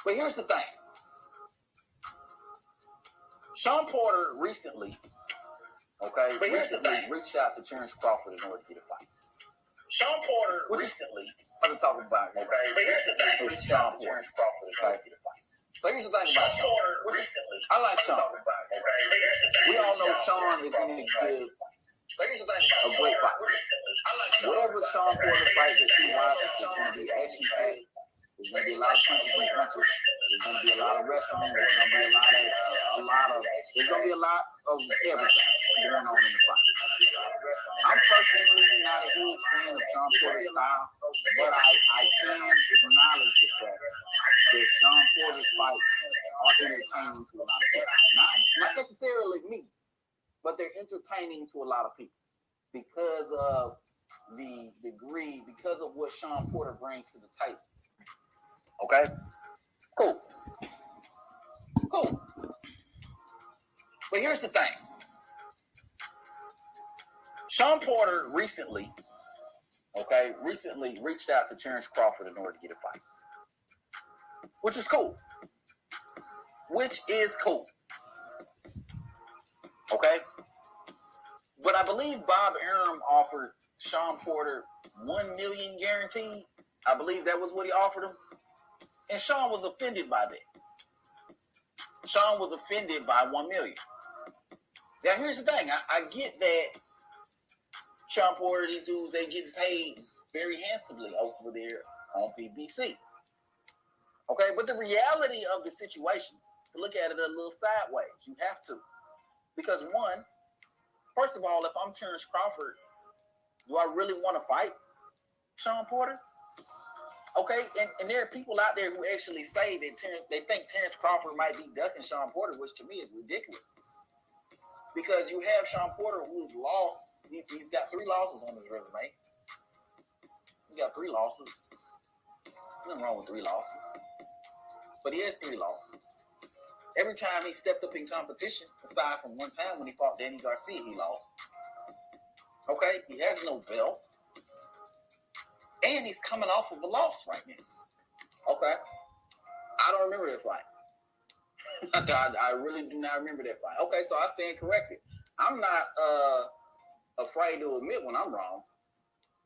But here's the thing. Shawn Porter recently, reached out to Terence Crawford in order to get a fight. Shawn Porter recently, I'm talking about it. Okay, but here's the thing. Shawn Porter in order to get a fight. So here's the thing about Shawn Porter recently. I like Shawn. Okay, but here's the thing. We all know Shawn is going to give So here's the thing about a great fight. I like Shawn. Whatever Shawn Porter fight that you watch is going to be action-packed. There's going to be a lot of punches and punches. There's going to be a lot of wrestling. There's going to be there's going to be a lot of everything going on in the fight. I'm personally not a huge fan of Shawn Porter's style, but I can acknowledge the fact that Shawn Porter's fights are entertaining to a lot of people. Not necessarily me, but they're entertaining to a lot of people because of the degree, because of what Shawn Porter brings to the table. Okay? Cool. But here's the thing. Shawn Porter recently reached out to Terence Crawford in order to get a fight. Which is cool. Okay? But I believe Bob Arum offered Shawn Porter $1 million guaranteed. I believe that was what he offered him. And Shawn was offended by that. Shawn was offended by $1 million. Now, here's the thing. I get that Shawn Porter, these dudes, they get paid very handsomely over there on PBC. Okay, but the reality of the situation, to look at it a little sideways, you have to. Because one, first of all, if I'm Terence Crawford, do I really want to fight Shawn Porter? Okay, and there are people out there who actually say that they think Terence Crawford might be ducking Shawn Porter, which to me is ridiculous. Because you have Shawn Porter who's lost. He's got 3 losses on his resume. He's got 3 losses. Nothing wrong with 3 losses. But he has 3 losses. Every time he stepped up in competition, aside from one time when he fought Danny Garcia, he lost. Okay, he has no belt. And he's coming off of a loss right now. Okay. I don't remember that fight. I really do not remember that fight. Okay, so I stand corrected. I'm not afraid to admit when I'm wrong.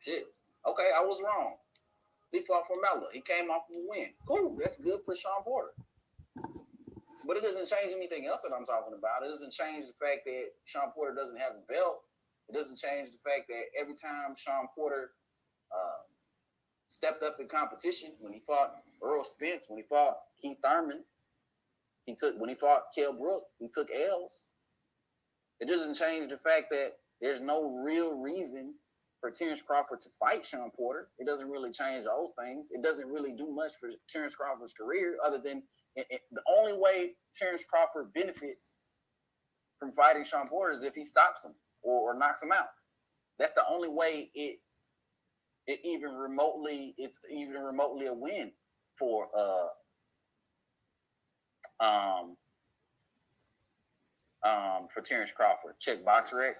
Shit. Okay, I was wrong. He fought for Mella. He came off with a win. Cool. That's good for Shawn Porter. But it doesn't change anything else that I'm talking about. It doesn't change the fact that Shawn Porter doesn't have a belt. It doesn't change the fact that every time Shawn Porter stepped up in competition, when he fought Earl Spence, when he fought Keith Thurman, when he fought Kell Brook, he took L's. It doesn't change the fact that there's no real reason for Terence Crawford to fight Shawn Porter. It doesn't really change those things. It doesn't really do much for Terence Crawford's career other than the only way Terence Crawford benefits from fighting Shawn Porter is if he stops him or knocks him out. That's the only way it's even remotely a win for Terence Crawford. Check BoxRec.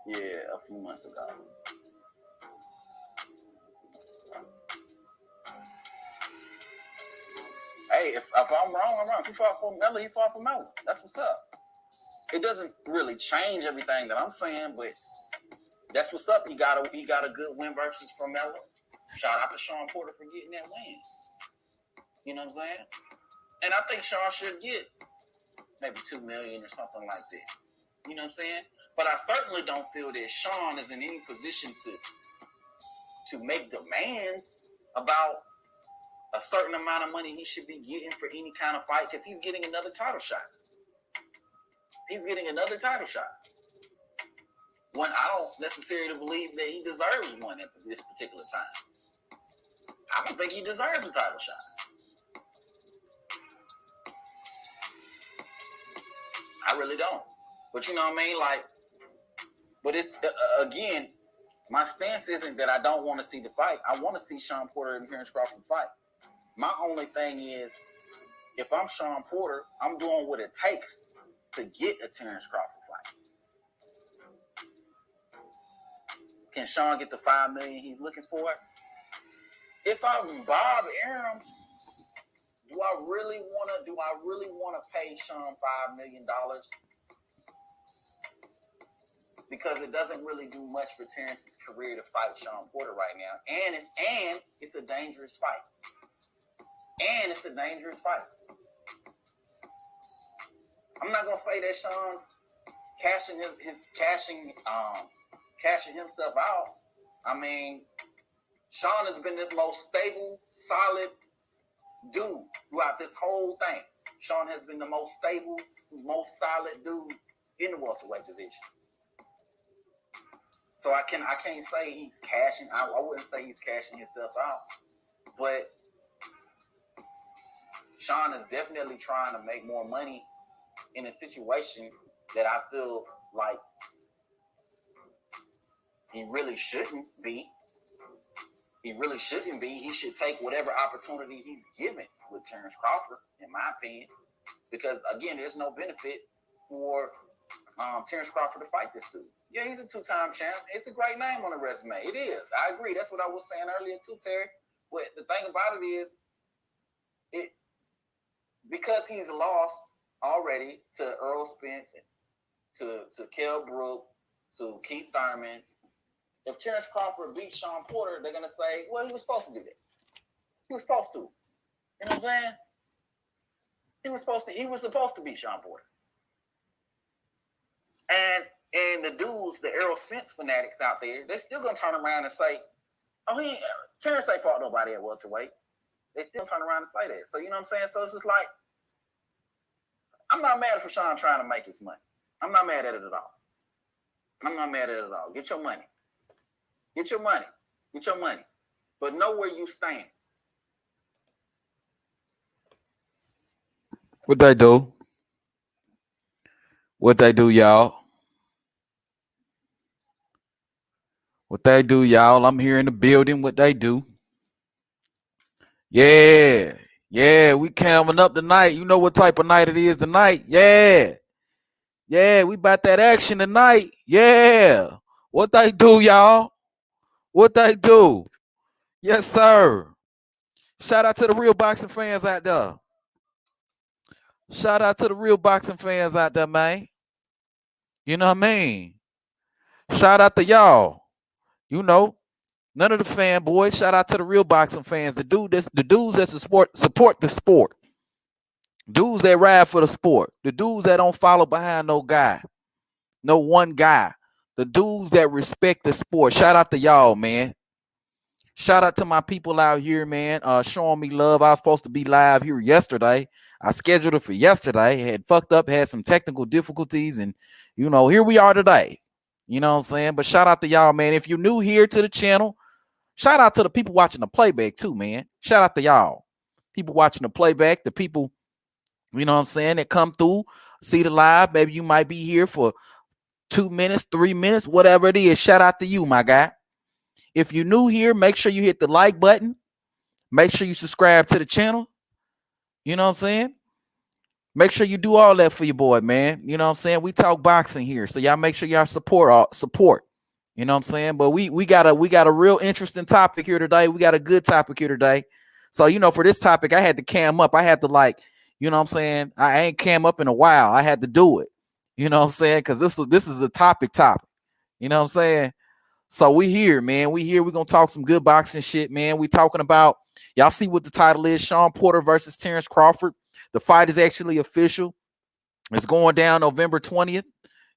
Yeah, a few months ago. Hey, if I'm wrong, I'm wrong. If he fought for Mella, he fought for Mella. That's what's up. It doesn't really change everything that I'm saying, but that's what's up. He got a good win versus Mella. Shout out to Shawn Porter for getting that win. You know what I'm saying? And I think Shawn should get maybe $2 million or something like that. You know what I'm saying? But I certainly don't feel that Shawn is in any position to make demands about a certain amount of money he should be getting for any kind of fight because he's getting another title shot. One, I don't necessarily believe that he deserves one at this particular time. I don't think he deserves a title shot. I really don't. But you know what I mean? But it's, again, my stance isn't that I don't want to see the fight. I want to see Shawn Porter and Terence Crawford fight. My only thing is, if I'm Shawn Porter, I'm doing what it takes to get a Terence Crawford fight. Can Shawn get the $5 million he's looking for? if I'm Bob Arum, do I really want to pay Shawn $5 million? Because it doesn't really do much for Terence's career to fight Shawn Porter right now, and it's a dangerous fight. I'm not gonna say that Shawn's cashing himself out. I mean, Shawn has been the most stable, solid dude throughout this whole thing. Shawn has been the most stable, most solid dude in the welterweight division. So I can't say he's cashing out. I wouldn't say he's cashing himself out, but Shawn is definitely trying to make more money in a situation that I feel like he really shouldn't be. He should take whatever opportunity he's given with Terence Crawford, in my opinion, because again, there's no benefit for Terence Crawford to fight this dude. Yeah, he's a two-time champ. It's a great name on the resume. It is. I agree. That's what I was saying earlier too, Terry. But the thing about it is, because he's lost already to Earl Spence, to Kell Brook, to Keith Thurman. If Terence Crawford beats Shawn Porter, they're gonna say, well, he was supposed to do that. He was supposed to. You know what I'm saying? He was supposed to beat Shawn Porter. And the dudes, the Errol Spence fanatics out there, they're still gonna turn around and say, oh, Terence ain't fought nobody at welterweight. They still turn around and say that. So you know what I'm saying? So it's just like, I'm not mad for Shawn trying to make his money. I'm not mad at it at all. Get your money. But know where you stand. What they do, y'all? I'm here in the building. What they do? Yeah, we coming up tonight. You know what type of night it is tonight? Yeah, we about that action tonight. Yeah. What they do, y'all? What they do? Yes, sir. Shout out to the real boxing fans out there. Man. You know what I mean? Shout out to y'all. You know, none of the fanboys. Shout out to the real boxing fans. The dudes that support the sport. Dudes that ride for the sport. The dudes that don't follow behind no one guy. The dudes that respect the sport. Shout out to y'all, man. Shout out to my people out here, man, showing me love. I was supposed to be live here yesterday. I scheduled it for yesterday. Had fucked up, had some technical difficulties, and, you know, here we are today. You know what I'm saying? But shout out to y'all, man. If you're new here to the channel, shout out to the people watching the playback too, man. Shout out to y'all. People watching the playback, the people, you know what I'm saying, that come through, see the live. Maybe you might be here for 2 minutes, 3 minutes, whatever it is. Shout out to you, my guy. If you're new here, make sure you hit the like button. Make sure you subscribe to the channel. You know what I'm saying? Make sure you do all that for your boy, man. You know what I'm saying? We talk boxing here, so y'all make sure y'all support. You know what I'm saying? But we got a real interesting topic here today. We got a good topic here today. So, you know, for this topic, I had to cam up. I had to, you know what I'm saying? I ain't cam up in a while. I had to do it. You know what I'm saying? Because this is a topic. You know what I'm saying? So we here, man. We here. We're going to talk some good boxing shit, man. We talking about, y'all see what the title is, Shawn Porter versus Terence Crawford. The fight is actually official. It's going down November 20th.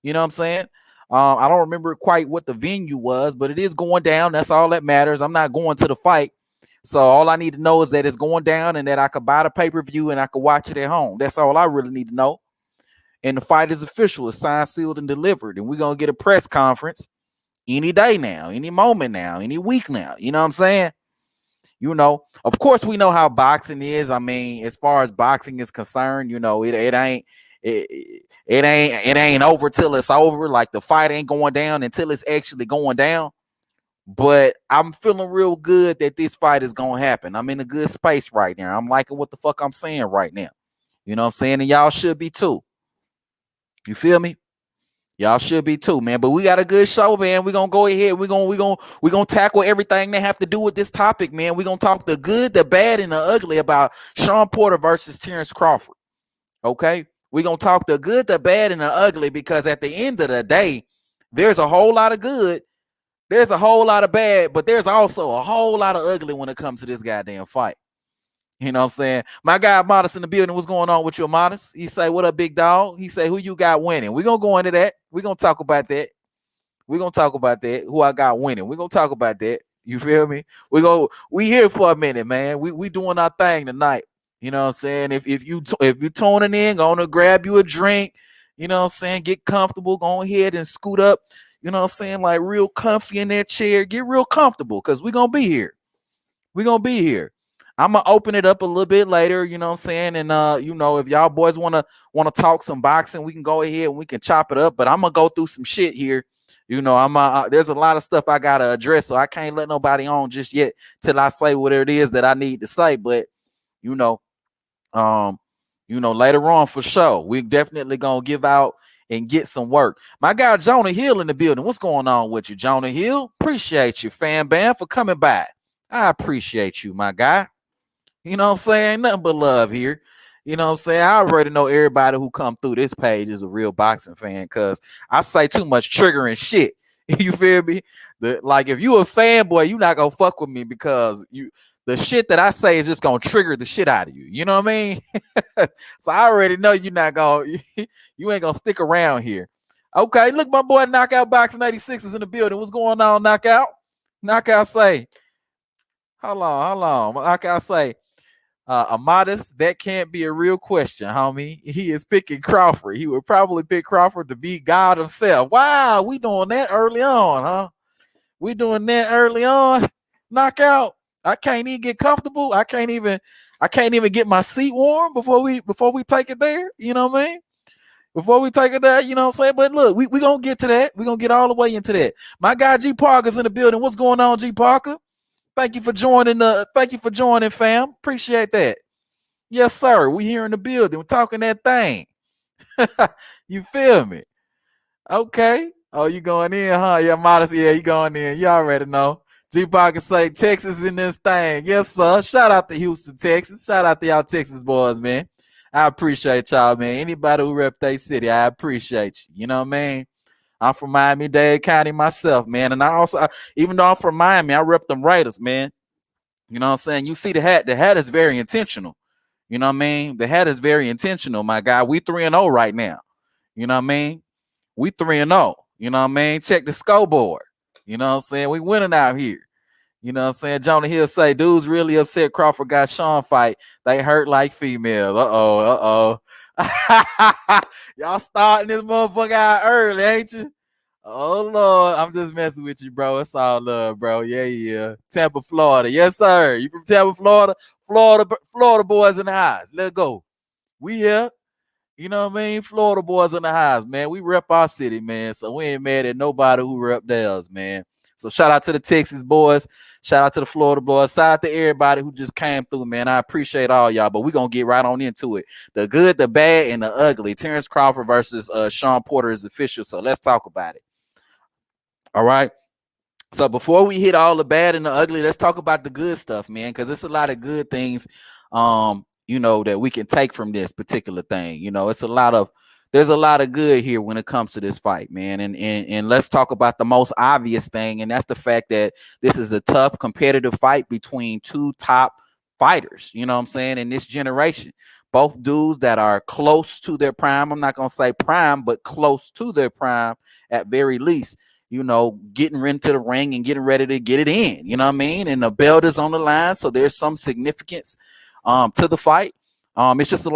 You know what I'm saying? I don't remember quite what the venue was, but it is going down. That's all that matters. I'm not going to the fight. So all I need to know is that it's going down and that I could buy the pay-per-view and I could watch it at home. That's all I really need to know. And the fight is official. It's signed, sealed, and delivered. And we're going to get a press conference any day now, any moment now, any week now. You know what I'm saying? You know, of course, we know how boxing is. I mean, as far as boxing is concerned, you know, it ain't over till it's over. Like, the fight ain't going down until it's actually going down. But I'm feeling real good that this fight is going to happen. I'm in a good space right now. I'm liking what the fuck I'm saying right now. You know what I'm saying? And y'all should be too. You feel me? Y'all should be too, man. But we got a good show, man. We're gonna go ahead. We're gonna tackle everything that have to do with this topic, man. We're gonna talk the good, the bad, and the ugly about Shawn Porter versus Terence Crawford. Okay. We're gonna talk the good, the bad, and the ugly, because at the end of the day, there's a whole lot of good, there's a whole lot of bad, but there's also a whole lot of ugly when it comes to this goddamn fight. You know what I'm saying? My guy Modest in the building. What's going on with you, Modest? He say, what up, big dog? He say, who you got winning? We're gonna go into that. We're gonna talk about that. We're gonna talk about that. Who I got winning. We're gonna talk about that. You feel me? We here for a minute, man. We doing our thing tonight. You know what I'm saying? If you tuning in, gonna grab you a drink, you know what I'm saying? Get comfortable, go ahead and scoot up, you know what I'm saying? Like real comfy in that chair. Get real comfortable, because we're gonna be here. We're gonna be here. I'm gonna open it up a little bit later, you know what I'm saying? And you know, if y'all boys wanna talk some boxing, we can go ahead and we can chop it up. But I'm gonna go through some shit here. You know, there's a lot of stuff I gotta address, so I can't let nobody on just yet till I say whatever it is that I need to say. But you know, um, later on for sure, we definitely gonna give out and get some work. My guy Jonah Hill in the building. What's going on with you, Jonah Hill? Appreciate you, fan bam, for coming by. I appreciate you, my guy. You know what I'm saying? Nothing but love here. You know what I'm saying? I already know everybody who come through this page is a real boxing fan, because I say too much triggering shit. You feel me? Like if you a fanboy, you not gonna fuck with me, because the shit that I say is just gonna trigger the shit out of you. You know what I mean? So I already know you're not gonna you ain't gonna stick around here. Okay, look, my boy Knockout Boxing 86 is in the building. What's going on, Knockout? Knockout say, hold on. Knockout say, a Modest, that can't be a real question, homie. He is picking Crawford. He would probably pick Crawford to beat God himself. Wow, we doing that early on, huh? We doing that early on. Knockout. I can't even get comfortable. I can't even get my seat warm before we take it there. You know what I mean? Before we take it there, you know what I'm saying? But look, we gonna get to that. We gonna get all the way into that. My guy G Parker's in the building. What's going on, G Parker? Thank you for joining, fam. Appreciate that. Yes, sir. We here in the building. We're talking that thing. You feel me? Okay. Oh, you going in, huh? Yeah, Modest. Yeah, you going in. You already know. G Parker say Texas in this thing. Yes, sir. Shout out to Houston, Texas. Shout out to y'all Texas boys, man. I appreciate y'all, man. Anybody who rep their city, I appreciate you. You know what I mean? I'm from Miami-Dade County myself, man. And I also, even though I'm from Miami, I rep them Raiders, man. You know what I'm saying? You see the hat. The hat is very intentional. You know what I mean? The hat is very intentional, my guy. We 3-0 right now. You know what I mean? We 3-0. You know what I mean? Check the scoreboard. You know what I'm saying? We winning out here. You know what I'm saying? Jonah Hill say, dudes really upset Crawford got Shawn fight. They hurt like females. Y'all starting this motherfucker out early, ain't you? Oh, Lord. I'm just messing with you, bro. It's all love, bro. Yeah. Tampa, Florida. Yes, sir. You from Tampa, Florida? Florida boys in the house. Let's go. We here. You know what I mean? Florida boys in the house, man. We rep our city, man. So we ain't mad at nobody who rep theirs, man. So shout out to the Texas boys. Shout out to the Florida boys. Shout out to everybody who just came through, man. I appreciate all y'all, but we're going to get right on into it. The good, the bad, and the ugly. Terence Crawford versus Shawn Porter is official, so let's talk about it. All right. So before we hit all the bad and the ugly, let's talk about the good stuff, man, because there's a lot of good things, that we can take from this particular thing. You know, there's a lot of good here when it comes to this fight, man. And let's talk about the most obvious thing, and that's the fact that this is a tough competitive fight between two top fighters, you know what I'm saying, in this generation. Both dudes that are close to their prime. I'm not going to say prime, but close to their prime at very least. You know, getting into the ring and getting ready to get it in, you know what I mean? And the belt is on the line, so there's some significance to the fight. It's just a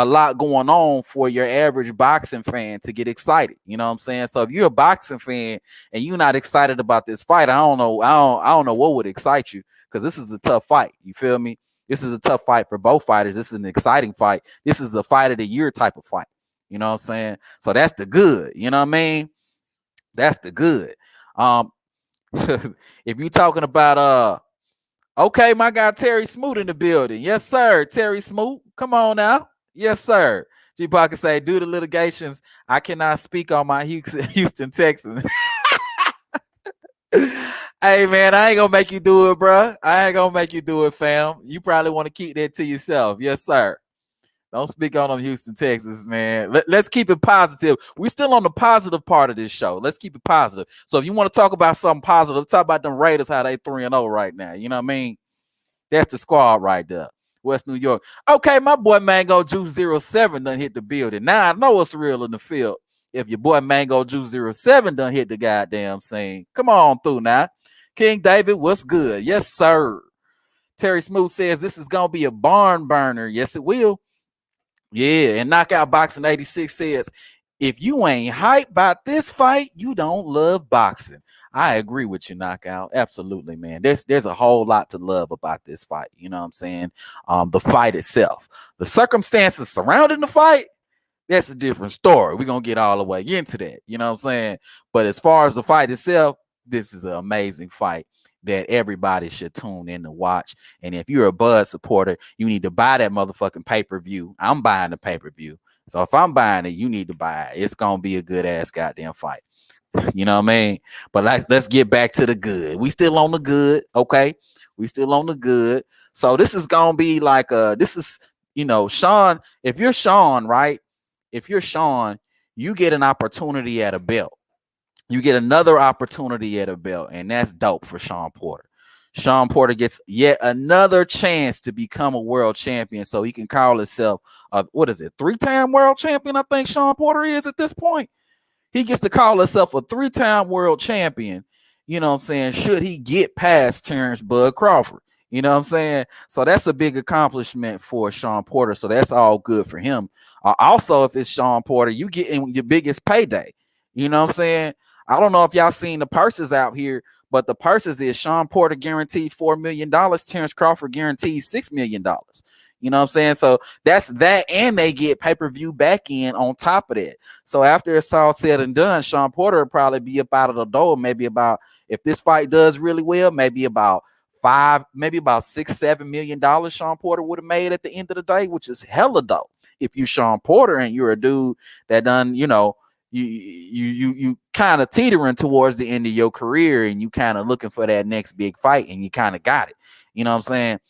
lot going on for your average boxing fan to get excited. You know what I'm saying? So if you're a boxing fan and you're not excited about this fight, I don't know what would excite you, because this is a tough fight. You feel me? This is a tough fight for both fighters. This is an exciting fight. This is a fight of the year type of fight. You know what I'm saying? So that's the good. You know what I mean? That's the good. If you talking about okay, my guy Terry Smoot in the building. Yes, sir. Terry Smoot. Come on now. Yes, sir. G Parker say, due to litigations, I cannot speak on my Houston Texans. Hey man, I ain't gonna make you do it, bro. I ain't gonna make you do it, fam. You probably want to keep that to yourself. Yes, sir. Don't speak on them Houston, Texas, man. Let's keep it positive. We're still on the positive part of this show. Let's keep it positive. So if you want to talk about something positive, talk about them Raiders, how they 3-0 right now. You know what I mean? That's the squad right there. West New York. Okay, my boy Mango Juice 07 done hit the building. Now I know it's real in the field. If your boy Mango Juice 07 done hit the goddamn scene. Come on through now. King David, what's good? Yes, sir. Terry Smooth says this is going to be a barn burner. Yes, it will. Yeah, and Knockout Boxing 86 says, if you ain't hyped about this fight, you don't love boxing. I agree with you, Knockout. Absolutely, man. There's a whole lot to love about this fight. You know what I'm saying? The fight itself. The circumstances surrounding the fight, that's a different story. We're going to get all the way into that. You know what I'm saying? But as far as the fight itself, this is an amazing fight that everybody should tune in to watch. And if you're a Bud supporter, you need to buy that motherfucking pay-per-view. I'm buying the pay-per-view. So if I'm buying it, you need to buy it. It's going to be a good ass goddamn fight. You know what I mean? But let's get back to the good. We still on the good, okay? We still on the good. So this is going to be like Shawn, if you're Shawn, right? If you're Shawn, you get an opportunity at a belt. You get another opportunity at a belt, and that's dope for Shawn Porter. Shawn Porter gets yet another chance to become a world champion, so he can call himself three-time world champion? I think Shawn Porter is at this point. He gets to call himself a three-time world champion. You know what I'm saying? Should he get past Terence Bud Crawford? You know what I'm saying? So that's a big accomplishment for Shawn Porter. So that's all good for him. Also, if it's Shawn Porter, you get in your biggest payday. You know what I'm saying? I don't know if y'all seen the purses out here, but the purses is Shawn Porter guaranteed $4 million. Terence Crawford guaranteed $6 million. You know what I'm saying? So that's that, and they get pay-per-view back in on top of that. So after it's all said and done, Shawn Porter will probably be up out of the door. Maybe about, if this fight does really well, maybe about $6-7 million Shawn Porter would have made at the end of the day, which is hella dope. If you Shawn Porter and you're a dude that done, you kind of teetering towards the end of your career and you kind of looking for that next big fight and you kind of got it. You know what I'm saying?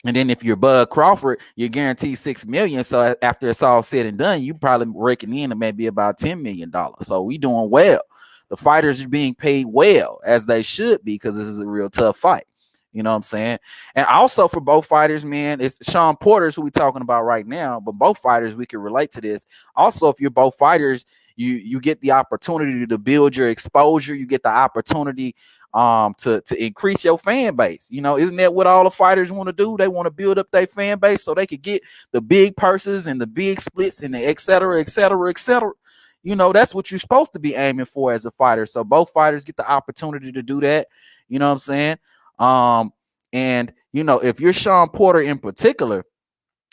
And then if you're Bud Crawford, you're guaranteed $6 million. So after it's all said and done, you probably raking in to maybe about $10 million. So we doing well. The fighters are being paid well, as they should be, because this is a real tough fight. You know what I'm saying? And also for both fighters, man, it's Shawn Porter's who we're talking about right now, but both fighters, we can relate to this. Also, if you're both fighters, you get the opportunity to build your exposure. You get the opportunity to increase your fan base. You know, isn't that what all the fighters want to do? They want to build up their fan base so they could get the big purses and the big splits and the et cetera, et cetera, et cetera. You know, that's what you're supposed to be aiming for as a fighter. So both fighters get the opportunity to do that. You know what I'm saying? And if you're Shawn Porter in particular,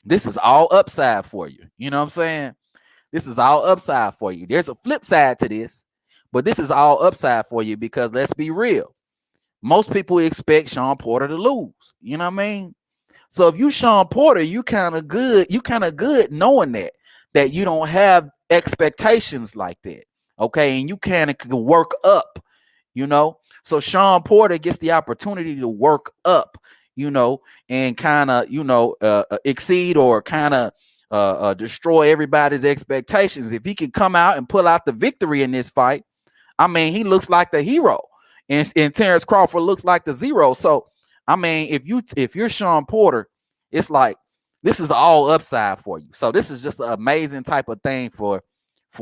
this is all upside for you. You know what I'm saying? This is all upside for you. There's a flip side to this, but this is all upside for you because let's be real. Most people expect Shawn Porter to lose. You know what I mean? So if you Shawn Porter, you kind of good. You kind of good knowing that you don't have expectations like that. Okay. And you kind of can work up, So Shawn Porter gets the opportunity to work up, and kind of, exceed or kind of destroy everybody's expectations. If he can come out and pull out the victory in this fight, I mean, he looks like the hero, and Terence Crawford looks like the zero. So, I mean, if you're Shawn Porter, it's like this is all upside for you. So this is just an amazing type of thing for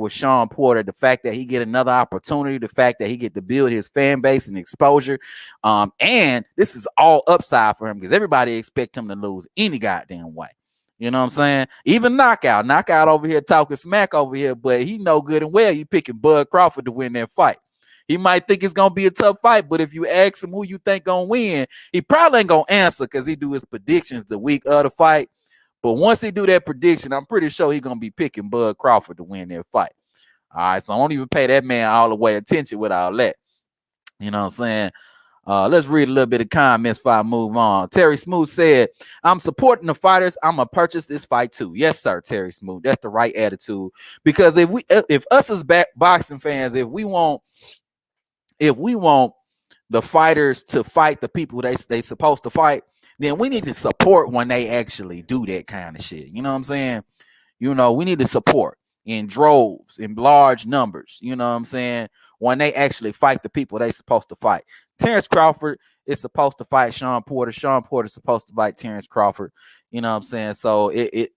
Shawn Porter. The fact that he get another opportunity, the fact that he get to build his fan base and exposure, and this is all upside for him because everybody expect him to lose any goddamn way. You know what I'm saying? Even knockout over here talking smack over here, but he know good and well you picking Bud Crawford to win that fight. He might think it's gonna be a tough fight, but if you ask him who you think gonna win, he probably ain't gonna answer because he do his predictions the week of the fight. But once he do that prediction, I'm pretty sure he's gonna be picking Bud Crawford to win that fight. All right, so I don't even pay that man all the way attention with all that. You know what I'm saying? Let's read a little bit of comments before I move on. Terry Smooth said, I'm supporting the fighters. I'm gonna purchase this fight too. Yes, sir, Terry Smooth. That's the right attitude. Because if us as boxing fans, if we want the fighters to fight the people they supposed to fight, then we need to support when they actually do that kind of shit. You know what I'm saying? We need to support in droves, in large numbers. You know what I'm saying? When they actually fight the people they supposed to fight. Terence Crawford is supposed to fight Shawn Porter. Shawn Porter is supposed to fight Terence Crawford. You know what I'm saying? So we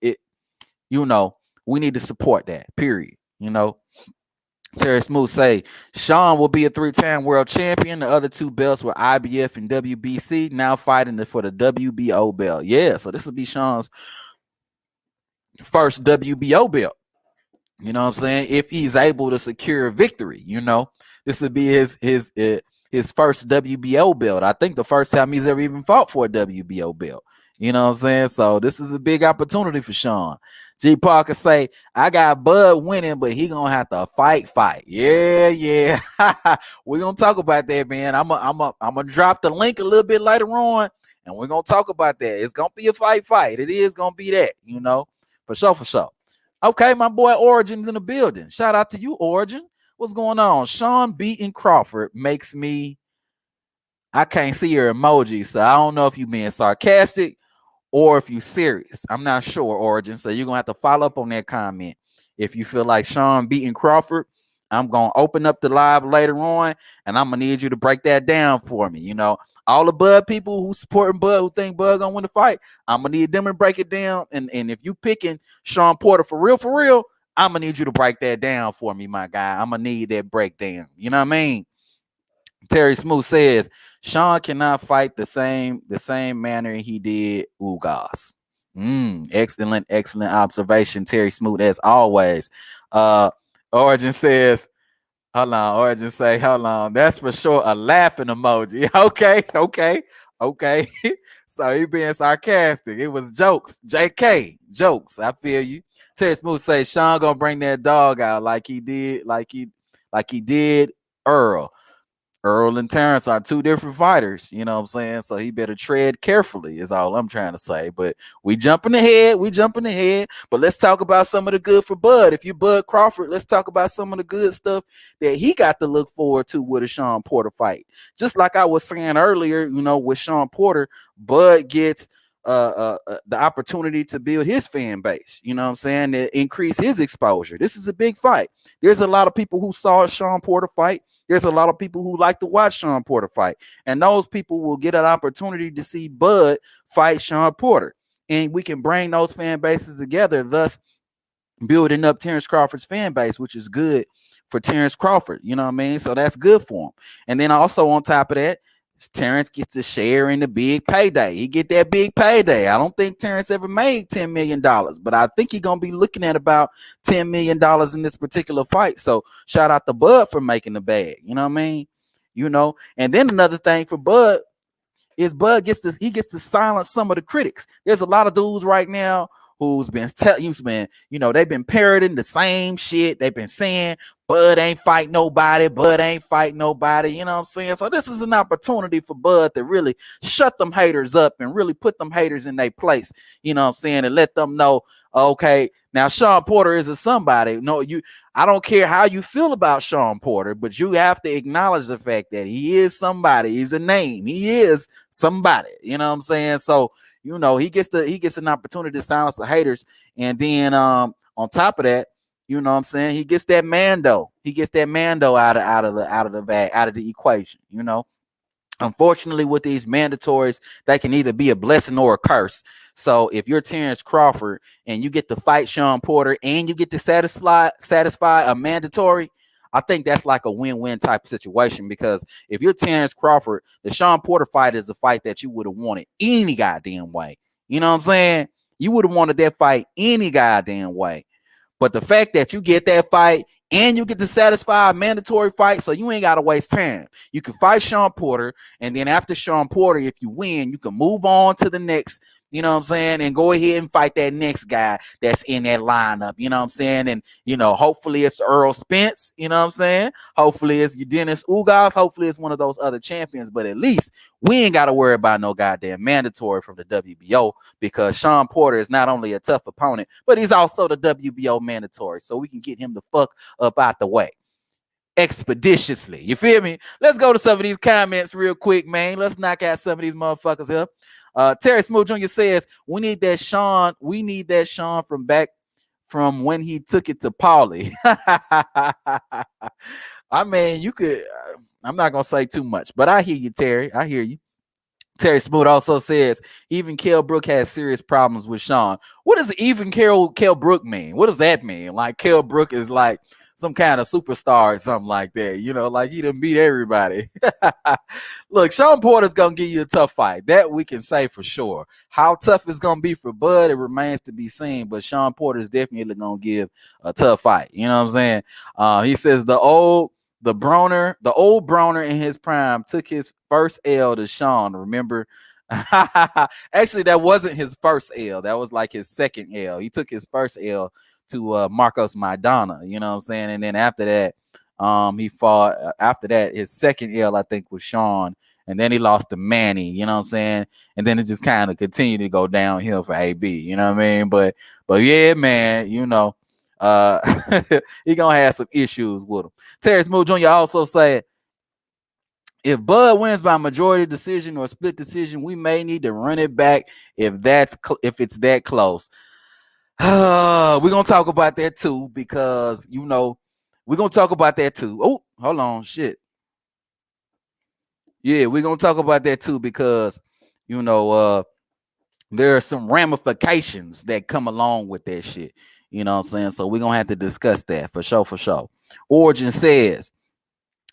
need to support that. Period. Terry Smooth say Shawn will be a 3-time world champion. The other 2 belts were IBF and WBC. Now fighting for the WBO belt. Yeah, so this will be Shawn's first WBO belt. You know what I'm saying? If he's able to secure victory, this would be his first WBO belt. I think the first time he's ever even fought for a WBO belt. You know what I'm saying? So this is a big opportunity for Shawn. G Parker say, I got Bud winning, but he gonna have to fight. Yeah. We're gonna talk about that, man. I'm gonna drop the link a little bit later on, and we're gonna talk about that. It's gonna be a fight. It is gonna be that, for sure. Okay, my boy Origin's in the building. Shout out to you, Origin. What's going on? Shawn beating Crawford makes me. I can't see your emoji, so I don't know if you being sarcastic or if you serious. I'm not sure, Origin. So you're gonna have to follow up on that comment. If you feel like Shawn beating Crawford, I'm gonna open up the live later on, and I'm gonna need you to break that down for me. All the Bud people who supporting Bud, who think Bud gonna win the fight, I'm gonna need them to break it down. And if you picking Shawn Porter for real, I'm gonna need you to break that down for me, my guy. I'm gonna need that breakdown. You know what I mean? Terry Smooth says Shawn cannot fight the same manner he did Ugas. Excellent observation, Terry Smooth, as always. Origin says, hold on. Origin say, hold on. That's for sure a laughing emoji. Okay. So he being sarcastic. It was jokes. JK, jokes. I feel you. Terry Smooth say Shawn gonna bring that dog out like he did Earl. Earl and Terence are 2 different fighters, you know what I'm saying? So he better tread carefully is all I'm trying to say. But we jumping ahead. But let's talk about some of the good for Bud. If you Bud Crawford, let's talk about some of the good stuff that he got to look forward to with a Shawn Porter fight. Just like I was saying earlier, with Shawn Porter, Bud gets the opportunity to build his fan base, you know what I'm saying, to increase his exposure. This is a big fight. There's a lot of people who saw Shawn Porter fight. There's a lot of people who like to watch Shawn Porter fight. And those people will get an opportunity to see Bud fight Shawn Porter. And we can bring those fan bases together, thus building up Terence Crawford's fan base, which is good for Terence Crawford. You know what I mean? So that's good for him. And then also on top of that, Terence gets to share in the big payday. He get that big payday. I don't think Terence ever made $10 million, but I think he's going to be looking at about $10 million in this particular fight. So shout out to Bud for making the bag. You know what I mean? And then another thing for Bud is Bud gets to silence some of the critics. There's a lot of dudes right now who's been they've been parroting the same shit. They've been saying Bud ain't fight nobody. You know what I'm saying? So this is an opportunity for Bud to really shut them haters up and really put them haters in their place. You know what I'm saying? And let them know, okay, now Shawn Porter is a somebody. I don't care how you feel about Shawn Porter, but you have to acknowledge the fact that he is somebody. He's a name. He is somebody. You know what I'm saying? So he gets an opportunity to silence the haters. And then on top of that, you know what I'm saying, he gets that Mando. He gets that Mando out of the bag, out of the equation. Unfortunately, with these mandatories, they can either be a blessing or a curse. So if you're Terence Crawford and you get to fight Shawn Porter and you get to satisfy a mandatory, I think that's like a win-win type of situation, because if you're Terence Crawford, the Shawn Porter fight is a fight that you would have wanted any goddamn way. You know what I'm saying? You would have wanted that fight any goddamn way. But the fact that you get that fight and you get to satisfy a mandatory fight, so you ain't got to waste time. You can fight Shawn Porter, and then after Shawn Porter, if you win, you can move on to the next you know what I'm saying, and go ahead and fight that next guy that's in that lineup, you know what I'm saying, and hopefully it's Earl Spence, you know what I'm saying, hopefully it's Dennis Ugas, hopefully it's one of those other champions, but at least we ain't got to worry about no goddamn mandatory from the WBO, because Shawn Porter is not only a tough opponent, but he's also the WBO mandatory, so we can get him the fuck up out the way expeditiously. You feel me? Let's go to some of these comments real quick, man. Let's knock out some of these motherfuckers here. Terry Smooth Jr. says, we need that Shawn from back from when he took it to Paulie. I mean, you could, I'm not going to say too much, but I hear you, Terry. I hear you. Terry Smoot also says, even Kell Brook has serious problems with Shawn. What does even Kell Brook mean? What does that mean? Like Kell Brook is like some kind of superstar or something like that. Like he done beat everybody. Look, Shawn Porter's going to give you a tough fight. That we can say for sure. How tough it's going to be for Bud, it remains to be seen. But Shawn Porter's definitely going to give a tough fight. You know what I'm saying? He says the old Broner in his prime took his first L to Shawn. Remember? Actually, that wasn't his first L. That was like his second L. He took his first L to Marcos Maidana. You know what I'm saying? And then after that, he fought. After that, his second L, I think, was Shawn. And then he lost to Manny. You know what I'm saying? And then it just kind of continued to go downhill for AB. You know what I mean? But yeah, man. He gonna have some issues with him. Terrence Moore Jr. also said, if Bud wins by majority decision or split decision, we may need to run it back if it's that close. We're gonna talk about that too, because we're gonna talk about that too. Oh, hold on, shit. Yeah, we're gonna talk about that too, because there are some ramifications that come along with that shit. You know what I'm saying? So we're going to have to discuss that for sure. Origin says,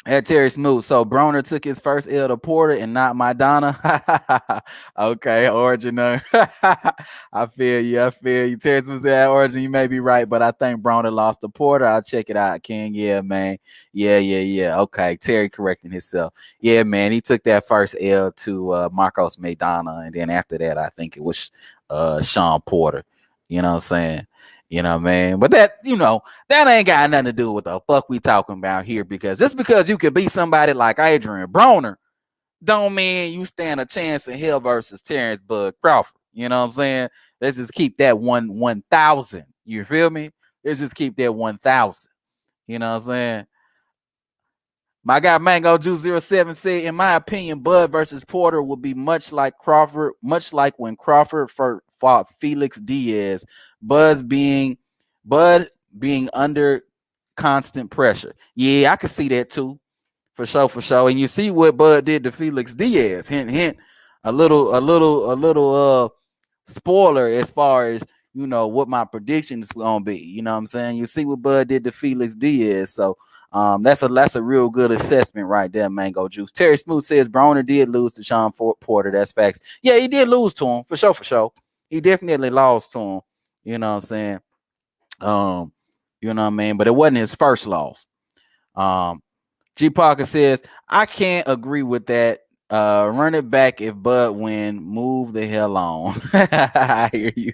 at Terry Smooth, so Broner took his first L to Porter and not Maidana. Okay, Origin. I feel you. Terry Smooth said, Origin, you may be right, but I think Broner lost to Porter. I'll check it out, King. Yeah, man. Yeah. Okay, Terry correcting himself. Yeah, man, he took that first L to Marcos Maidana, and then after that, I think it was Shawn Porter. You know what I'm saying? You know, man. But that ain't got nothing to do with the fuck we talking about here, because just because you could beat somebody like Adrian Broner don't mean you stand a chance in hell versus Terence Bud Crawford. You know what I'm saying? Let's just keep that 1,000. You feel me? Let's just keep that 1,000. You know what I'm saying? My guy Mango Juice 07 said, in my opinion, Bud versus Porter would be much like when Crawford fought Felix Diaz, Bud being under constant pressure. Yeah, I could see that too. For sure. And you see what Bud did to Felix Diaz. Hint. A little spoiler as far as what my predictions gonna be. You know what I'm saying? You see what Bud did to Felix Diaz. So that's a real good assessment right there, Mango Juice. Terry Smooth says Broner did lose to Shawn Porter. That's facts. Yeah, he did lose to him for sure. He definitely lost to him. You know what I'm saying? You know what I mean? But it wasn't his first loss. G Parker says, I can't agree with that. Run it back if Bud win. Move the hell on. I hear you.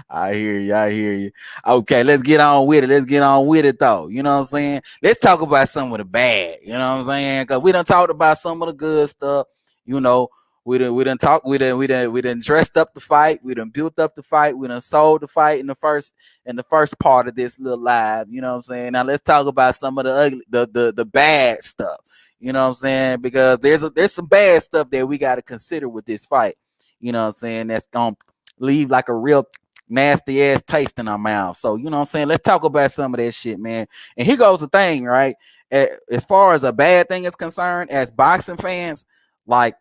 I hear you. Okay, let's get on with it though. You know what I'm saying? Let's talk about some of the bad. You know what I'm saying? Because we done talked about some of the good stuff. We done dressed up the fight. We done built up the fight. We done sold the fight in the first part of this little live. You know what I'm saying? Now let's talk about some of the ugly, the bad stuff. You know what I'm saying? Because there's some bad stuff that we got to consider with this fight. You know what I'm saying? That's gonna leave like a real nasty ass taste in our mouth. So you know what I'm saying? Let's talk about some of that shit, man. And here goes the thing, right? As far as a bad thing is concerned, as boxing fans, like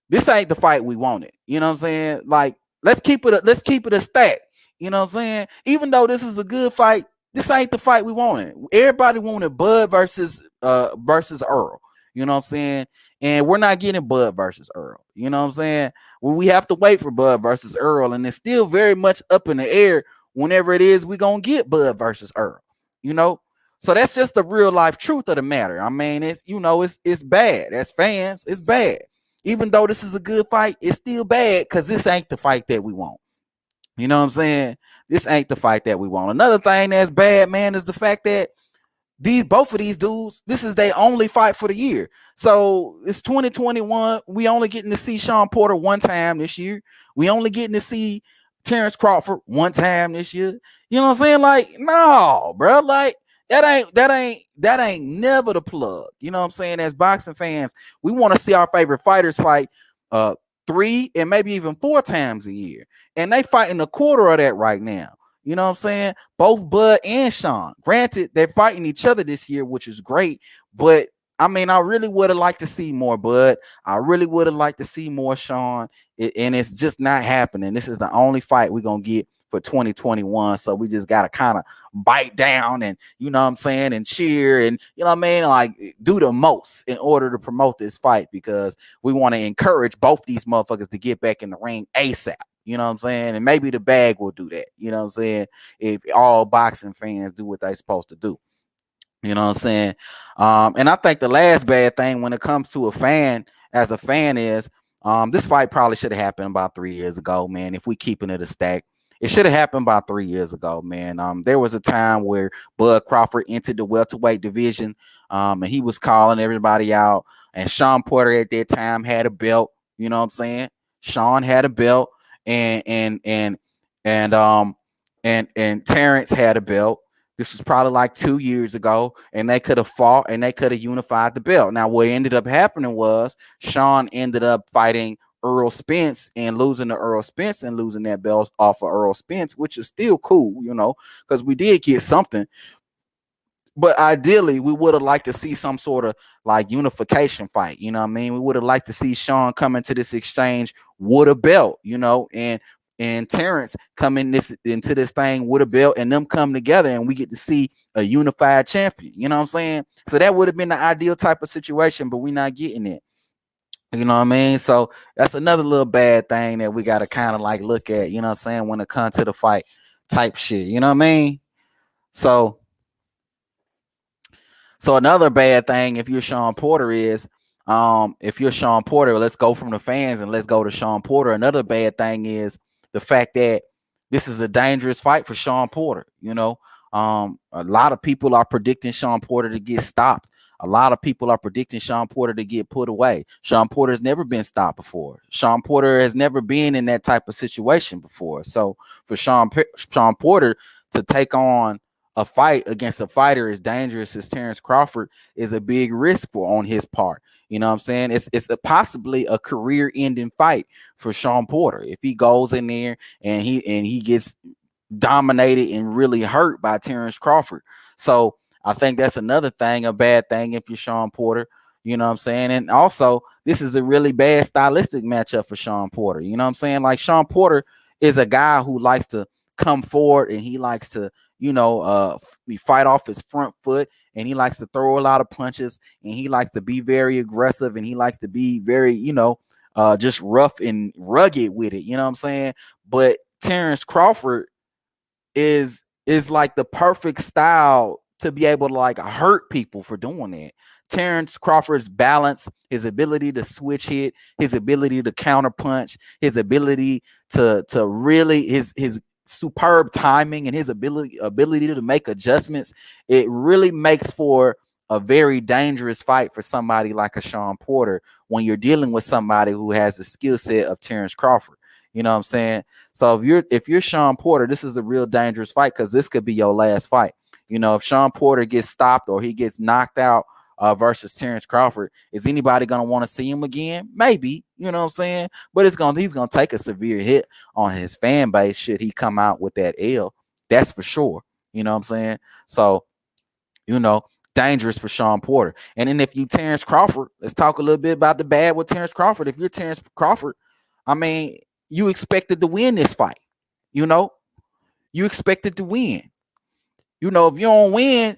this ain't the fight we wanted. You know what I'm saying? Like, let's keep it a stack. You know what I'm saying? Even though this is a good fight, this ain't the fight we wanted. Everybody wanted Bud versus Earl. You know what I'm saying? And we're not getting Bud versus Earl. You know what I'm saying? Well, we have to wait for Bud versus Earl, and it's still very much up in the air whenever it is we gonna get Bud versus Earl. You know? So that's just the real life truth of the matter. I mean, it's bad. As fans, it's bad. Even though this is a good fight, it's still bad because this ain't the fight that we want. You know what I'm saying? This ain't the fight that we want. Another thing that's bad, man, is the fact that both of these dudes, this is their only fight for the year. So it's 2021. We only getting to see Shawn Porter one time this year. We only getting to see Terence Crawford one time this year. You know what I'm saying? Like, no, bro. Like, that ain't never the plug. You know what I'm saying? As boxing fans, we want to see our favorite fighters fight 3 and maybe even 4 times a year. And they fighting a quarter of that right now. You know what I'm saying? Both Bud and Shawn. Granted, they're fighting each other this year, which is great. But I mean, I really would have liked to see more Bud. I really would have liked to see more Shawn. And it's just not happening. This is the only fight we're going to get for 2021. So we just got to kind of bite down and, you know what I'm saying, and cheer and, you know what I mean, like do the most in order to promote this fight because we want to encourage both these motherfuckers to get back in the ring ASAP. You know what I'm saying? And maybe the bag will do that. You know what I'm saying? If all boxing fans do what they're supposed to do. You know what I'm saying? And I think the last bad thing when it comes to a fan, as a fan, is this fight probably should have happened about 3 years ago, man. If we keeping it a stack, it should have happened about 3 years ago, man. There was a time where Bud Crawford entered the welterweight division, and he was calling everybody out. And Shawn Porter at that time had a belt. You know what I'm saying? Shawn had a belt, and Terence had a belt. This was probably like 2 years ago, and they could have fought and they could have unified the belt. Now, what ended up happening was Shawn ended up fighting Earl Spence and losing to Earl Spence and losing that belt off of Earl Spence, which is still cool, you know, because we did get something. But ideally, we would have liked to see some sort of like unification fight. You know what I mean? We would have liked to see Shawn come into this exchange with a belt, you know, and Terence come into this thing with a belt and them come together and we get to see a unified champion. You know what I'm saying? So that would have been the ideal type of situation, but we're not getting it. You know what I mean? So that's another little bad thing that we got to kind of like look at, you know what I'm saying, when it comes to the fight type shit. You know what I mean? So another bad thing if you're Shawn Porter is if you're Shawn Porter, let's go from the fans and let's go to Shawn Porter. Another bad thing is the fact that this is a dangerous fight for Shawn Porter. You know, a lot of people are predicting Shawn Porter to get stopped. A lot of people are predicting Shawn Porter to get put away. Shawn Porter has never been stopped before. Shawn Porter has never been in that type of situation before. So for Shawn Porter to take on a fight against a fighter as dangerous as Terence Crawford is a big risk on his part. You know what I'm saying? It's possibly a career-ending fight for Shawn Porter if he goes in there and he gets dominated and really hurt by Terence Crawford. So I think that's another thing, a bad thing if you're Shawn Porter. You know what I'm saying? And also, this is a really bad stylistic matchup for Shawn Porter. You know what I'm saying? Like, Shawn Porter is a guy who likes to come forward and he likes to, you know, fight off his front foot, and he likes to throw a lot of punches, and he likes to be very aggressive, and he likes to be very, you know, just rough and rugged with it. You know what I'm saying? But Terence Crawford is like the perfect style to be able to like hurt people for doing that. Terence Crawford's balance, his ability to switch hit, his ability to counter punch, his ability to really his superb timing and his ability to make adjustments, it really makes for a very dangerous fight for somebody like a Shawn Porter when you're dealing with somebody who has the skill set of Terence Crawford. You know what I'm saying? So if you're Shawn Porter, this is a real dangerous fight because this could be your last fight. You know, if Shawn Porter gets stopped or he gets knocked out versus Terence Crawford, is anybody going to want to see him again? Maybe, you know what I'm saying? But he's going to take a severe hit on his fan base should he come out with that L. That's for sure. You know what I'm saying? So, you know, dangerous for Shawn Porter. And then if you Terence Crawford, let's talk a little bit about the bad with Terence Crawford. If you're Terence Crawford, I mean, you expected to win this fight. You know, you expected to win. You know, if you don't win,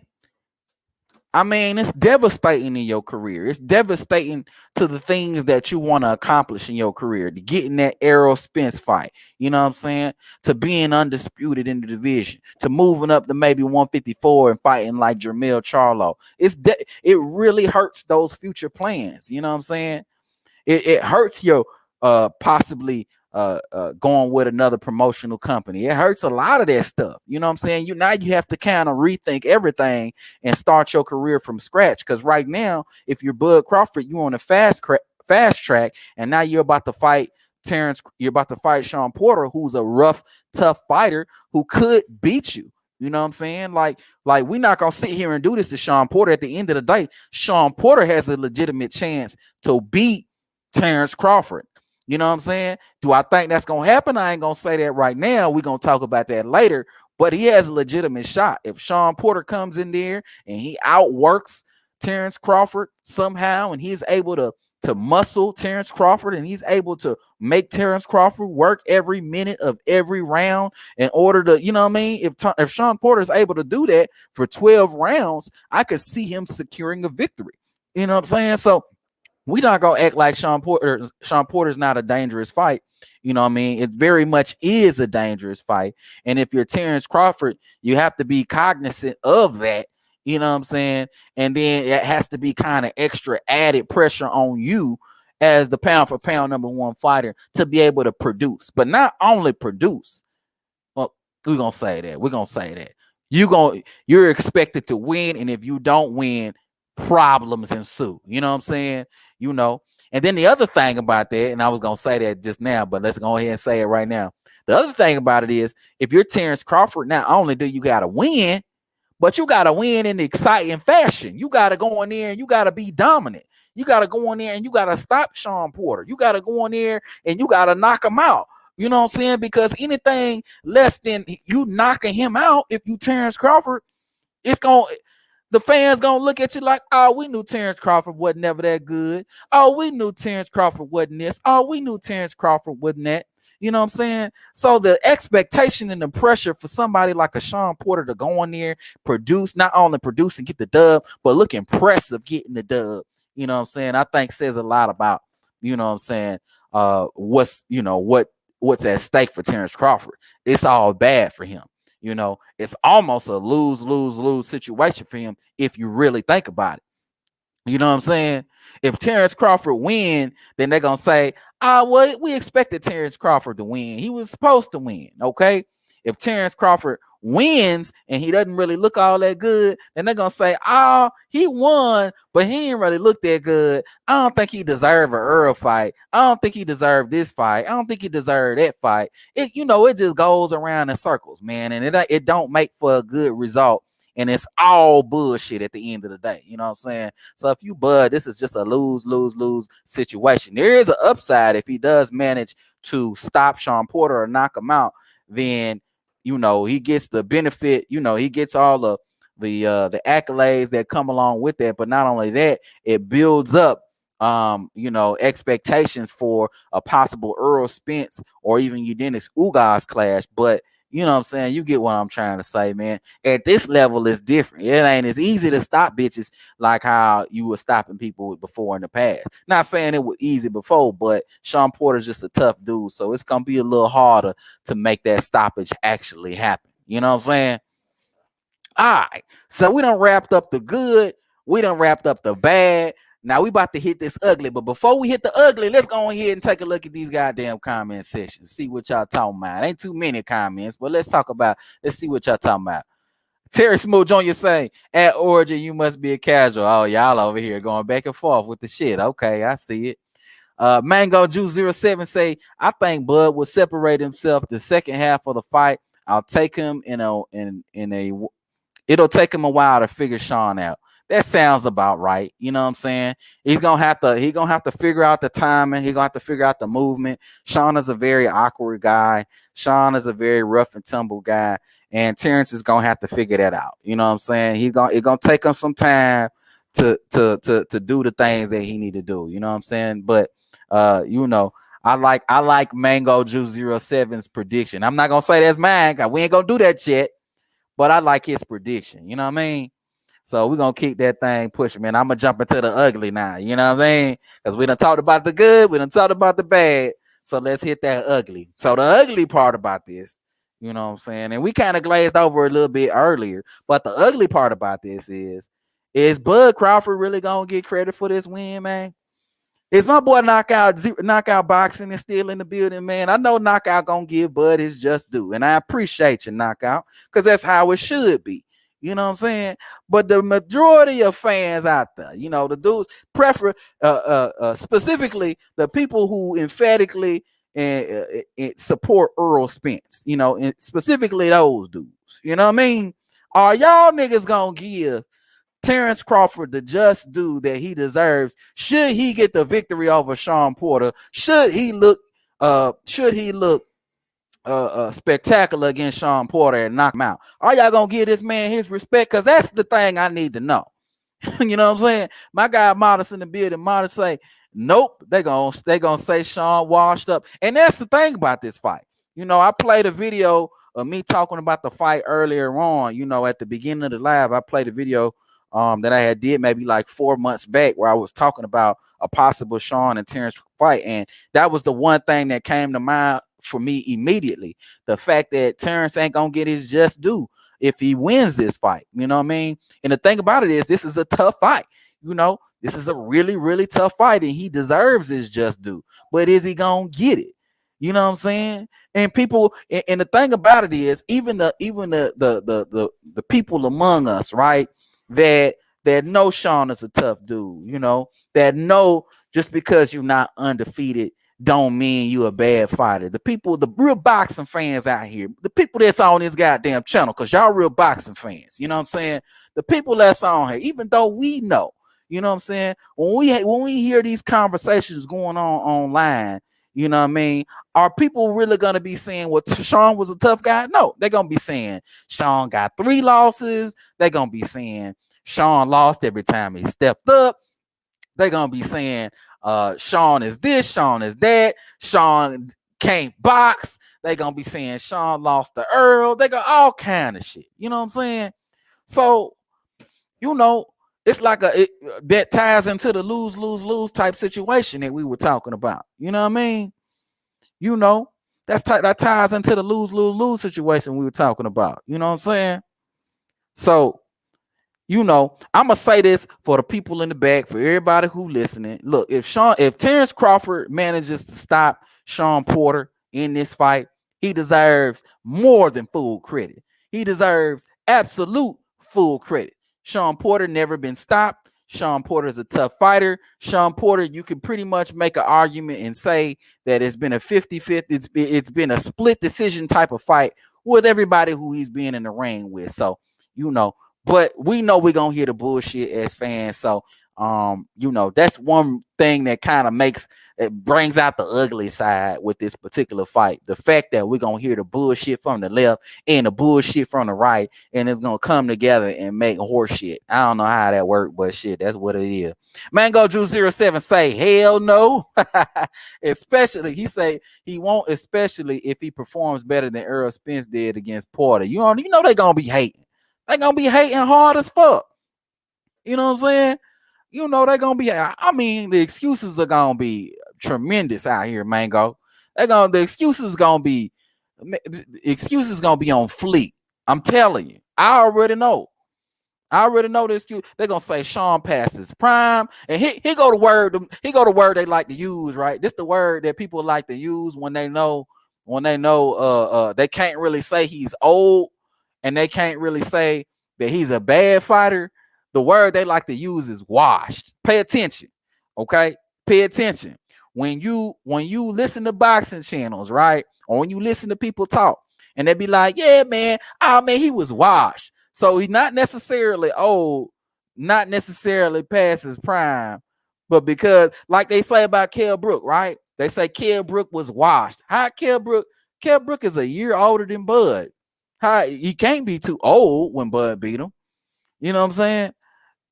I mean, it's devastating in your career. It's devastating to the things that you want to accomplish in your career, to getting that Errol Spence fight, you know what I'm saying? To being undisputed in the division, to moving up to maybe 154 and fighting like Jermell Charlo. It really hurts those future plans, you know what I'm saying? It hurts your possibly going with another promotional company. It hurts a lot of that stuff. You know what I'm saying? You have to kind of rethink everything and start your career from scratch. Because right now, if you're Bud Crawford, you're on a fast track, and now you're about to fight You're about to fight Shawn Porter, who's a rough, tough fighter who could beat you. You know what I'm saying? Like we're not gonna sit here and do this to Shawn Porter. At the end of the day, Shawn Porter has a legitimate chance to beat Terence Crawford. You know what I'm saying? Do I think that's gonna happen? I ain't gonna say that right now. We're gonna talk about that later. But he has a legitimate shot. If Shawn Porter comes in there and he outworks Terence Crawford somehow, and he's able to muscle Terence Crawford, and he's able to make Terence Crawford work every minute of every round in order to, you know what I mean? If Shawn Porter is able to do that for 12 rounds, I could see him securing a victory. You know what I'm saying? So we not gonna act like Shawn Porter's not a dangerous fight. You know what I mean? It very much is a dangerous fight. And if you're Terence Crawford, you have to be cognizant of that. You know what I'm saying? And then it has to be kind of extra added pressure on you as the pound for pound #1 fighter to be able to produce, but not only produce. Well, we're gonna say that. We're gonna say that. You're expected to win, and if you don't win, problems ensue. You know what I'm saying? You know. And then the other thing about that, and I was gonna say that just now, but let's go ahead and say it right now. The other thing about it is, if you're Terence Crawford, not only do you gotta win, but you gotta win in exciting fashion. You gotta go in there and you gotta be dominant. You gotta go in there and you gotta stop Shawn Porter. You gotta go in there and you gotta knock him out. You know what I'm saying? Because anything less than you knocking him out, if you Terence Crawford, it's gonna the fans gonna look at you like, oh, we knew Terence Crawford wasn't never that good. Oh, we knew Terence Crawford wasn't this. Oh, we knew Terence Crawford wasn't that. You know what I'm saying? So the expectation and the pressure for somebody like a Shawn Porter to go in there, produce, not only produce and get the dub, but look impressive getting the dub. You know what I'm saying? I think says a lot about, you know what I'm saying, what's at stake for Terence Crawford. It's all bad for him. You know, it's almost a lose situation for him if you really think about it. You know what I'm saying? If Terence Crawford win, then they're gonna say, well, we expected Terence Crawford to win. He was supposed to win. Okay. If Terence Crawford wins and he doesn't really look all that good, then they're gonna say, oh, he won, but he didn't really look that good. I don't think he deserved an Earl fight. I don't think he deserved this fight. I don't think he deserved that fight. It just goes around in circles, man, and it don't make for a good result. And it's all bullshit at the end of the day. You know what I'm saying? So if you Bud, this is just a lose situation. There is an upside if he does manage to stop Shawn Porter or knock him out, then he gets the benefit, he gets all the accolades that come along with that. But not only that, it builds up expectations for a possible Earl Spence or even Dennis Ugas clash. But you know what I'm saying? You get what I'm trying to say, man. At this level, it's different. It ain't as easy to stop bitches like how you were stopping people before in the past. Not saying it was easy before, but Shawn Porter's just a tough dude. So it's going to be a little harder to make that stoppage actually happen. You know what I'm saying? All right. So we done wrapped up the good. We done wrapped up the bad. Now we about to hit this ugly, but before we hit the ugly, let's go ahead and take a look at these goddamn comment sections. See what y'all talking about. Ain't too many comments, but let's see what y'all talking about. Terry Smooth Jr. saying, at Origin, you must be a casual. Oh, y'all over here going back and forth with the shit. Okay, I see it. Mango Juice 07 say, I think Bud will separate himself the second half of the fight. I'll take him it'll take him a while to figure Shawn out. That sounds about right. You know what I'm saying? He's gonna have to figure out the timing. He's gonna have to figure out the movement. Shawn is a very awkward guy. Shawn is a very rough and tumble guy. And Terence is gonna have to figure that out. You know what I'm saying? It's gonna take him some time to do the things that he need to do. You know what I'm saying? But I like Mango Juice 07's prediction. I'm not gonna say that's mine, cause we ain't gonna do that yet. But I like his prediction. You know what I mean? So we're going to keep that thing pushing, man. I'm going to jump into the ugly now. You know what I mean? Because we done talked about the good. We done talked about the bad. So let's hit that ugly. So the ugly part about this, you know what I'm saying? And we kind of glazed over a little bit earlier. But the ugly part about this is Bud Crawford really going to get credit for this win, man? Is my boy knockout boxing is still in the building, man? I know knockout gonna give Bud his just due, and I appreciate you, knockout, because that's how it should be. You know what I'm saying? But the majority of fans out there, you know, the dudes prefer, specifically the people who emphatically support Earl Spence. You know, and specifically those dudes. You know what I mean? Are y'all niggas gonna give Terence Crawford the just due that he deserves? Should he get the victory over Shawn Porter? Should he look spectacular against Shawn Porter and knock him out? Are y'all gonna give this man his respect? Because that's the thing I need to know. You know what I'm saying? My guy Modest in the building, Modest say, nope, they gonna say Shawn washed up. And that's the thing about this fight. You know, I played a video of me talking about the fight earlier on. You know, at the beginning of the live, I played a video that I had did maybe like 4 months back, where I was talking about a possible Shawn and Terence fight. And that was the one thing that came to mind for me immediately. The fact that Terence ain't gonna get his just due if he wins this fight. You know what I mean? And the thing about it is, this is a tough fight. You know, this is a really, really tough fight, and he deserves his just due. But is he gonna get it? You know what I'm saying? And people, and the thing about it is, even the people among us, right, that know Shawn is a tough dude, you know, that know just because you're not undefeated don't mean you a bad fighter. The people, the real boxing fans out here, the people that's on this goddamn channel, because y'all real boxing fans, you know what I'm saying? The people that's on here, even though we know, you know what I'm saying, when we hear these conversations going on online, you know what I mean, are people really gonna be saying, well, Shawn was a tough guy? No, they're gonna be saying Shawn got 3 losses. They're gonna be saying Shawn lost every time he stepped up. They're gonna be saying Shawn is this, Shawn is that, Shawn can't box. They're gonna be saying Shawn lost to Earl. They got all kind of shit. You know what I'm saying? So, you know, it's like that ties into the lose type situation that we were talking about. You know what I mean? You know, that ties into the lose situation we were talking about. You know what I'm saying? So, you know, I'm gonna say this for the people in the back, for everybody who listening. Look, if Terence Crawford manages to stop Shawn Porter in this fight, he deserves more than full credit. He deserves absolute full credit. Shawn Porter never been stopped. Shawn Porter is a tough fighter. Shawn Porter, you can pretty much make an argument and say that it's been a 50-50. It's been a split decision type of fight with everybody who he's been in the ring with. So, you know, but we know we're gonna hear the bullshit as fans. So you know, that's one thing that kind of brings out the ugly side with this particular fight. The fact that we're gonna hear the bullshit from the left and the bullshit from the right, and it's gonna come together and make horse shit. I don't know how that works, but shit, that's what it is. Mango Drew 07 say hell no. Especially he say he won't, especially if he performs better than Earl Spence did against Porter. You know they gonna be hating. They gonna be hating hard as fuck. You know what I'm saying? You know they gonna be. I mean, the excuses are gonna be tremendous out here, Mango. The excuses gonna be on fleek. I'm telling you. I already know. The excuse. They're gonna say Shawn passed his prime, and he go to word. He go to word they like to use, right? This the word that people like to use when they know they can't really say he's old, and they can't really say that he's a bad fighter. The word they like to use is washed. Pay attention, okay? Pay attention. When you listen to boxing channels, right? Or when you listen to people talk, and they be like, yeah, man, he was washed. So he's not necessarily old, not necessarily past his prime, but because, like they say about Kell Brook, right? They say Kell Brook was washed. How Kell Brook is a year older than Bud. How he can't be too old when Bud beat him. You know what I'm saying?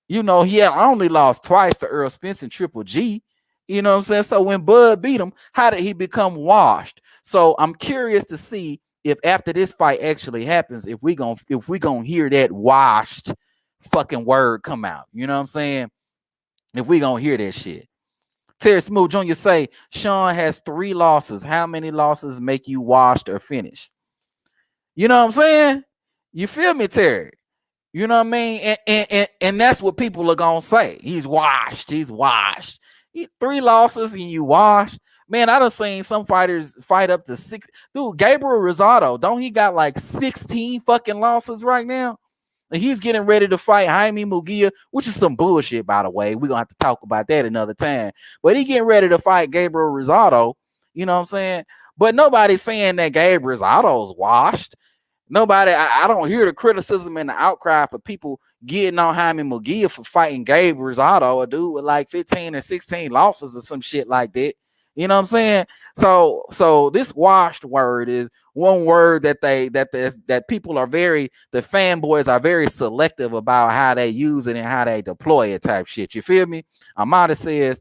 You know, he had only lost twice to Earl Spence and Triple G. You know what I'm saying? So when Bud beat him, how did he become washed? So I'm curious to see if after this fight actually happens, if we gonna hear that washed fucking word come out. You know what I'm saying? If we gonna hear that shit. Terry Smooth Jr. say Shawn has 3 losses. How many losses make you washed or finished? You know what I'm saying? You feel me, Terry? You know what I mean? And that's what people are gonna say. He's washed. He's washed. 3 losses and you washed. Man, I done seen some fighters fight up to 6. Dude, Gabriel Rosado, don't he got like 16 fucking losses right now? And he's getting ready to fight Jaime Mugia, which is some bullshit, by the way. We're gonna have to talk about that another time. But he getting ready to fight Gabriel Rosado. You know what I'm saying? But nobody's saying that Gabriel Rosado's washed. Nobody, I don't hear the criticism and the outcry for people getting on Jaime Mugia for fighting Gabe Rosado, a dude with like 15 or 16 losses or some shit like that. You know what I'm saying? So this washed word is one word that people are the fanboys are very selective about how they use it and how they deploy it type shit. You feel me? Amada says,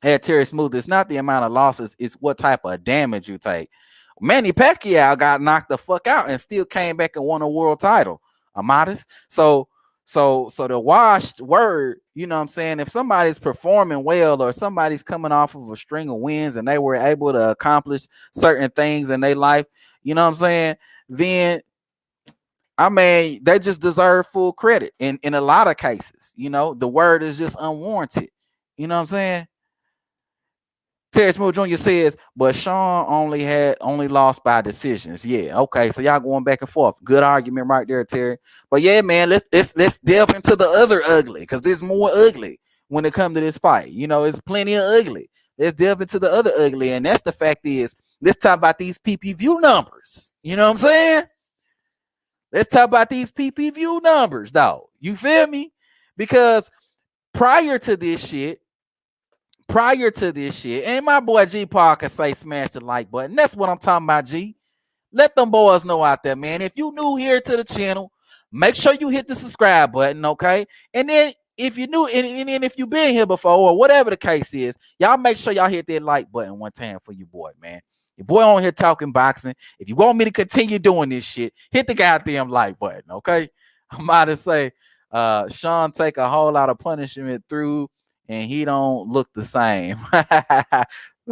hey, Terry Smooth, it's not the amount of losses, it's what type of damage you take. Manny Pacquiao got knocked the fuck out and still came back and won a world title. Amadas. So the washed word, you know what I'm saying? If somebody's performing well or somebody's coming off of a string of wins and they were able to accomplish certain things in their life, you know what I'm saying? Then I mean, they just deserve full credit. In a lot of cases, you know, the word is just unwarranted. You know what I'm saying? Terrence Moore Jr. says, but Shawn only lost by decisions. Yeah, okay. So y'all going back and forth. Good argument right there, Terry. But yeah, man, let's delve into the other ugly, because there's more ugly when it comes to this fight. You know, it's plenty of ugly. Let's delve into the other ugly, and that's the fact is, let's talk about these PPV numbers. You know what I'm saying? Let's talk about these PPV numbers, though. You feel me? Because prior to this shit, and my boy G Paul can say smash the like button. That's what I'm talking about, G. Let them boys know out there, man. If you new here to the channel, make sure you hit the subscribe button, okay? And then if you new, and if you've been here before or whatever the case is, y'all make sure y'all hit that like button one time for your boy, man. Your boy on here talking boxing. If you want me to continue doing this shit, hit the goddamn like button, okay? I'm about to say, Shawn take a whole lot of punishment through, and he don't look the same.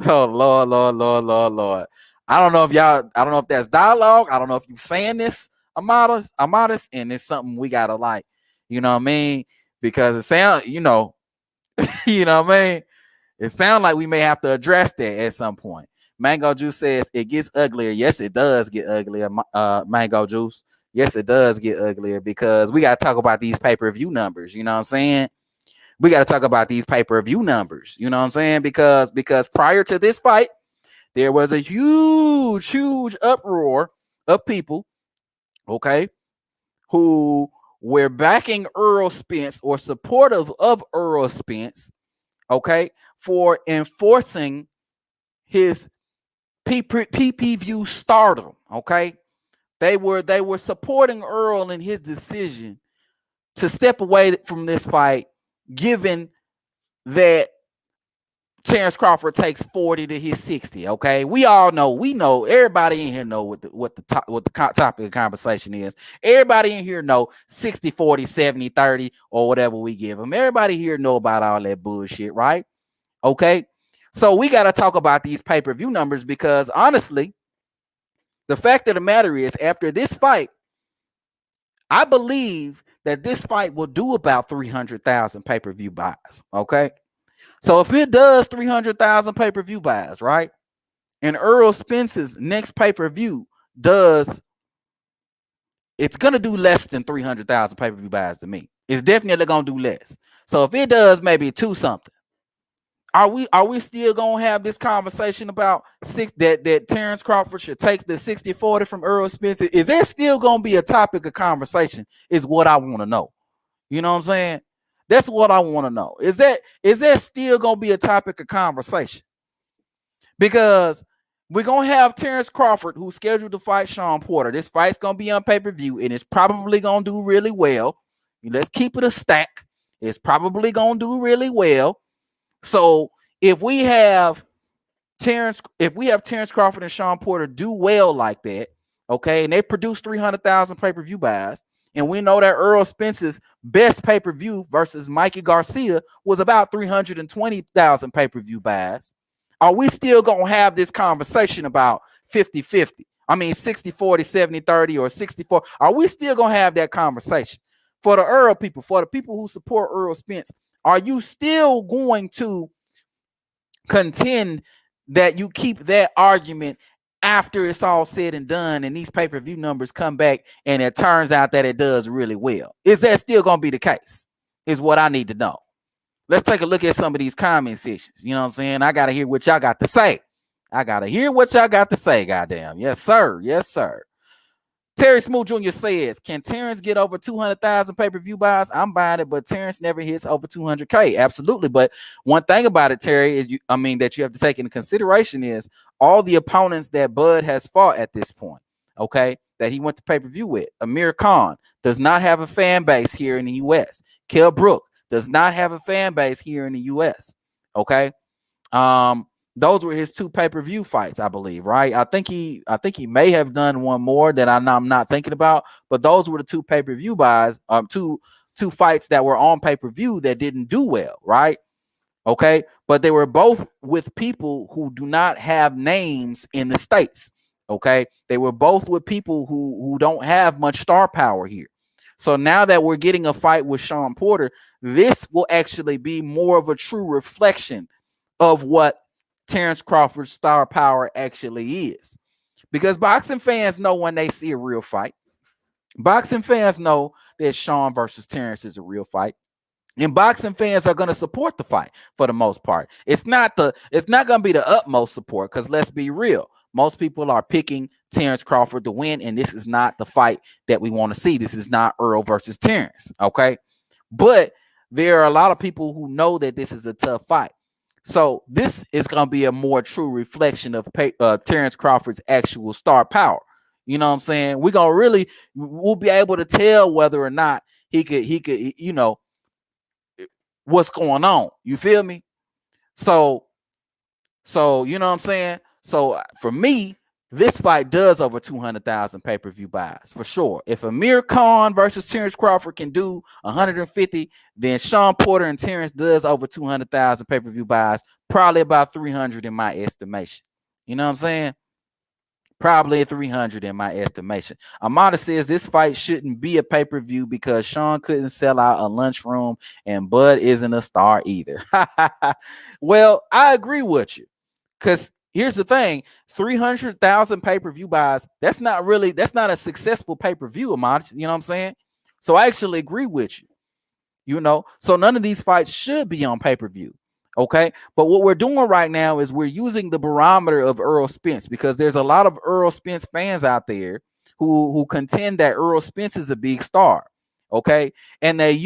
Oh, Lord. I don't know if that's dialogue. I don't know if you saying this, Amadas, and it's something we gotta like, you know what I mean? Because it sound, you know what I mean? It sounds like we may have to address that at some point. Mango Juice says it gets uglier. Yes, it does get uglier, Mango Juice. Yes, it does get uglier, because we got to talk about these pay-per-view numbers. You know what I'm saying? We got to talk about these pay-per-view numbers. You know what I'm saying? Because prior to this fight, there was a huge uproar of people, okay, who were backing Earl Spence or supportive of Earl Spence, okay, for enforcing his PPV stardom, okay? They were supporting Earl in his decision to step away from this fight, given that Terence Crawford takes 40 to his 60. Okay, we know, everybody in here know what the topic of conversation is. Everybody in here know 60, 40, 70, 30, or whatever we give them. Everybody here know about all that bullshit, right? Okay, so we got to talk about these pay-per-view numbers, because honestly, the fact of the matter is, after this fight, I believe that this fight will do about 300,000 pay-per-view buys. Okay. So if it does 300,000 pay-per-view buys, right? And Earl Spence's next pay-per-view it's going to do less than 300,000 pay-per-view buys to me. It's definitely going to do less. So if it does maybe 2 something, are we still going to have this conversation about that Terence Crawford should take the 60-40 from Earl Spence? Is there still going to be a topic of conversation is what I want to know. You know what I'm saying? That's what I want to know. Is that still going to be a topic of conversation? Because we're going to have Terence Crawford, who's scheduled to fight Shawn Porter. This fight's going to be on pay-per-view, and it's probably going to do really well. Let's keep it a stack. It's probably going to do really well. So if we have Terence Crawford and Shawn Porter do well like that, okay, and they produce 300,000 pay-per-view buys, and we know that Earl Spence's best pay-per-view versus Mikey Garcia was about 320,000 pay-per-view buys, are we still going to have this conversation about 50-50? I mean, 60-40, 70-30, or 64? Are we still going to have that conversation? for the Earl people, for the people who support Earl Spence, are you still going to contend that you keep that argument after it's all said and done and these pay-per-view numbers come back and it turns out that it does really well? Is that still going to be the case? Is what I need to know. Let's take a look at some of these comment sections. You know what I'm saying? I got to hear what y'all got to say. I got to hear what y'all got to say, goddamn. Yes, sir. Yes, sir. Terry Smooth Jr. says, can Terence get over 200,000 pay-per-view buys? I'm buying it, but Terence never hits over 200K. Absolutely. But one thing about it, Terry, is that you have to take into consideration is all the opponents that Bud has fought at this point, okay, that he went to pay-per-view with. Amir Khan does not have a fan base here in the U.S. Kell Brook does not have a fan base here in the U.S., okay? Those were his two pay-per-view fights, I believe, right? I think he may have done one more that I'm not thinking about, but those were the two pay-per-view buys, two fights that were on pay-per-view that didn't do well, right? Okay, but they were both with people who do not have names in the States. Okay, they were both with people who don't have much star power here. So now that we're getting a fight with Shawn Porter, this will actually be more of a true reflection of what Terence Crawford's star power actually is. Because boxing fans know when they see a real fight. Boxing fans know that Shawn versus Terence is a real fight. And boxing fans are going to support the fight for the most part. It's not going to be the utmost support, because let's be real. Most people are picking Terence Crawford to win, and this is not the fight that we want to see. This is not Earl versus Terence, okay? But there are a lot of people who know that this is a tough fight. So this is going to be a more true reflection of Terence Crawford's actual star power. You know what I'm saying? We'll be able to tell whether or not he could, you know, what's going on. You feel me? So you know what I'm saying? So for me, this fight does over 200,000 pay-per-view buys for sure. If Amir Khan versus Terence Crawford can do 150, then Shawn Porter and Terence does over 200,000 pay-per-view buys, probably about 300 in my estimation. You know what I'm saying? Probably 300 in my estimation. Amada says this fight shouldn't be a pay-per-view because Shawn couldn't sell out a lunchroom and Bud isn't a star either. Well, I agree with you, because here's the thing: 300,000 pay-per-view buys, that's not a successful pay-per-view, Amada. You know what I'm saying? So I actually agree with you. You know, so none of these fights should be on pay-per-view. Okay, but what we're doing right now is we're using the barometer of Earl Spence, because there's a lot of Earl Spence fans out there who contend that Earl Spence is a big star. Okay, and they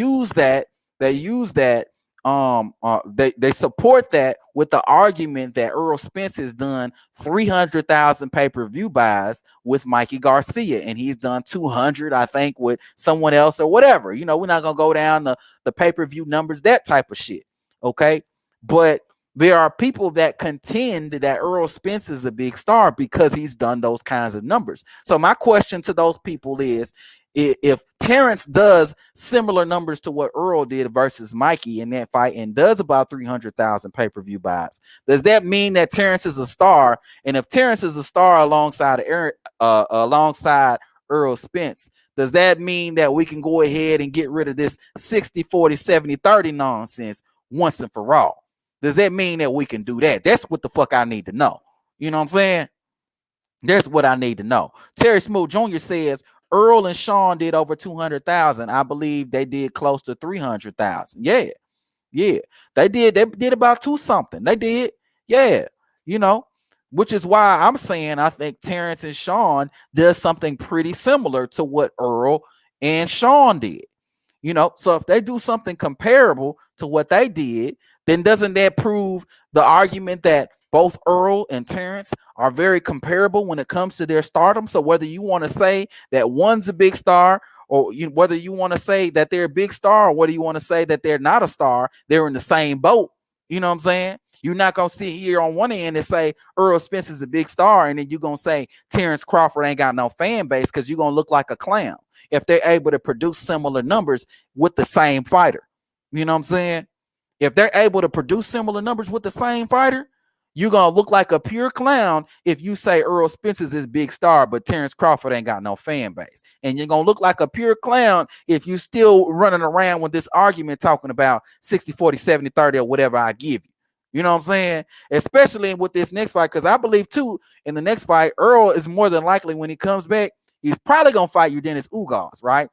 support that with the argument that Earl Spence has done 300,000 pay-per-view buys with Mikey Garcia, and he's done 200, I think, with someone else or whatever. You know, we're not gonna go down the pay-per-view numbers, that type of shit. Okay. But there are people that contend that Earl Spence is a big star because he's done those kinds of numbers. So my question to those people is, if Terence does similar numbers to what Earl did versus Mikey in that fight and does about 300,000 pay-per-view buys, does that mean that Terence is a star? And if Terence is a star alongside Earl Spence, does that mean that we can go ahead and get rid of this 60, 40, 70, 30 nonsense once and for all? Does that mean that we can do that? That's what the fuck I need to know. You know what I'm saying? That's what I need to know. Terry Smooth Jr. says Earl and Shawn did over 200,000. I believe they did close to 300,000. Yeah. They did about two something. They did. Yeah. You know, which is why I'm saying I think Terence and Shawn does something pretty similar to what Earl and Shawn did. You know, so if they do something comparable to what they did, then doesn't that prove the argument that both Earl and Terence are very comparable when it comes to their stardom? So whether you want to say that one's a big star, or whether you want to say that they're a big star, or whether you want to say that they're not a star, they're in the same boat. You know what I'm saying? You're not going to sit here on one end and say Earl Spence is a big star, and then you're going to say Terence Crawford ain't got no fan base, because you're going to look like a clown if they're able to produce similar numbers with the same fighter. You know what I'm saying? If they're able to produce similar numbers with the same fighter, You're gonna look like a pure clown if you say Earl Spence is this big star, but Terence Crawford ain't got no fan base. And you're gonna look like a pure clown if you still running around with this argument talking about 60, 40, 70, 30, or whatever I give you. You know what I'm saying? Especially with this next fight, because I believe too, in the next fight, Earl is more than likely when he comes back, he's probably gonna fight you Dennis Ugas, right?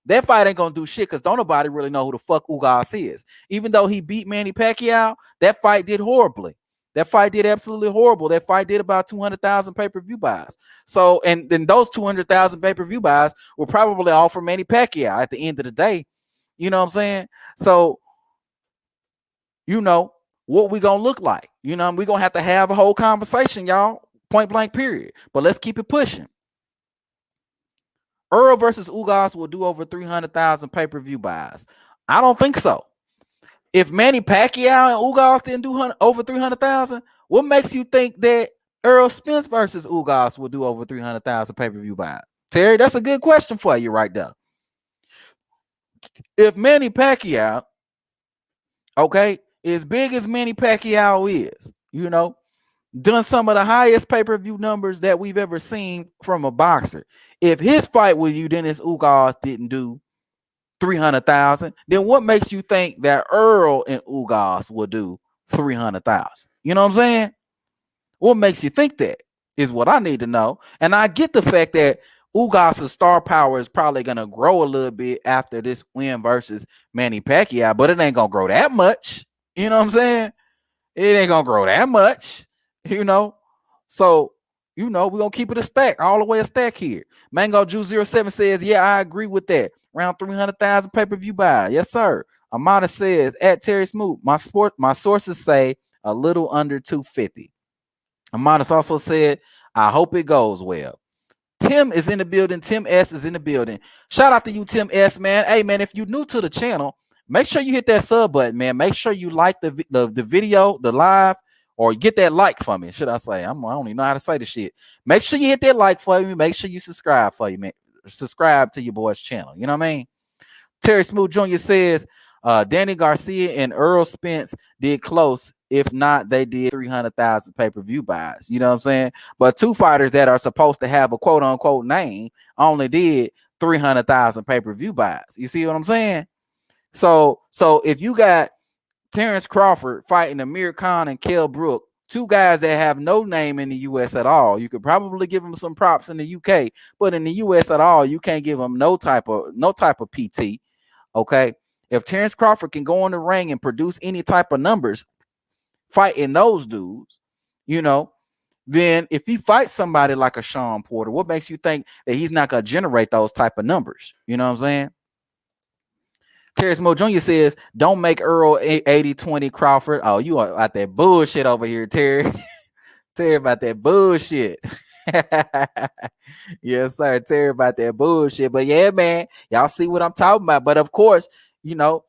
That fight ain't gonna do shit because don't nobody really know who the fuck Ugas is. Even though he beat Manny Pacquiao, that fight did horribly. That fight did absolutely horrible. That fight did about 200,000 pay-per-view buys. So, and then those 200,000 pay-per-view buys were probably all for Manny Pacquiao at the end of the day. You know what I'm saying? So, you know, what we gonna look like. You know, we're gonna have a whole conversation, y'all. Point blank, period. But let's keep it pushing. Earl versus Ugas will do over 300,000 pay-per-view buys. I don't think so. If Manny Pacquiao and Ugas didn't do over 300,000, what makes you think that Earl Spence versus Ugas will do over 300,000 pay-per-view buys? Terry, that's a good question for you right there. If Manny Pacquiao, okay, as big as Manny Pacquiao is, you know, done some of the highest pay-per-view numbers that we've ever seen from a boxer. If his fight with you, Dennis Ugas, didn't do 300,000, then what makes you think that Earl and Ugas will do 300,000? You know what I'm saying? What makes you think that is what I need to know. And I get the fact that Ugas' star power is probably going to grow a little bit after this win versus Manny Pacquiao, but it ain't going to grow that much. You know what I'm saying? It ain't going to grow that much, you know? So, you know, we're going to keep it a stack, all the way a stack here. Mango Juice 07 says, yeah, I agree with that. Around 300,000 pay-per-view buy. Yes, sir. Amada says, at Terry Smoot, my sources say a little under 250. Amada also said, I hope it goes well. Tim is in the building. Tim S is in the building. Shout out to you, Tim S, man. Hey, man, if you're new to the channel, make sure you hit that sub button, man. Make sure you like the video, the live, or get that like for me, should I say. I don't even know how to say the shit. Make sure you hit that like for me. Make sure you subscribe for you, man. Subscribe to your boy's channel. You know what I mean? Terry Smoot Jr. says, Danny Garcia and Earl Spence did close. If not, they did 300,000 pay-per-view buys. You know what I'm saying? But two fighters that are supposed to have a quote-unquote name only did 300,000 pay-per-view buys. You see what I'm saying? So if you got Terence Crawford fighting Amir Khan and Kell Brook, two guys that have no name in the U.S. at all, you could probably give them some props in the U.K., but in the U.S. at all, you can't give them no type of PT. Okay, if Terence Crawford can go in the ring and produce any type of numbers fighting those dudes, you know, then if he fights somebody like a Shawn Porter, what makes you think that he's not going to generate those type of numbers? You know what I'm saying? Terrence Mo Jr. says, don't make Earl 80-20 Crawford. Oh, you are out that bullshit over here, Terry. Terry about that bullshit. Yes, sir. Terry about that bullshit. But yeah, man, y'all see what I'm talking about. But of course, you know,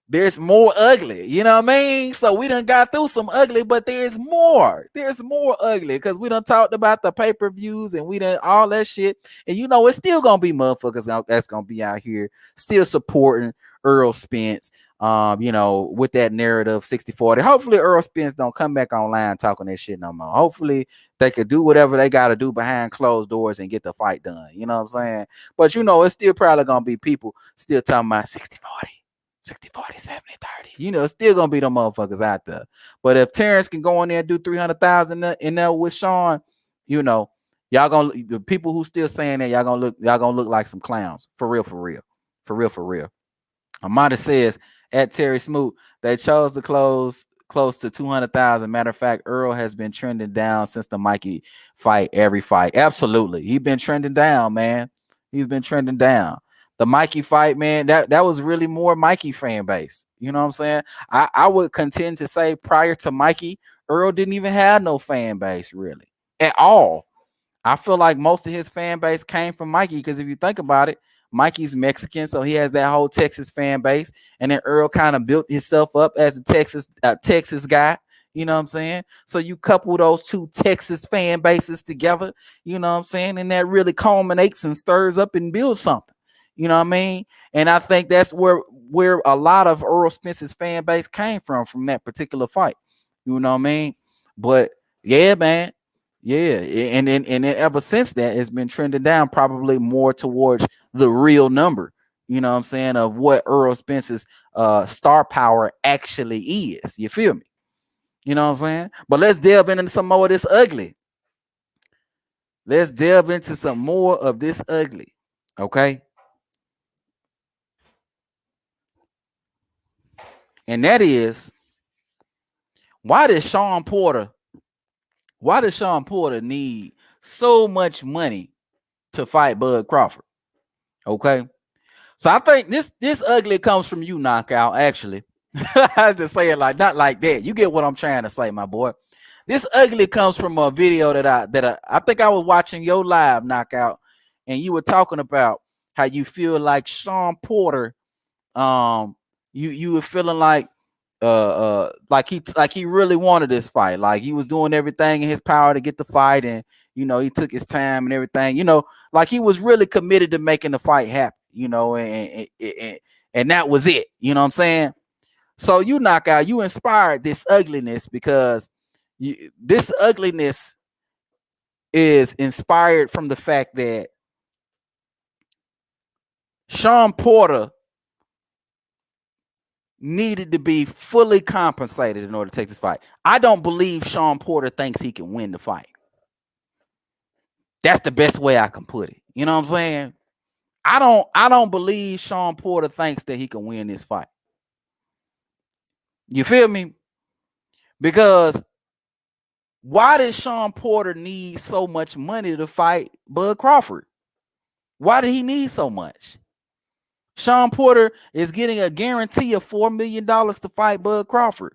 there's more ugly. You know what I mean? So we done got through some ugly, but there's more. There's more ugly because we done talked about the pay-per-views and we done all that shit. And you know, it's still gonna be motherfuckers that's gonna be out here still supporting Earl Spence. You know, with that narrative 60-40. Hopefully Earl Spence don't come back online talking that shit no more. Hopefully they could do whatever they gotta do behind closed doors and get the fight done. You know what I'm saying? But you know, it's still probably gonna be people still talking about 60-40. 60-40, 70-30. You know, still gonna be them motherfuckers out there. But if Terrence can go in there and do 300,000 in there with Shawn, you know, y'all gonna, the people who still saying that, y'all gonna look like some clowns. For real, for real. For real, for real. Amanda says at Terry Smoot, they chose to close close to 200,000. Matter of fact, Earl has been trending down since the Mikey fight, every fight. Absolutely. He's been trending down, man. He's been trending down. The Mikey fight, man, that was really more Mikey fan base. You know what I'm saying? I would contend to say prior to Mikey, Earl didn't even have no fan base really at all. I feel like most of his fan base came from Mikey because if you think about it, Mikey's Mexican, so he has that whole Texas fan base. And then Earl kind of built himself up as a Texas guy. You know what I'm saying? So you couple those two Texas fan bases together, you know what I'm saying? And that really culminates and stirs up and builds something. You know what I mean? And I think that's where a lot of Earl Spence's fan base came from that particular fight. You know what I mean? But yeah, man. Yeah. And then ever since that, it's been trending down probably more towards the real number. You know what I'm saying? Of what Earl Spence's star power actually is. You feel me? You know what I'm saying? But let's delve into some more of this ugly. Let's delve into some more of this ugly. Okay. And that is why does Shawn Porter, need so much money to fight Bud Crawford? Okay. So I think this ugly comes from you, Knockout. Actually, I had to say it like not like that. You get what I'm trying to say, my boy. This ugly comes from a video that I think I was watching your live, Knockout, and you were talking about how you feel like Shawn Porter. You were feeling like he really wanted this fight, like he was doing everything in his power to get the fight, and he took his time and everything, like he was really committed to making the fight happen, and that was it, you know what I'm saying? So you Knockout, you inspired this ugliness because this ugliness is inspired from the fact that Shawn Porter needed to be fully compensated in order to take this fight. I don't believe Shawn Porter thinks he can win the fight. That's the best way I can put it. You know what I'm saying? I don't believe Shawn Porter thinks that he can win this fight. You feel me? Because why did Shawn Porter need so much money to fight Bud Crawford? Why did he need so much? Shawn Porter is getting a guarantee of $4 million to fight Bud Crawford.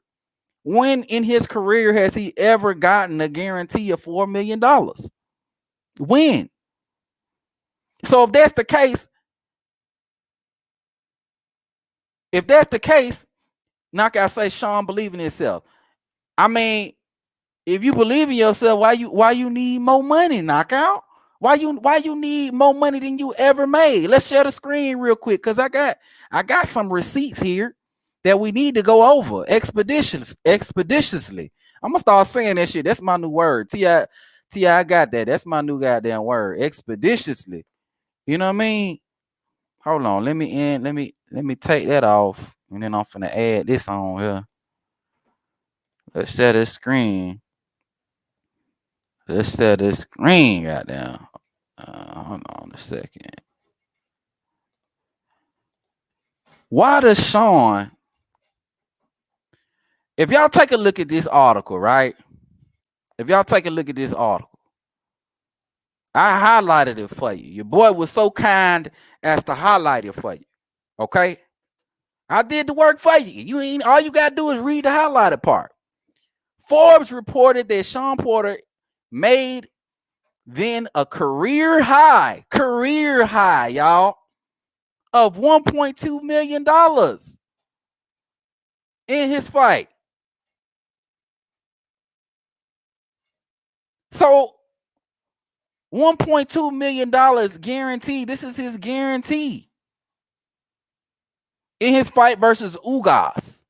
When in his career has he ever gotten a guarantee of $4 million? When? So if that's the case, Knockout say Shawn believe in himself. I mean, if you believe in yourself, why you need more money, Knockout? Why you need more money than you ever made? Let's share the screen real quick, because I got some receipts here that we need to go over expeditiously. I'm gonna start saying that shit. That's my new word. Ti, I got that. That's my new goddamn word. Expeditiously. You know what I mean? Hold on. Let me take that off, and then I'm finna add this on here. Let's share this screen. Goddamn. Hold on a second. Why does Shawn? If y'all take a look at this article, right? If y'all take a look at this article, I highlighted it for you. Your boy was so kind as to highlight it for you. Okay? I did the work for you. You ain't all you gotta do is read the highlighted part. Forbes reported that Shawn Porter made then a career high, y'all, of $1.2 million in his fight. So $1.2 million guaranteed. This is his guarantee in his fight versus Ugas.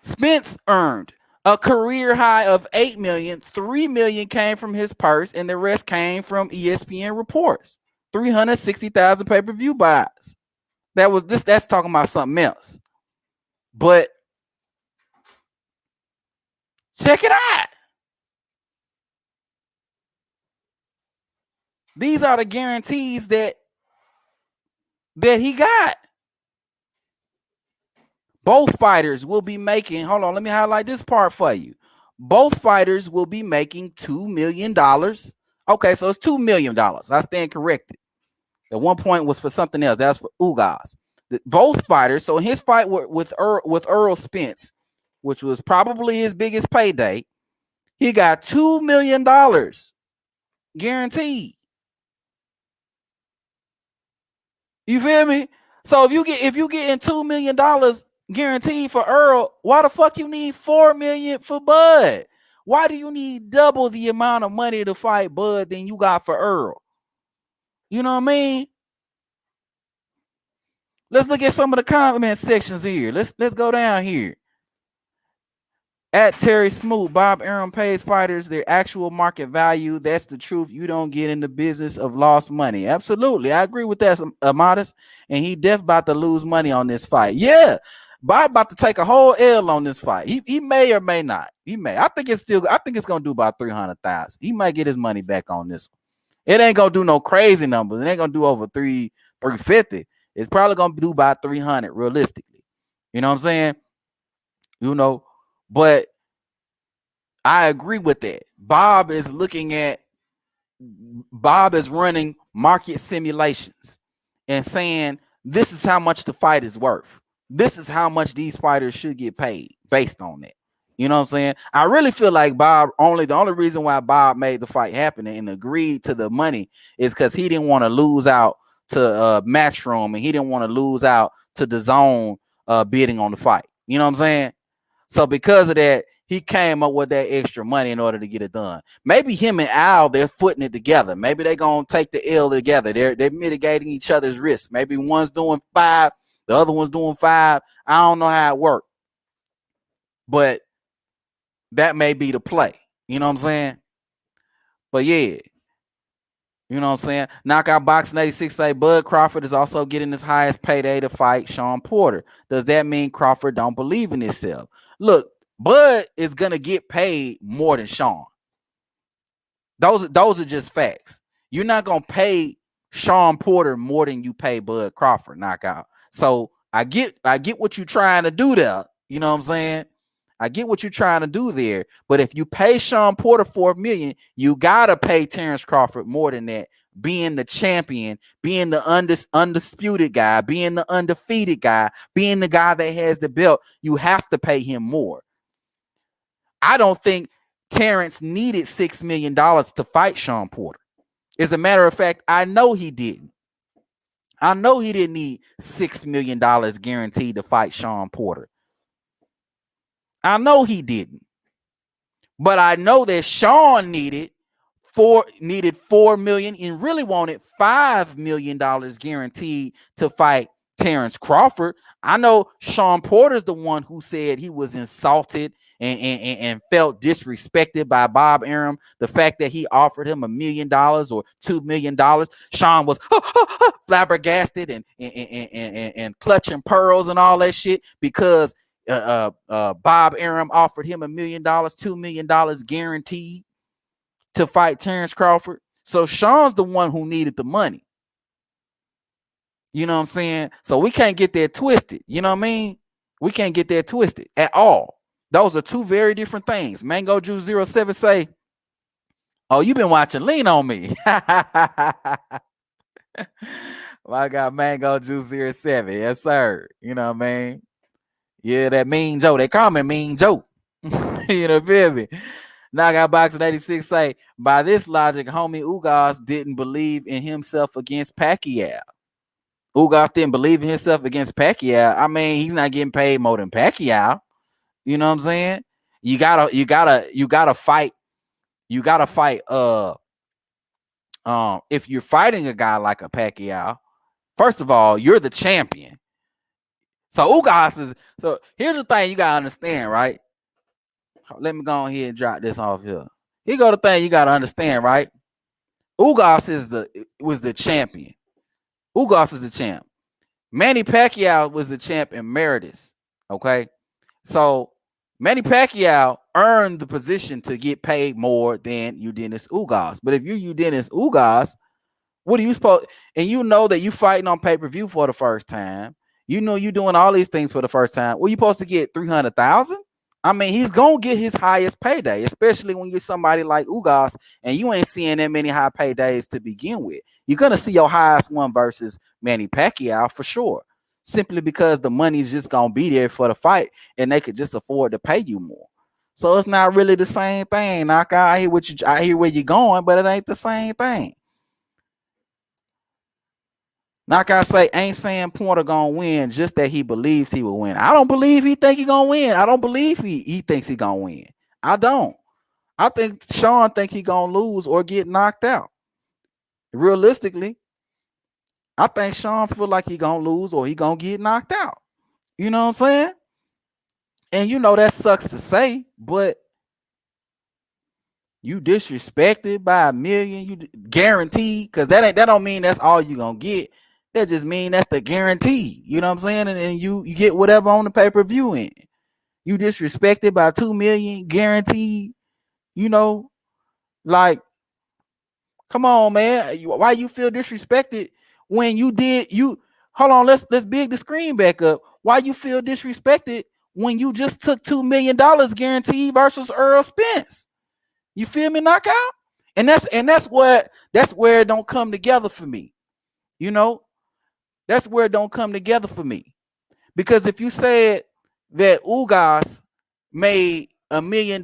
Spence earned a career high of $8 million. $3 million came from his purse, and the rest came from ESPN reports. 360,000 pay-per-view buys. That's talking about something else. But check it out. These are the guarantees that he got. Both fighters will be making, hold on, let me highlight this part for you. Both fighters will be making $2 million. Okay, so it's $2 million. I stand corrected. At one point was for something else. That's for Ugas. Both fighters, so his fight with Earl Spence, which was probably his biggest payday, he got $2 million guaranteed. You feel me? So if you getting $2 million guaranteed for Earl, why the fuck you need $4 million for Bud? Why do you need double the amount of money to fight Bud than you got for Earl? You know what I mean? Let's look at some of the comment sections here. Let's go down here. At Terry Smoot, Bob Arum pays fighters their actual market value. That's the truth. You don't get in the business of lost money. Absolutely. I agree with that, Modest. And he def about to lose money on this fight. Yeah. Bob about to take a whole L on this fight. He may or may not. He may. I think it's gonna do about 300,000. He might get his money back on this one. It ain't gonna do no crazy numbers. It ain't gonna do over 350. It's probably gonna do about 300 realistically. You know what I'm saying? You know, but I agree with that. Bob is running market simulations and saying this is how much the fight is worth. This is how much these fighters should get paid based on that. You know what I'm saying? I really feel like the only reason why Bob made the fight happen and agreed to the money is because he didn't want to lose out to Matchroom, and he didn't want to lose out to the zone bidding on the fight. You know what I'm saying? So because of that, he came up with that extra money in order to get it done. Maybe him and Al, they're footing it together. Maybe they're gonna take the L together. They're mitigating each other's risks. Maybe one's doing 5, the other one's doing 5. I don't know how it works, but that may be the play. You know what I'm saying? But yeah, you know what I'm saying? Knockout Boxing 86 say Bud Crawford is also getting his highest payday to fight Shawn Porter. Does that mean Crawford don't believe in himself? Look, Bud is gonna get paid more than Shawn. Those are just facts. You're not gonna pay Shawn Porter more than you pay Bud Crawford. Knockout. So I get what you're trying to do there. You know what I'm saying? I get what you're trying to do there. But if you pay Shawn Porter $4 million, you gotta pay Terence Crawford more than that. Being the champion, being the undisputed guy, being the undefeated guy, being the guy that has the belt, you have to pay him more. I don't think Terence needed $6 million to fight Shawn Porter. As a matter of fact, I know he didn't. I know he didn't need $6 million guaranteed to fight Shawn Porter. I know he didn't. But I know that Shawn needed $4 million and really wanted $5 million guaranteed to fight Terence Crawford. I know Shawn Porter's the one who said he was insulted and felt disrespected by Bob Arum. The fact that he offered him $1 million or $2 million, Shawn was flabbergasted and clutching pearls and all that shit because Bob Arum offered him $1 million, $2 million guaranteed to fight Terence Crawford. So Shawn's the one who needed the money. You know what I'm saying? So we can't get that twisted. You know what I mean? We can't get that twisted at all. Those are two very different things. Mango Juice 07 say, oh, you've been watching Lean on Me. Well, I got Mango Juice 07. Yes, sir. You know what I mean? Yeah, that Mean Joe. They call me Mean Joe. You know, feel me? Knockout Boxing 86 say, by this logic, homie Ugas didn't believe in himself against Pacquiao. Ugas didn't believe in himself against Pacquiao. I mean, he's not getting paid more than Pacquiao. You know what I'm saying? You gotta fight. You gotta fight. If you're fighting a guy like a Pacquiao, first of all, you're the champion. So Ugas is. So here's the thing you gotta understand, right? Let me go ahead and drop this off here. Here go the thing you gotta understand, right? Ugas was the champion. Ugas is the champ. Manny Pacquiao was the champ emeritus. Okay, so Manny Pacquiao earned the position to get paid more than Eugenio Ugas. But if you're Eugenio Ugas, what are you supposed? And you know that you fighting on pay-per-view for the first time. You know you doing all these things for the first time. Well, you supposed to get 300,000. I mean, he's gonna get his highest payday, especially when you're somebody like Ugas and you ain't seeing that many high paydays to begin with. You're gonna see your highest one versus Manny Pacquiao for sure, simply because the money's just gonna be there for the fight, and they could just afford to pay you more. So it's not really the same thing. Knockout, I hear where you're going, but it ain't the same thing. Knockout say ain't saying Porter gonna win, just that he believes he will win. I don't believe he think he gonna win. I don't believe he thinks he gonna win. I don't. I think Shawn think he gonna lose or get knocked out. Realistically, I think Shawn feel like he gonna lose or he gonna get knocked out. You know what I'm saying? And you know that sucks to say, but you disrespected by a million, you guaranteed, because that don't mean that's all you gonna get. That just mean that's the guarantee. You know what I'm saying? And you get whatever on the pay-per-view in. You disrespected by 2 million guaranteed, you know, like, come on, man. Why you feel disrespected when you did you hold on, let's big the screen back up. Why you feel disrespected when you just took $2 million guaranteed versus Earl Spence? You feel me, knockout? And that's where it don't come together for me. You know, that's where it don't come together for me. Because if you said that Ugas made $1 million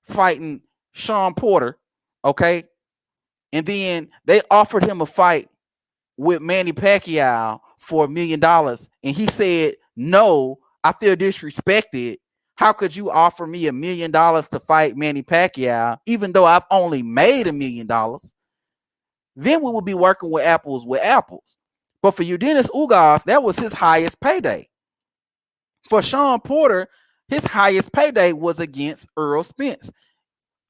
fighting Shawn Porter, okay, and then they offered him a fight with Manny Pacquiao for $1 million, and he said, "No, I feel disrespected. How could you offer me $1 million to fight Manny Pacquiao, even though I've only made $1 million?" Then we would be working with apples with apples. But for Dennis Ugas, that was his highest payday. For Shawn Porter, his highest payday was against Earl Spence.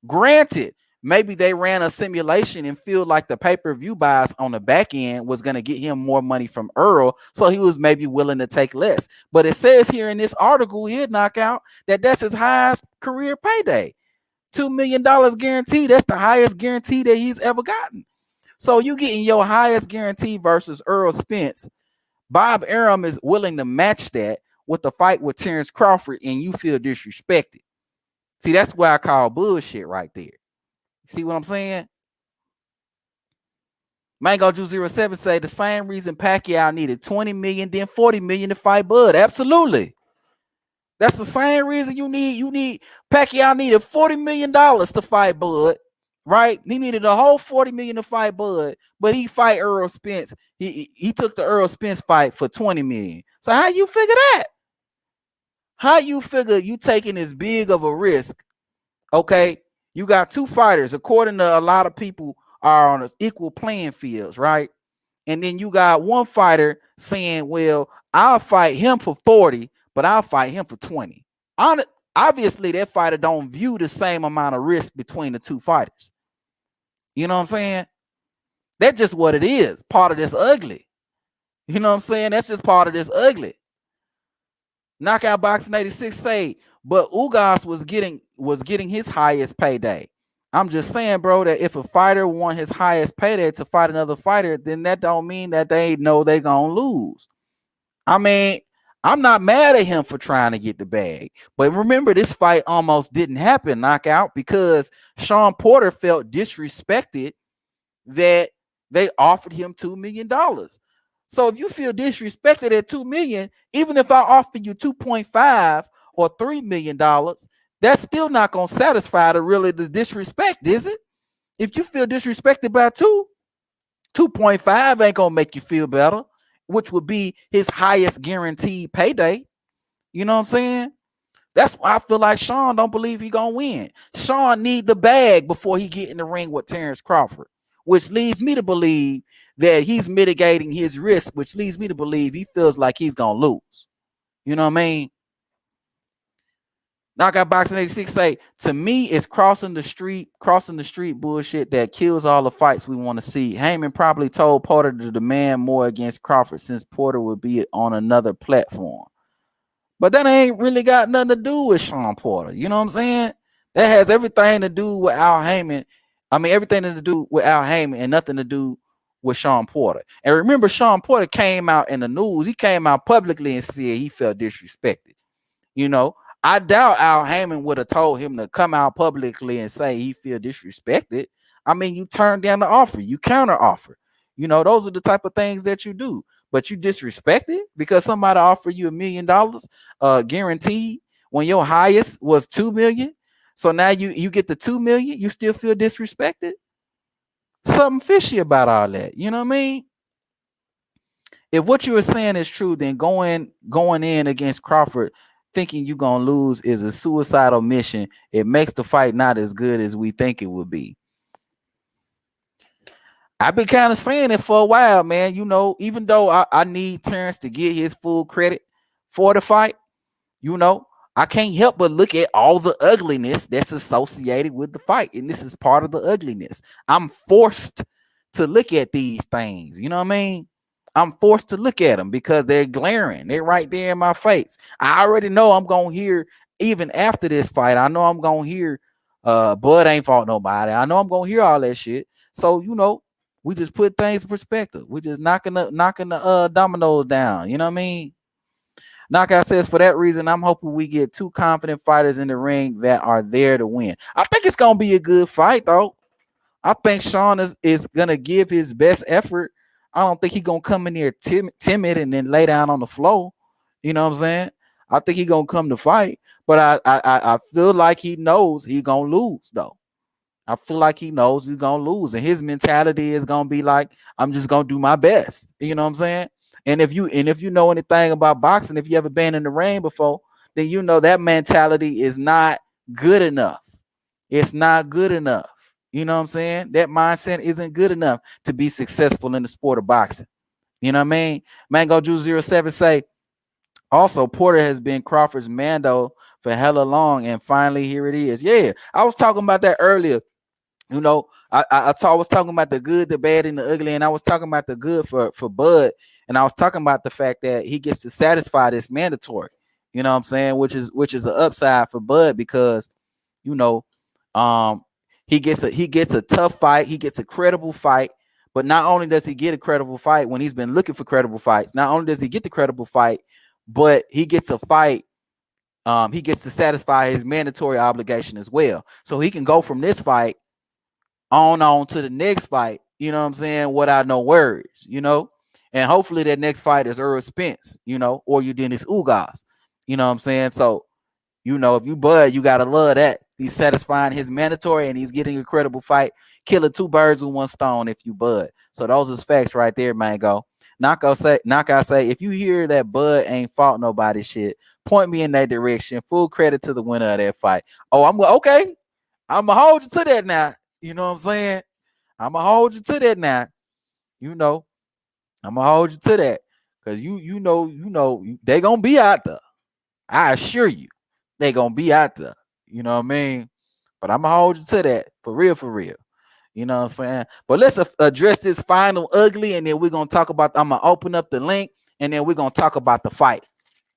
Granted, maybe they ran a simulation and feel like the pay-per-view buys on the back end was going to get him more money from Earl, so he was maybe willing to take less. But it says here in this article here, knockout, that's his highest career payday. $2 million guarantee. That's the highest guarantee that he's ever gotten. So you getting your highest guarantee versus Earl Spence. Bob Arum is willing to match that with the fight with Terence Crawford, and you feel disrespected. See, that's why I call bullshit right there. See what I'm saying? Mango Ju 07 say the same reason Pacquiao needed 20 million, then 40 million to fight Bud. Absolutely. That's the same reason you need Pacquiao needed $40 million to fight Bud, right? He needed a whole 40 million to fight Bud, but he fight Earl Spence. He took the Earl Spence fight for 20 million. So how you figure that? How you figure you taking as big of a risk? Okay, you got two fighters, according to a lot of people, are on equal playing fields, right? And then you got one fighter saying, well, I'll fight him for 40, but I'll fight him for 20. Obviously, that fighter don't view the same amount of risk between the two fighters. You know what I'm saying? That's just what it is. Part of this ugly. You know what I'm saying? That's just part of this ugly. Knockout Boxing 86 say, but Ugas was getting his highest payday. I'm just saying, bro, that if a fighter won his highest payday to fight another fighter, then that don't mean that they know they're gonna lose. I mean, I'm not mad at him for trying to get the bag. But remember, this fight almost didn't happen, knockout, because Shawn Porter felt disrespected that they offered him $2 million. So if you feel disrespected at $2 million, even if I offer you 2.5 or $3 million, that's still not gonna satisfy the disrespect, is it? If you feel disrespected by 2.5 ain't gonna make you feel better, which would be his highest guaranteed payday. You know what I'm saying? That's why I feel like Shawn don't believe he gonna win. Shawn need the bag before he get in the ring with Terence Crawford, which leads me to believe that he's mitigating his risk, which leads me to believe he feels like he's gonna lose. You know what I mean? Knockout Boxing 86 say, to me, it's crossing the street bullshit that kills all the fights we want to see. Heyman probably told Porter to demand more against Crawford since Porter would be on another platform. But that ain't really got nothing to do with Shawn Porter. You know what I'm saying? That has everything to do with Al Heyman. I mean, everything to do with Al Heyman and nothing to do with Shawn Porter. And remember, Shawn Porter came out in the news. He came out publicly and said he felt disrespected. You know, I doubt Al Heyman would have told him to come out publicly and say he feel disrespected. I mean, you turn down the offer, you counter offer. You know, those are the type of things that you do. But you disrespect it because somebody offered you $1 million guaranteed when your highest was 2 million. So now you get the 2 million, you still feel disrespected. Something fishy about all that. You know what I mean? If what you were saying is true, then going in against Crawford thinking you're gonna lose is a suicidal mission. It makes the fight not as good as we think it would be. I've been kind of saying it for a while, man. You know, even though I need Terence to get his full credit for the fight, you know, I can't help but look at all the ugliness that's associated with the fight. And this is part of the ugliness. I'm forced to look at these things. You know what I mean? I'm forced to look at them because they're glaring. They're right there in my face. I already know I'm going to hear, even after this fight, I know I'm going to hear, Bud ain't fought nobody. I know I'm going to hear all that shit. So, we just put things in perspective. We just knocking the dominoes down. You know what I mean? Knockout says, for that reason, I'm hoping we get two confident fighters in the ring that are there to win. I think it's going to be a good fight, though. I think Shawn is going to give his best effort. I don't think he's going to come in here timid and then lay down on the floor. You know what I'm saying? I think he's going to come to fight. But I feel like he knows he's going to lose, though. I feel like he knows he's gonna lose, and his mentality is gonna be like, I'm just gonna do my best. You know what I'm saying? And if you know anything about boxing, if you ever been in the ring before, then you know that mentality is not good enough. It's not good enough. You know what I'm saying? That mindset isn't good enough to be successful in the sport of boxing. You know what I mean? Mango Juice 07 say, also, Porter has been Crawford's Mando for hella long, and finally here it is. Yeah, I was talking about that earlier. I was talking about the good, the bad, and the ugly, and I was talking about the good for Bud, and I was talking about the fact that he gets to satisfy this mandatory. You know what I'm saying? Which is an upside for Bud because, you know, um, he gets a tough fight, he gets a credible fight. But not only does he get a credible fight when he's been looking for credible fights, not only does he get the credible fight, but he gets a fight. He gets to satisfy his mandatory obligation as well. So he can go from this fight on to the next fight, you know what I'm saying, without no worries, and hopefully that next fight is Earl Spence, or you Dennis Ugas, you know what I'm saying. So, if you Bud, you gotta love that he's satisfying his mandatory and he's getting a credible fight, killing two birds with one stone if you Bud. So those is facts right there, Mango. Knockout say, if you hear that Bud ain't fought nobody shit, point me in that direction. Full credit to the winner of that fight. Oh, I'm okay. I'm gonna hold you to that now. You know what I'm saying? I'm gonna hold you to that now. I'm gonna hold you to that because they gonna be out there. I assure you, they gonna be out there. You know what I mean? But I'm gonna hold you to that for real, for real. You know what I'm saying? But let's address this final ugly, and then we're gonna talk about. I'm gonna open up the link, and then we're gonna talk about the fight.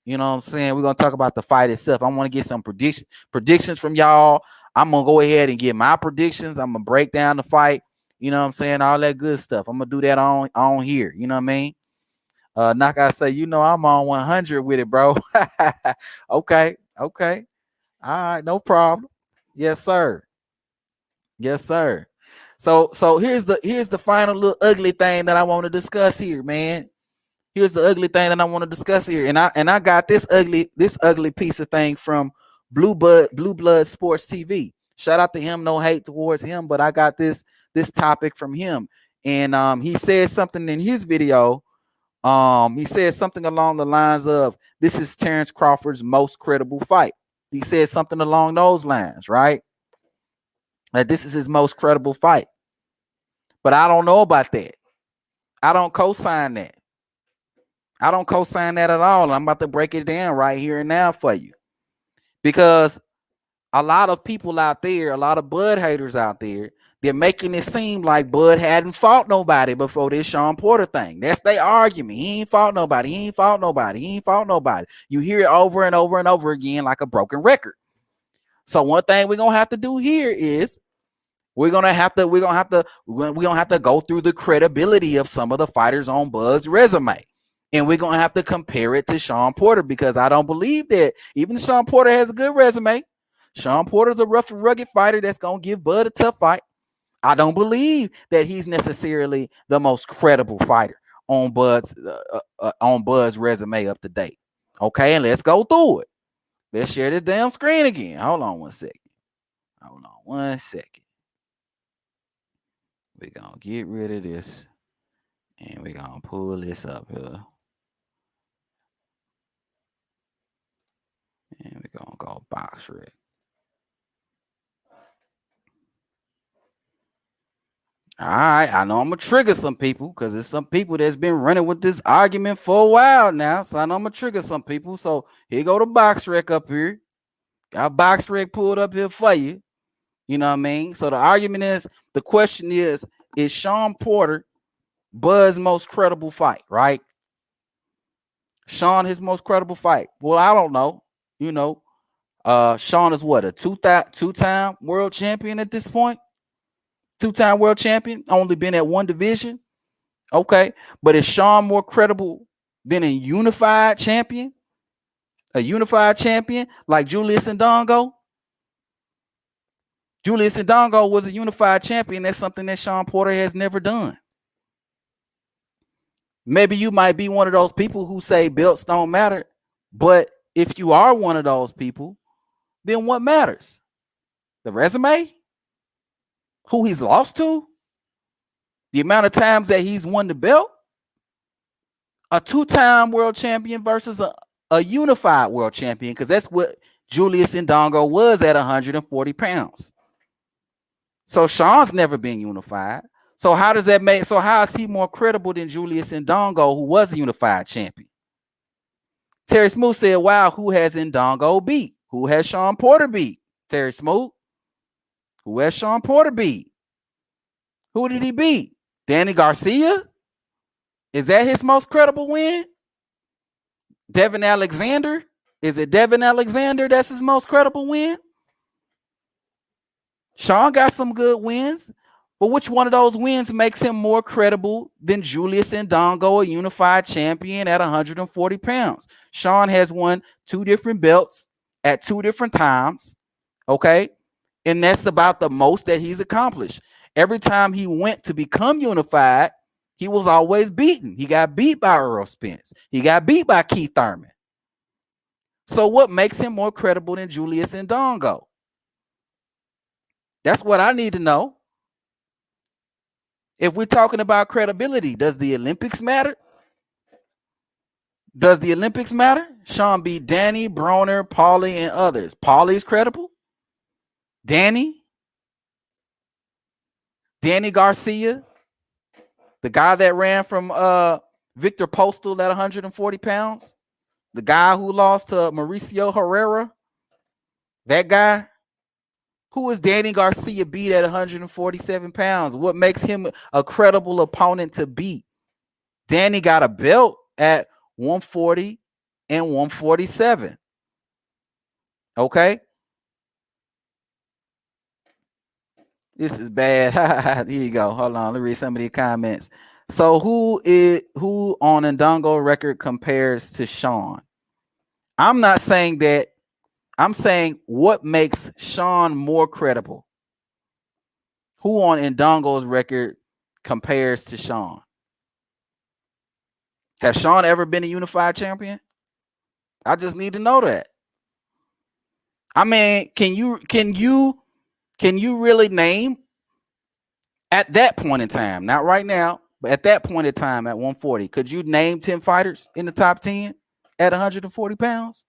You know what I'm saying? We're gonna talk about the fight itself. I want to get some predictions from y'all. I'm gonna go ahead and get my predictions. I'm gonna break down the fight. You know what I'm saying? All that good stuff. I'm gonna do that on here. You know what I mean? Knockout say, I'm on 100 with it, bro. Okay. All right, no problem. Yes, sir. Yes, sir. So here's the final little ugly thing that I want to discuss here, man. Here's the ugly thing that I want to discuss here, and I got this ugly piece of thing from Blue Blood Sports TV. Shout out to him, no hate towards him, but I got this topic from him, and he said something in his video. He said something along the lines of, "This is Terence Crawford's most credible fight." He said something along those lines, right? That this is his most credible fight, but I don't know about that. I don't co-sign that. I don't co-sign that at all. I'm about to break it down right here and now for you. Because a lot of people out there, a lot of Bud haters out there, they're making it seem like Bud hadn't fought nobody before this Shawn Porter thing. That's their argument. He ain't fought nobody. He ain't fought nobody. He ain't fought nobody. You hear it over and over and over again like a broken record. So one thing we're gonna have to do here is we're gonna have to go through the credibility of some of the fighters on Bud's resume. And we're going to have to compare it to Shawn Porter, because I don't believe that even Shawn Porter has a good resume. Shawn Porter's a rough and rugged fighter that's going to give Bud a tough fight. I don't believe that he's necessarily the most credible fighter on Bud's resume up to date. Okay, and let's go through it. Let's share this damn screen again. Hold on one second. We're going to get rid of this, and we're going to pull this up here. And we're going to go box red. All right. I know I'm going to trigger some people, because there's some people that's been running with this argument for a while now. So I know I'm going to trigger some people. So here go the box rec up here. Got box rig pulled up here for you. You know what I mean? So the argument is, the question is Shawn Porter Bud's most credible fight, right? Shawn his most credible fight. Well, I don't know. You know, Shawn is what, a two-time world champion at this point? Two-time world champion, only been at one division. Okay, but is Shawn more credible than a unified champion? A unified champion like Julius Ndongo? Julius Ndongo was a unified champion. That's something that Shawn Porter has never done. Maybe you might be one of those people who say belts don't matter, but if you are one of those people, then what matters? The resume? Who he's lost to? The amount of times that he's won the belt? A two-time world champion versus a unified world champion, because that's what Julius Ndongo was at 140 pounds. So Shawn's never been unified. So how does that make? So how is he more credible than Julius Ndongo, who was a unified champion? Terry Smooth said, "Wow, who has Ndongo beat? Who has Shawn Porter beat?" Terry Smooth, who has Shawn Porter beat? Who did he beat? Danny Garcia? Is that his most credible win? Devin Alexander? Is it Devin Alexander that's his most credible win? Shawn got some good wins, but which one of those wins makes him more credible than Julius Ndongo, a unified champion at 140 pounds? Shawn has won 2 different belts at 2 different times, okay? And that's about the most that he's accomplished. Every time he went to become unified, he was always beaten. He got beat by Earl Spence. He got beat by Keith Thurman. So what makes him more credible than Julius Ndongo? That's what I need to know. If we're talking about credibility, does the Olympics matter? Does the Olympics matter? Shawn beat Danny, Broner, Paulie, and others. Paulie's credible? Danny Garcia, the guy that ran from Victor Postal at 140 pounds, the guy who lost to Mauricio Herrera, that guy. Who is Danny Garcia beat at 147 pounds? What makes him a credible opponent to beat? Danny got a belt at 140 and 147. Okay. This is bad. Here you go. Hold on. Let me read some of the comments. So who on Ndongo record compares to Shawn? I'm not saying that. I'm saying what makes Shawn more credible. Who on Ndongo's record compares to Shawn? Has Shawn ever been a unified champion? I just need to know that. I mean, can you really name at that point in time, not right now, but at that point in time at 140, could you name 10 fighters in the top 10 at 140 pounds?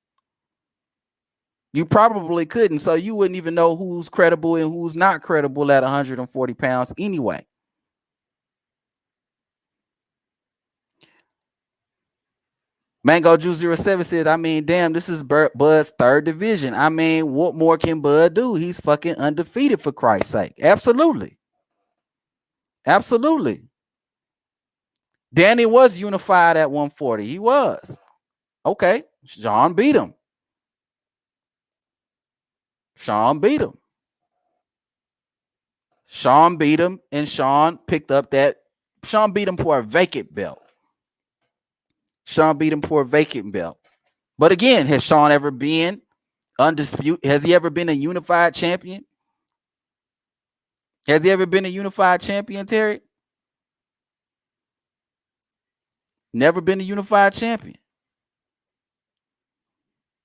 You probably couldn't, so you wouldn't even know who's credible and who's not credible at 140 pounds anyway. Mango Juice 07 says, I mean, damn, this is Bud's 3rd division. I mean, what more can Bud do? He's fucking undefeated, for Christ's sake. Absolutely. Absolutely. Danny was unified at 140. He was. Okay. Shawn beat him. Shawn beat him. Shawn beat him, and Shawn picked up that. Shawn beat him for a vacant belt. Shawn beat him for a vacant belt. But again, has Shawn ever been undisputed? Has he ever been a unified champion? Has he ever been a unified champion, Terry? Never been a unified champion.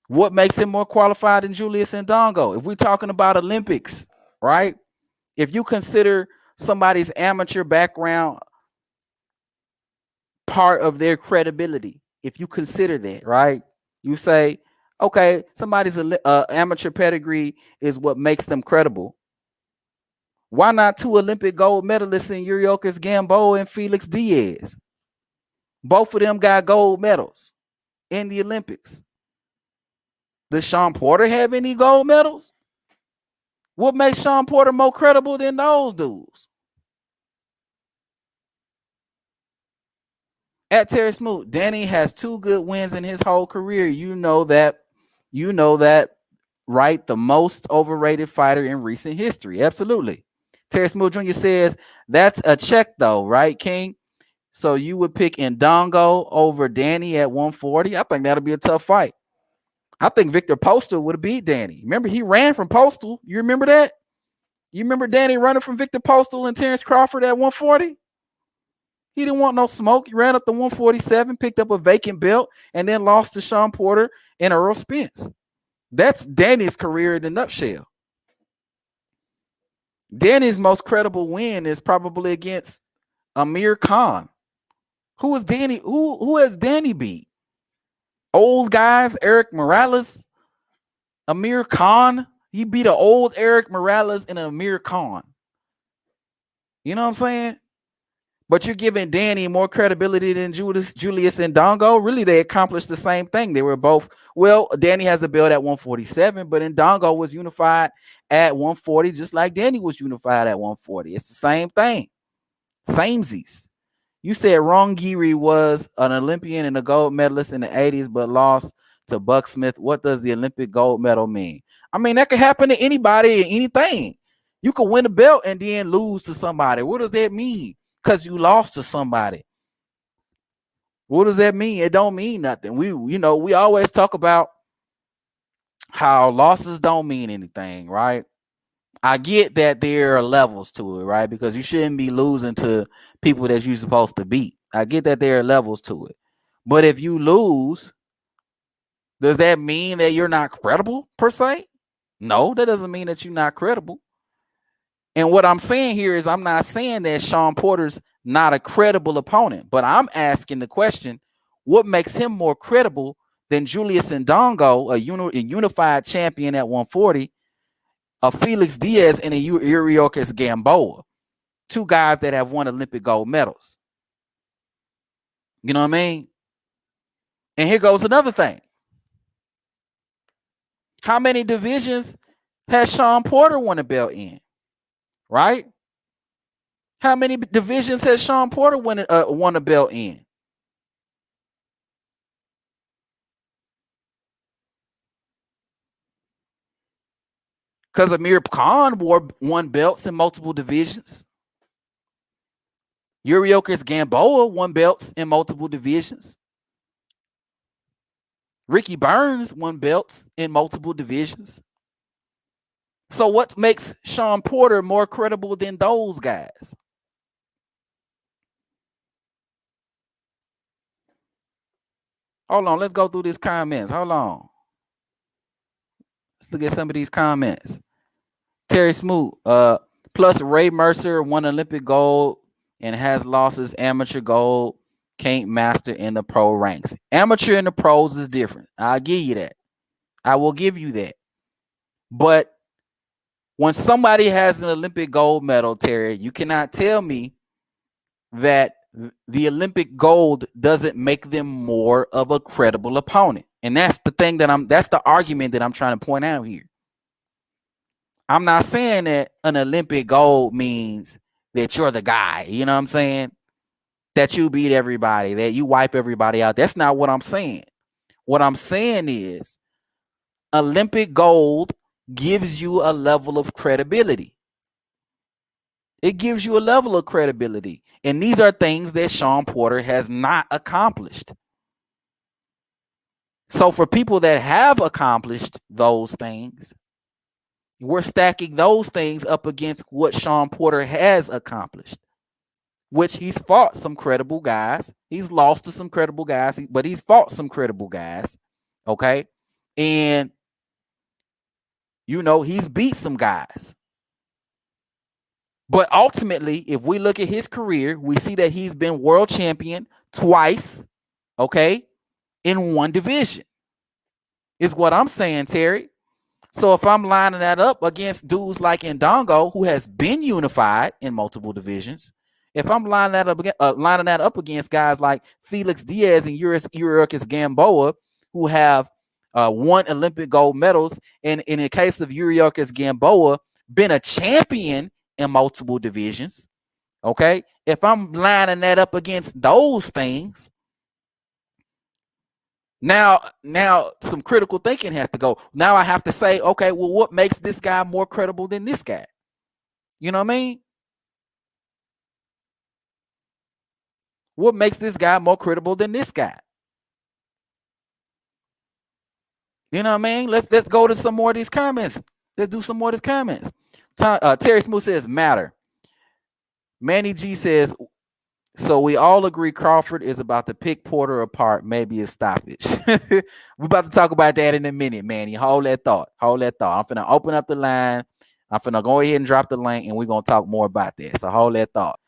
What makes him more qualified than Julius Ndongo? If we're talking about Olympics, right? If you consider somebody's amateur background part of their credibility, if you consider that, right? You say, okay, somebody's amateur pedigree is what makes them credible. Why not 2 Olympic gold medalists in Yuriorkis Gamboa and Felix Diaz? Both of them got gold medals in the Olympics. Does Shawn Porter have any gold medals? What makes Shawn Porter more credible than those dudes? At Terry Smoot, Danny has 2 good wins in his whole career. You know that, right? The most overrated fighter in recent history. Absolutely. Terry Smoot Jr. says that's a check though, right, King? So you would pick Ndongo over Danny at 140. I think that'll be a tough fight. I think Victor Postal would have beat Danny. Remember, he ran from Postal. You remember that? You remember Danny running from Victor Postal and Terence Crawford at 140? He didn't want no smoke. He ran up to 147, picked up a vacant belt, and then lost to Shawn Porter and Earl Spence. That's Danny's career in a nutshell. Danny's most credible win is probably against Amir Khan. Who is Danny? Who has Danny beat? Old guys, Eric Morales, Amir Khan. He beat an old Eric Morales and an Amir Khan. You know what I'm saying? But you're giving Danny more credibility than Julius Ndongo. Really, they accomplished the same thing. They were both, well, Danny has a belt at 147, but Ndongo was unified at 140, just like Danny was unified at 140. It's the same thing. Samesies. You said Ron Geary was an Olympian and a gold medalist in the 80s, but lost to Buck Smith. What does the Olympic gold medal mean? I mean, that could happen to anybody and anything. You could win a belt and then lose to somebody. What does that mean? Because you lost to somebody. What does that mean? It don't mean nothing. We always talk about how losses don't mean anything, right? I get that there are levels to it, right? Because you shouldn't be losing to people that you're supposed to beat. I get that there are levels to it. But if you lose, does that mean that you're not credible per se? No, that doesn't mean that you're not credible. And what I'm saying here is I'm not saying that Shawn Porter's not a credible opponent, but I'm asking the question, what makes him more credible than Julius Ndongo, a unified champion at 140, a Felix Diaz, and a Yuriorkis Gamboa, 2 guys that have won Olympic gold medals? You know what I mean? And here goes another thing. How many divisions has Shawn Porter won a belt in? Right? How many divisions has Shawn Porter won a belt in? Because Amir Khan won belts in multiple divisions. Yuriorkis Gamboa won belts in multiple divisions. Ricky Burns won belts in multiple divisions. So what makes Shawn Porter more credible than those guys? Hold on, let's go through these comments. Hold on. Let's look at some of these comments. Terry Smoot, plus Ray Mercer won Olympic gold and has losses amateur gold, can't master in the pro ranks. Amateur and the pros is different. I'll give you that. I will give you that. But when somebody has an Olympic gold medal, Terry, you cannot tell me that the Olympic gold doesn't make them more of a credible opponent. And that's the thing that's the argument that I'm trying to point out here. I'm not saying that an Olympic gold means that you're the guy, you know what I'm saying? That you beat everybody, that you wipe everybody out. That's not what I'm saying. What I'm saying is Olympic gold gives you a level of credibility. It gives you a level of credibility. And these are things that Shawn Porter has not accomplished. So for people that have accomplished those things, we're stacking those things up against what Shawn Porter has accomplished, which he's fought some credible guys. He's lost to some credible guys, but he's fought some credible guys. Okay. And, he's beat some guys. But ultimately, if we look at his career, we see that he's been world champion twice, okay, in one division, is what I'm saying, Terry. So if I'm lining that up against dudes like Ndongo, who has been unified in multiple divisions, if I'm lining that up against guys like Felix Diaz and Yuriorkis Gamboa, who have won Olympic gold medals, and in the case of Yuriorkis Gamboa, been a champion in multiple divisions. Okay, if I'm lining that up against those things, now some critical thinking has to go. Now I have to say, okay, well, what makes this guy more credible than this guy? You know what I mean? What makes this guy more credible than this guy? You know what I mean? Let's go to some more of these comments. Let's do some more of these comments. Terry Smooth says matter. Manny G says, so we all agree Crawford is about to pick Porter apart. Maybe a stoppage. We're about to talk about that in a minute, Manny. Hold that thought. I'm finna open up the line. I'm finna go ahead and drop the link, and we're gonna talk more about that. So hold that thought.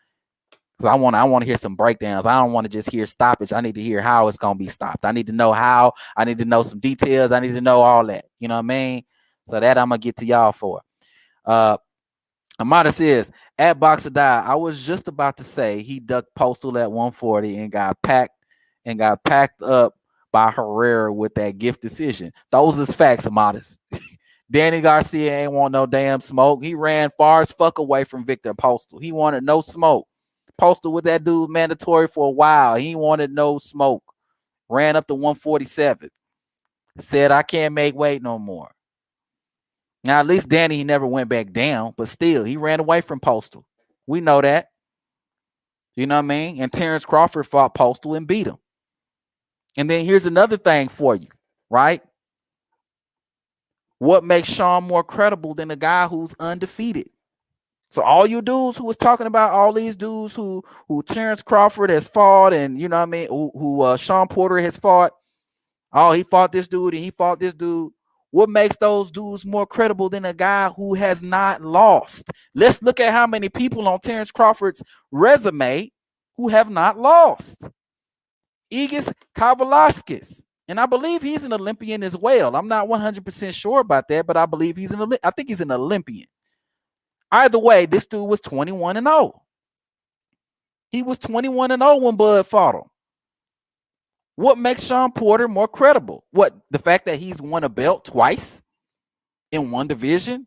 Because I want to hear some breakdowns. I don't want to just hear stoppage. I need to hear how it's gonna be stopped. I need to know how. I need to know some details. I need to know all that. You know what I mean? So that I'm gonna get to y'all for. Amada says, at Boxer Die, I was just about to say he ducked Postal at 140 and got packed up by Herrera with that gift decision. Those is facts, Amadas. Danny Garcia ain't want no damn smoke. He ran far as fuck away from Victor Postal. He wanted no smoke. Postal with that dude mandatory for a while. He wanted no smoke. Ran up to 147. Said, I can't make weight no more. Now, at least Danny, he never went back down, but still, he ran away from Postal. We know that. You know what I mean? And Terence Crawford fought Postal and beat him. And then here's another thing for you, right? What makes Shawn more credible than a guy who's undefeated? So all you dudes who was talking about all these dudes who Terence Crawford has fought, and you know what I mean, who Shawn Porter has fought. Oh, he fought this dude and he fought this dude. What makes those dudes more credible than a guy who has not lost? Let's look at how many people on Terence Crawford's resume who have not lost. Igis Kavalaskis. And I believe he's an Olympian as well. I'm not 100% sure about that, but I believe I think he's an Olympian. Either way, this dude was 21-0. He was 21-0 when Bud fought him. What makes Shawn Porter more credible? What? The fact that he's won a belt twice in one division,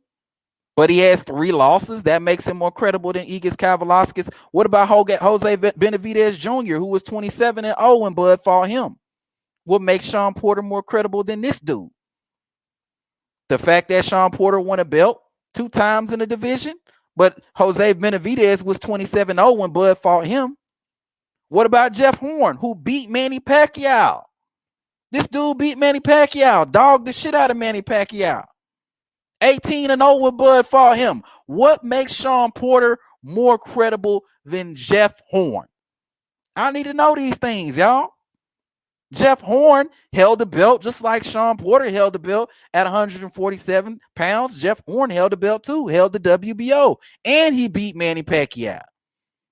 but he has 3 losses. That makes him more credible than Igis Kavalaskis. What about Jose Benavidez Jr., who was 27-0 when Bud fought him? What makes Shawn Porter more credible than this dude? The fact that Shawn Porter won a belt 2 times in a division, but Jose Benavidez was 27-0 when Bud fought him. What about Jeff Horn, who beat Manny Pacquiao? This dude beat Manny Pacquiao, dogged the shit out of Manny Pacquiao. 18-0 when Bud fought him. What makes Shawn Porter more credible than Jeff Horn? I need to know these things, y'all. Jeff Horn held the belt just like Shawn Porter held the belt at 147 pounds. Jeff Horn held the belt too, held the WBO, and he beat Manny Pacquiao.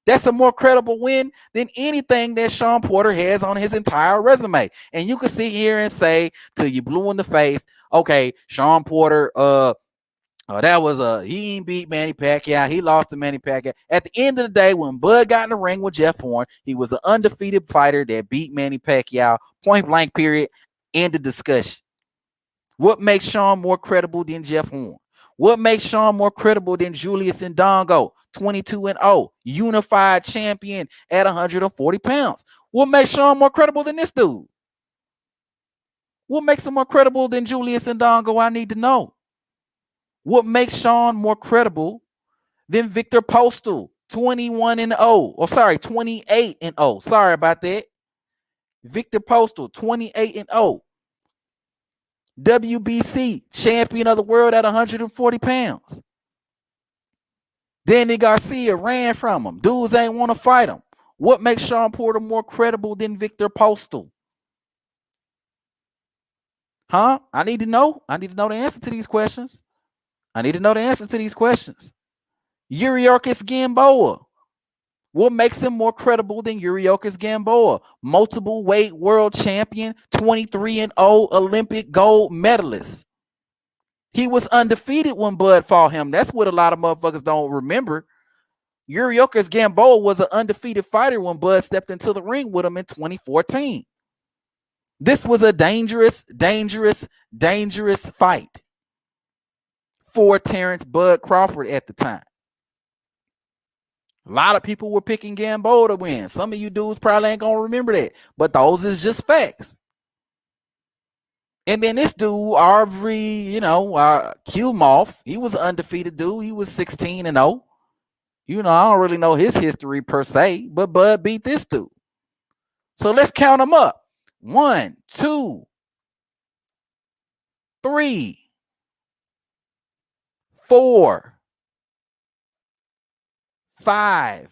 That's a more credible win than anything that Shawn Porter has on his entire resume. And you can sit here and say till you blue in the face, okay, Shawn Porter, he ain't beat Manny Pacquiao. He lost to Manny Pacquiao. At the end of the day, when Bud got in the ring with Jeff Horn, he was an undefeated fighter that beat Manny Pacquiao. Point blank, period. End of discussion. What makes Shawn more credible than Jeff Horn? What makes Shawn more credible than Julius Indongo, 22-0, unified champion at 140 pounds? What makes Shawn more credible than this dude? What makes him more credible than Julius Indongo? I need to know. What makes Shawn more credible than Victor Postal, 21-0? Oh, sorry, 28-0. Sorry about that. Victor Postal, 28-0. WBC champion of the world at 140 pounds. Danny Garcia ran from him. Dudes ain't want to fight him. What makes Shawn Porter more credible than Victor Postal? Huh? I need to know. I need to know the answer to these questions. Yuriorkis Gamboa. What makes him more credible than Yuriorkis Gamboa? Multiple weight world champion, 23-0 Olympic gold medalist. He was undefeated when Bud fought him. That's what a lot of motherfuckers don't remember. Yuriorkis Gamboa was an undefeated fighter when Bud stepped into the ring with him in 2014. This was a dangerous fight for Terence Bud Crawford at the time. A lot of people were picking Gamboa to win. Some of you dudes probably ain't gonna remember that, but those is just facts. And then this dude, Aubrey, Q Moth, he was an undefeated dude. He was 16-0. I don't really know his history per se, but Bud beat this dude. So let's count them up. 1, 2, 3, 4, 5,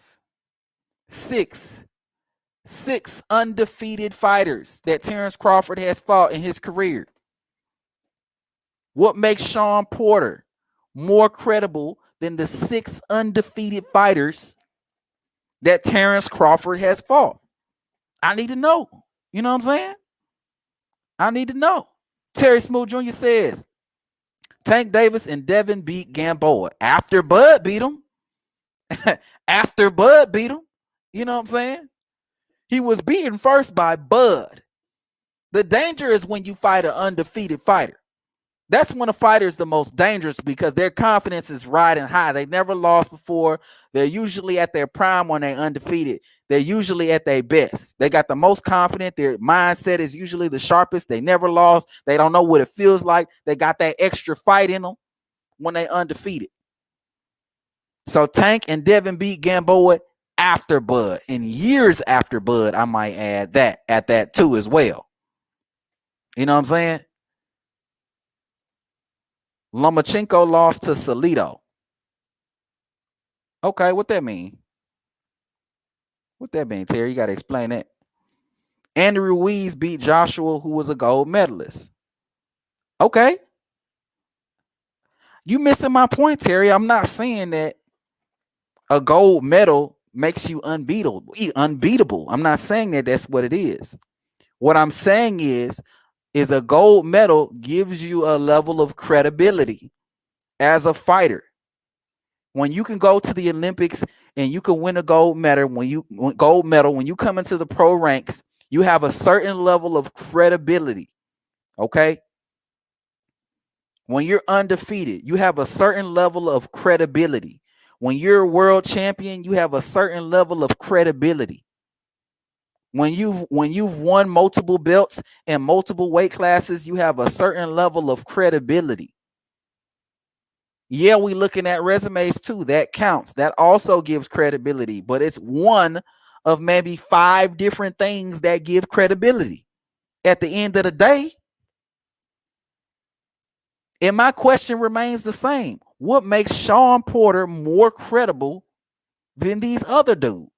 6 undefeated fighters that Terence Crawford has fought in his career. What makes Shawn Porter more credible than the 6 undefeated fighters that Terence Crawford has fought? I need to know. You know what I'm saying? I need to know. Terry Smoot Jr. says, Tank Davis and Devin beat Gamboa after Bud beat him. After Bud beat him. You know what I'm saying? He was beaten first by Bud. The danger is when you fight an undefeated fighter. That's when a fighter is the most dangerous because their confidence is riding high. They never lost before. They're usually at their prime when they're undefeated. They're usually at their best. They got the most confident. Their mindset is usually the sharpest. They never lost. They don't know what it feels like. They got that extra fight in them when they undefeated. So Tank and Devin beat Gamboa after Bud, and years after Bud, I might add that at that too as well. You know what I'm saying? Lomachenko lost to Salido. Okay, what that mean? What that mean, Terry? You got to explain that. Andy Ruiz beat Joshua, who was a gold medalist. Okay. You missing my point, Terry. I'm not saying that a gold medal makes you unbeatable. I'm not saying that that's what it is. What I'm saying is a gold medal gives you a level of credibility as a fighter. When you can go to the Olympics and you can win a gold medal, when you come into the pro ranks, you have a certain level of credibility. Okay? When you're undefeated, you have a certain level of credibility. When you're a world champion, you have a certain level of credibility. When you've won multiple belts and multiple weight classes, you have a certain level of credibility. Yeah, we looking at resumes too. That counts. That also gives credibility, but it's one of maybe 5 different things that give credibility. At the end of the day, and my question remains the same. What makes Shawn Porter more credible than these other dudes?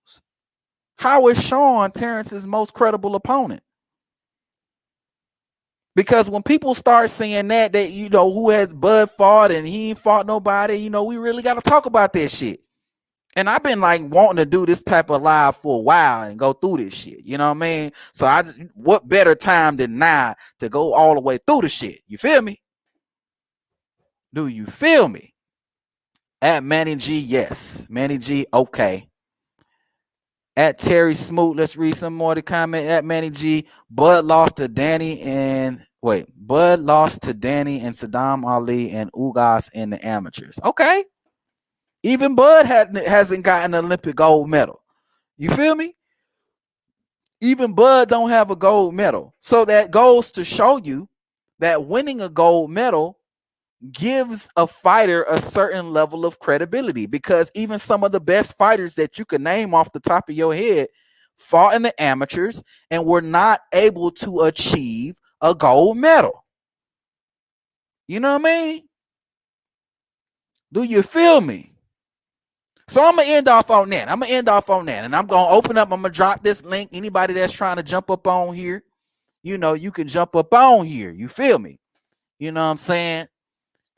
How is Shawn Terrence's most credible opponent? Because when people start saying that who has Bud fought and he ain't fought nobody, we really got to talk about that shit. And I've been like wanting to do this type of live for a while and go through this shit. You know what I mean? So what better time than now to go all the way through the shit? You feel me? Do you feel me? At Manny G, yes. Manny G, okay. At Terry Smoot, let's read some more of the comment. At Manny G, Bud lost to Danny and Saddam Ali and Ugas in the amateurs. Okay. Even Bud hasn't gotten an Olympic gold medal. You feel me? Even Bud don't have a gold medal. So that goes to show you that winning a gold medal gives a fighter a certain level of credibility, because even some of the best fighters that you can name off the top of your head fought in the amateurs and were not able to achieve a gold medal. You know what I mean? Do you feel me? So I'm going to end off on that. And I'm going to open up. I'm going to drop this link. Anybody that's trying to jump up on here, you can jump up on here. You feel me? You know what I'm saying?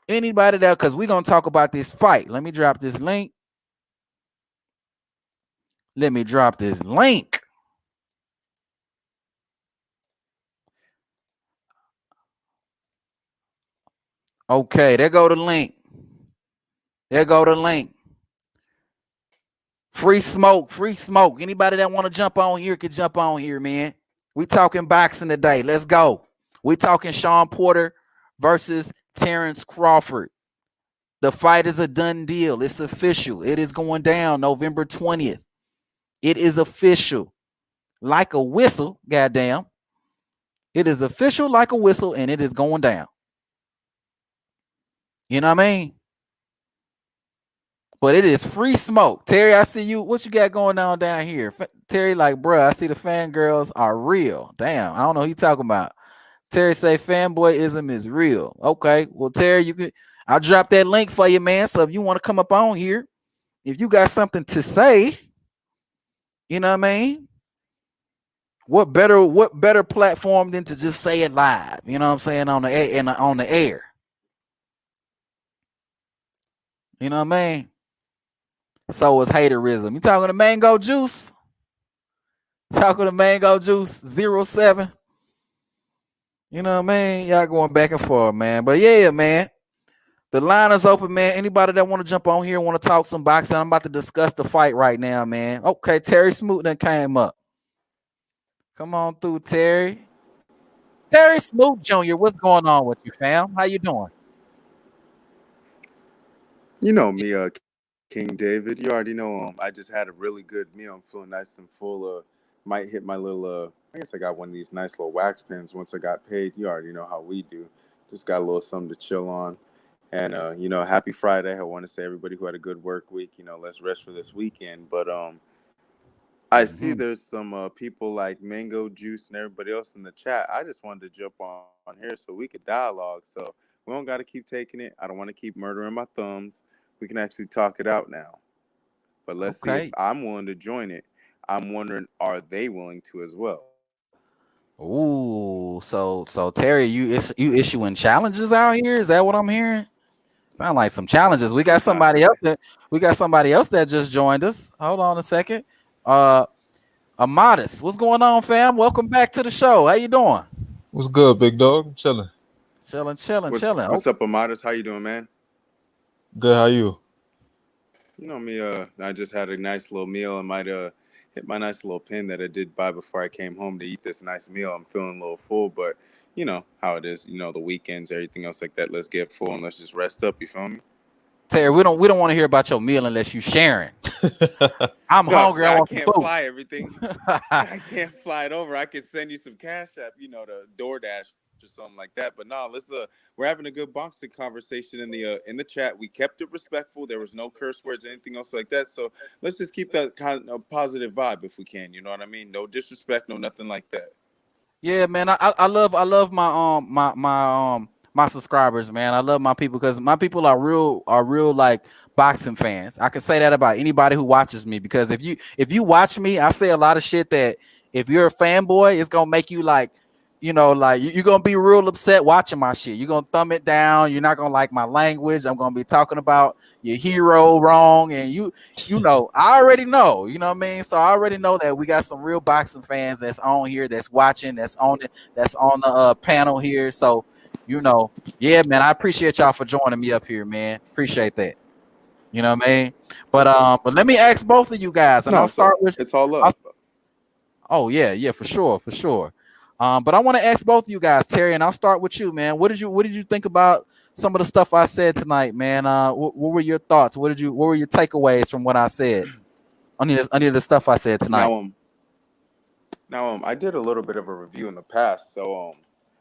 Anybody there, because we're going to talk about this fight. Let me drop this link. Okay, there go the link. Free smoke. Anybody that want to jump on here can jump on here, man. We talking boxing today. Let's go. We talking Shawn Porter versus Terence Crawford. The fight is a done deal. It's official. It is going down November 20th. It is official. Like a whistle, goddamn. It is official like a whistle, and it is going down. You know what I mean? But it is free smoke. Terry, I see you. What you got going on down here? Terry, like, bruh, I see the fangirls are real. Damn, I don't know who you talking about. Terry say fanboyism is real. Okay, well, Terry, you could. I'll drop that link for you, man. So if you want to come up on here, if you got something to say, you know what I mean? What better platform than to just say it live? You know what I'm saying on the air, on the air. You know what I mean? So is haterism. You talking to Mango Juice? Talking to Mango Juice 07. You know what I mean? Y'all going back and forth, man. But yeah, man. The line is open, man. Anybody that want to jump on here, want to talk some boxing, I'm about to discuss the fight right now, man. Okay, Terry Smoot done came up. Come on through, Terry. Terry Smoot Jr., what's going on with you, fam? How you doing? You know me, King David. You already know I just had a really good meal. I'm feeling nice and full. Might hit my little. I guess I got one of these nice little wax pens. Once I got paid, you already know how we do. Just got a little something to chill on. And happy Friday. I want to say everybody who had a good work week. Let's rest for this weekend. But I see Mm-hmm. there's some people like Mango Juice and everybody else in the chat. I just wanted to jump on here so we could dialogue. So we don't got to keep taking it. I don't want to keep murdering my thumbs. We can actually talk it out now. But let's see if Okay. I'm willing to join it. I'm wondering, are they willing to as well? Ooh, so Terry, you issuing challenges out here? Is that what I'm hearing? Sound like some challenges. Not really. We got somebody else that just joined us. Hold on a second. Uh Amatis, what's going on, fam? Welcome back to the show. How you doing? What's good, big dog? Chilling. Chilling, chilling, What's chilling. what's up, Amadas? How you doing, man? Good. How you? You know me. I just had a nice little meal. I might hit my nice little pen that I did buy before I came home to eat this nice meal. I'm feeling a little full, but you know how it is. The weekends, everything else like that. Let's get full and let's just rest up. You feel me? Terry, we don't want to hear about your meal unless you sharing. I'm No, hungry. see, I I want some can't food. fly everything. I can't fly it over. I could send you some cash app, the DoorDash or something like that. But no, we're having a good boxing conversation in the chat. We kept it respectful. There was no curse words, anything else like that. So let's just keep that kind of positive vibe if we can. You know what I mean? No disrespect, no nothing like that. Yeah, man. I love my subscribers, man. I love my people because my people are real like boxing fans. I can say that about anybody who watches me because if you watch me, I say a lot of shit that if you're a fanboy, it's gonna make you like, like you're gonna be real upset watching my shit. You're gonna thumb it down. You're not gonna like my language. I'm gonna be talking about your hero wrong, and I already know. You know what I mean? So I already know that we got some real boxing fans that's on here, that's watching, that's on the panel here. So yeah, man, I appreciate y'all for joining me up here, man. Appreciate that. You know what I mean? But let me ask both of you guys, and No, I'll so start with. it's all I'll, love. oh yeah, yeah, for sure, for sure. But I want to ask both of you guys, Terry, and I'll start with you, man. What did you think about some of the stuff I said tonight, man? What were your thoughts? What were your takeaways from what I said? Any of the stuff I said tonight. Now I did a little bit of a review in the past. So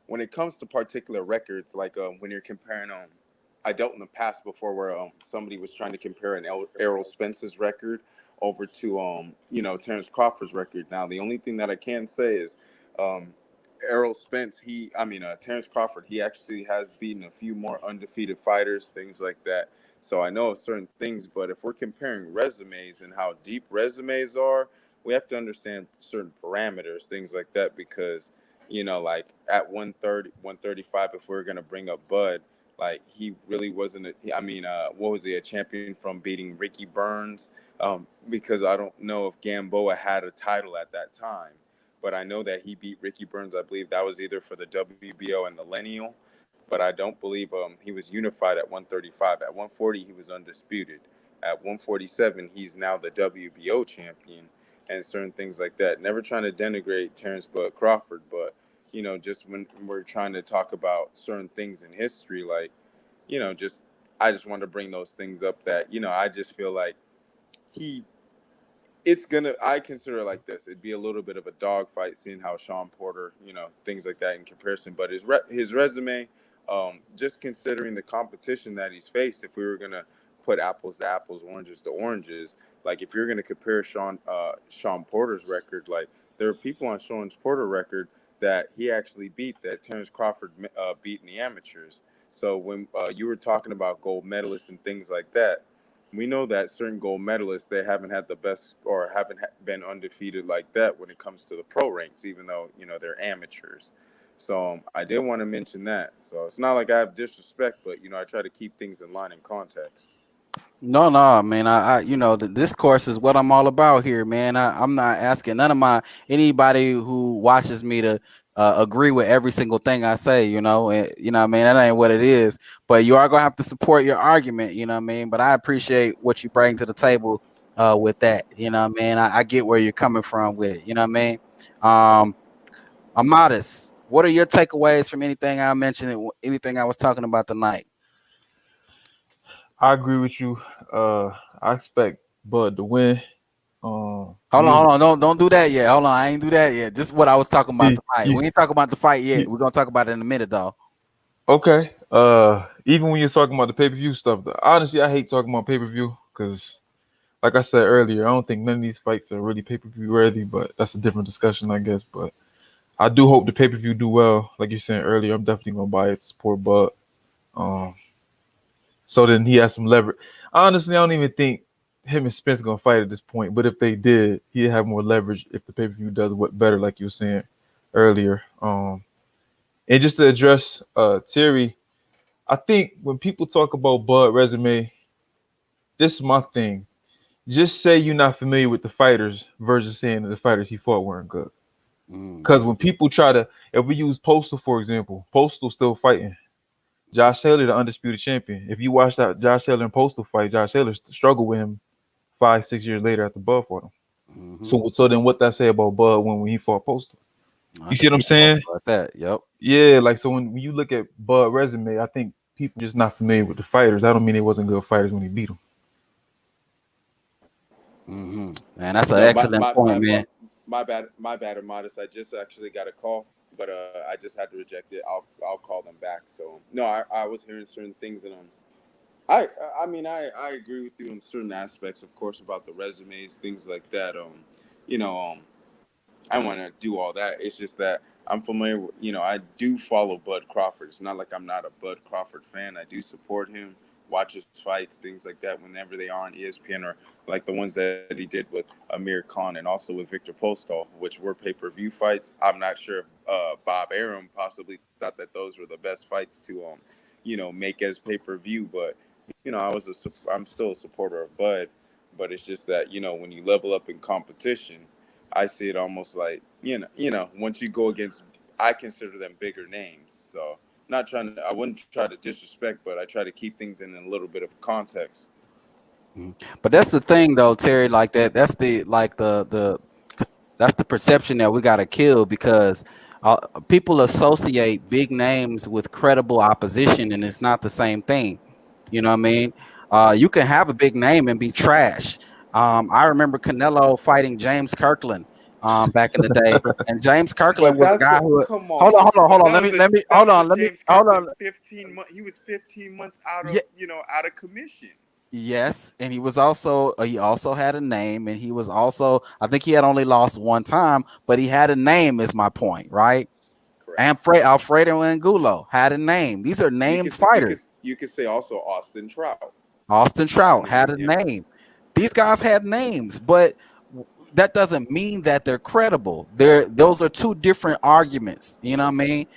when it comes to particular records, like when you're comparing I dealt in the past before where somebody was trying to compare an Errol Spence's record over to Terence Crawford's record. Now the only thing that I can say is um, Errol Spence, Terence Crawford, he actually has beaten a few more undefeated fighters, things like that. So I know certain things, but if we're comparing resumes and how deep resumes are, we have to understand certain parameters, things like that, because, like at 130, 135, if we're going to bring up Bud, like he really wasn't, what was he, a champion from beating Ricky Burns? Because I don't know if Gamboa had a title at that time. But I know that he beat Ricky Burns. I believe that was either for the WBO and the Lineal, but I don't believe he was unified at 135. At 140, he was undisputed. At 147, he's now the WBO champion. and certain things like that. Never trying to denigrate Terence Crawford, but just when we're trying to talk about certain things in history, like just I just want to bring those things up that I just feel like he it's gonna. I consider it like this. It'd be a little bit of a dogfight, seeing how Shawn Porter, things like that in comparison. But his resume, just considering the competition that he's faced, if we were gonna put apples to apples, oranges to oranges, like if you're gonna compare Shawn Porter's record, like there are people on Shawn Porter record that he actually beat that Terence Crawford beat in the amateurs. So when you were talking about gold medalists and things like that, we know that certain gold medalists, they haven't had the best or haven't been undefeated like that when it comes to the pro ranks, even though they're amateurs. So I did want to mention that. So it's not like I have disrespect, but I try to keep things in line and context. No, no, man. The discourse is what I'm all about here, man. I'm not asking none of anybody who watches me to agree with every single thing I say. What I mean, that ain't what it is. But you are gonna have to support your argument. You know what I mean. But I appreciate what you bring to the table with that. You know what I mean. I get where you're coming from with it. You know what I mean. Um, I'm modest. What are your takeaways from anything I mentioned? Anything I was talking about tonight? I agree with you. I expect Bud to win. Hold on, You, hold on. Don't do that yet. Hold on, I ain't do that yet. Just what I was talking about you, tonight. you, We ain't talking about the fight you, yet. We're gonna talk about it in a minute, though. okay. Even when you're talking about the pay per view stuff, honestly, I hate talking about pay per view because, like I said earlier, I don't think none of these fights are really pay per view worthy. But that's a different discussion, I guess. But I do hope the pay per view do well. Like you said earlier, I'm definitely gonna buy it to support Bud. Um, so then he has some leverage. Honestly, I don't even think him and Spence gonna fight at this point. But if they did, he'd have more leverage if the pay per view does what better, like you were saying earlier. And just to address Terry, I think when people talk about Bud resume, this is my thing. Just say you're not familiar with the fighters versus saying that the fighters he fought weren't good. Mm, Because when people try to, if we use Postal for example, Postal still fighting. Josh Taylor, the undisputed champion. If you watch that Josh Taylor and Postal fight, Josh Taylor struggled with him 5, 6 years later after Bud fought him. mm-hmm. So then what that say about Bud when he fought Postal? I You see think what I'm saying? about that. Yep. Yeah, like so when you look at Bud resume, I think people just not familiar with the fighters. I don't mean they wasn't good fighters when he beat them. Mm-hmm. Man, that's an No, my excellent my point, my man. my bad, Modest. I just actually got a call, but I just had to reject it. I'll call them back. So no, I was hearing certain things, and I I mean I agree with you in certain aspects, of course, about the resumes, things like that. You know, I want to do all that. It's just that I'm familiar with, I do follow Bud Crawford. It's not like I'm not a Bud Crawford fan. I do support him, watch his fights, things like that whenever they are on ESPN or like the ones that he did with Amir Khan and also with Victor Postol, which were pay-per-view fights. I'm not sure if Bob Arum possibly thought that those were the best fights to make as pay-per-view, but I'm still a supporter of Bud, but it's just that when you level up in competition, I see it almost like once you go against, I consider them bigger names. So not trying to, I wouldn't try to disrespect, but I try to keep things in a little bit of context. Mhm. But that's the thing, though, Terry. Like that. That's the like the that's the perception that we got to kill because people associate big names with credible opposition, and it's not the same thing. You know what I mean? You can have a big name and be trash. I remember Canelo fighting James Kirkland back in the day, and James Kirkland But was a that's guy a who. come Hold on, on. hold on, hold But on. Let me hold on. Let me James hold Kirkland on. 15 months. He was 15 months out Yeah, of out of commission. yes, and he also had a name, and he was also, I think he had only lost one time, but he had a name. Is my point, right? Correct. And Alfredo Angulo had a name. These are named fighters. You could say also Austin Trout. Austin I Trout mean, had a name. These guys had names, but that doesn't mean that they're credible. Those are two different arguments. You know what I mean?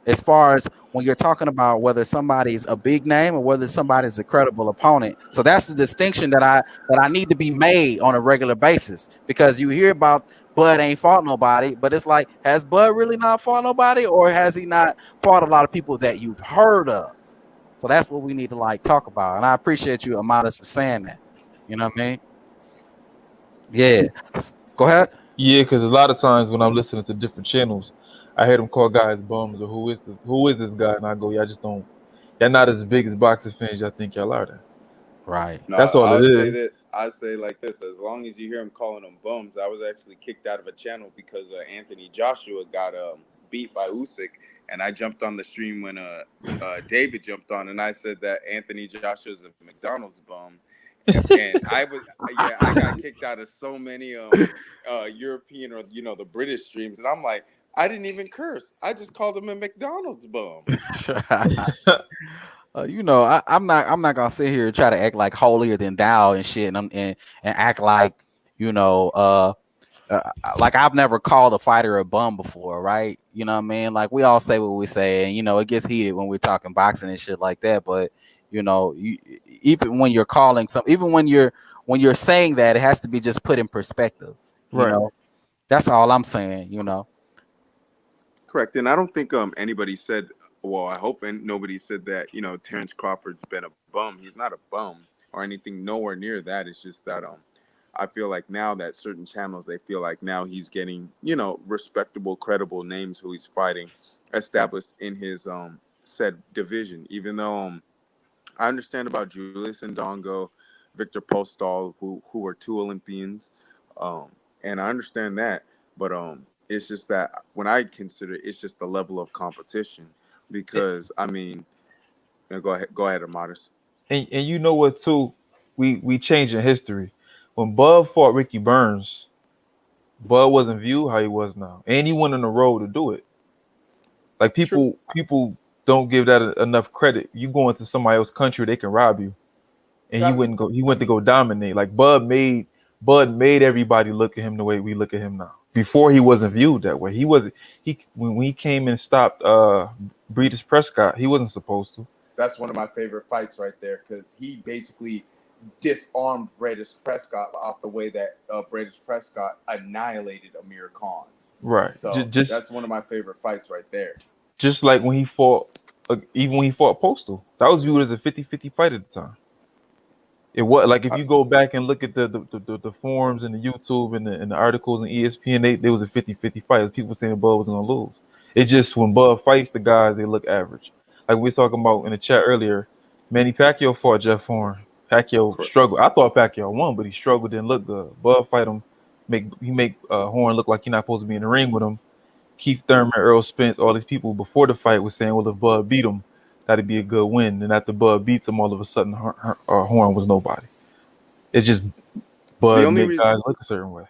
As far as when you're talking about whether somebody's a big name or whether somebody's a credible opponent. So that's the distinction that I need to be made on a regular basis because you hear about Bud ain't fought nobody, but it's like, has Bud really not fought nobody, or has he not fought a lot of people that you've heard of? So that's what we need to like talk about. And I appreciate you, Amadas, for saying that. You know what I mean? Yeah. Go ahead. Yeah, because a lot of times when I'm listening to different channels, I hear them call guys bums or who is this guy, and I go, y'all just don't, y'all not as big as boxing fans y'all think y'all are. Then Right. No, that's all I it would say is. that I'd say like this: as long as you hear him calling them bums, I was actually kicked out of a channel because Anthony Joshua got beat by Usyk, and I jumped on the stream when David jumped on, and I said that Anthony Joshua is a McDonald's bum, and I got kicked out of so many European or the British streams, and I'm like, I didn't even curse, I just called him a McDonald's bum. I'm not gonna sit here and try to act like holier than thou and shit, and act like you know, like I've never called a fighter a bum before, right? You know what I mean? Like we all say what we say, and it gets heated when we're talking boxing and shit like that. But even when you're even when you're saying that, it has to be just put in perspective. You Right. know, that's all I'm saying. Correct, and I don't think anybody said. Well, I hope nobody said that. Terence Crawford's been a bum. He's not a bum or anything. Nowhere near that. It's just that I feel like now that certain channels they feel like now he's getting respectable, credible names who he's fighting, established in his said division. Even though I understand about Julius Ndongo, Victor Postol, who were two Olympians, and I understand that. But it's just that when I consider it's just the level of competition, because I mean, go ahead, Amaris. And you know what too? We changing history. When Bud fought Ricky Burns, Bud wasn't viewed how he was now, and he went on the road to do it. Like True. people don't give that enough credit. You go into somebody else's country, they can rob you, and he I wouldn't mean, go. He went to go dominate. Like Bud made everybody look at him the way we look at him now. Before he wasn't viewed that way. He wasn't. He when he came and stopped Breeders Prescott, he wasn't supposed to. that's one of my favorite fights right there because he basically disarmed Bradis Prescott off the way that Bradis Prescott annihilated Amir Khan. Right. So Just that's one of my favorite fights right there. just like when he fought, even when he fought Postal, that was viewed as a 50-50 fight at the time. It was like if I, you go back and look at the forums and the YouTube and the articles and ESPN, they was a 50-50 fight. As people saying Bud was gonna lose. It's just when Bud fights the guys, they look average. Like we were talking about in the chat earlier, Manny Pacquiao fought Jeff Horn. Pacquiao correct. struggled. I thought Pacquiao won, but he struggled, didn't look good. Bud fight him, make Horn look like he's not supposed to be in the ring with him. Keith Thurman, Earl Spence, all these people before the fight was saying, well, if Bud beat him, that'd be a good win. And after Bud beats him, all of a sudden, Horn was nobody. It's just The Bud only make reason guys look a certain way.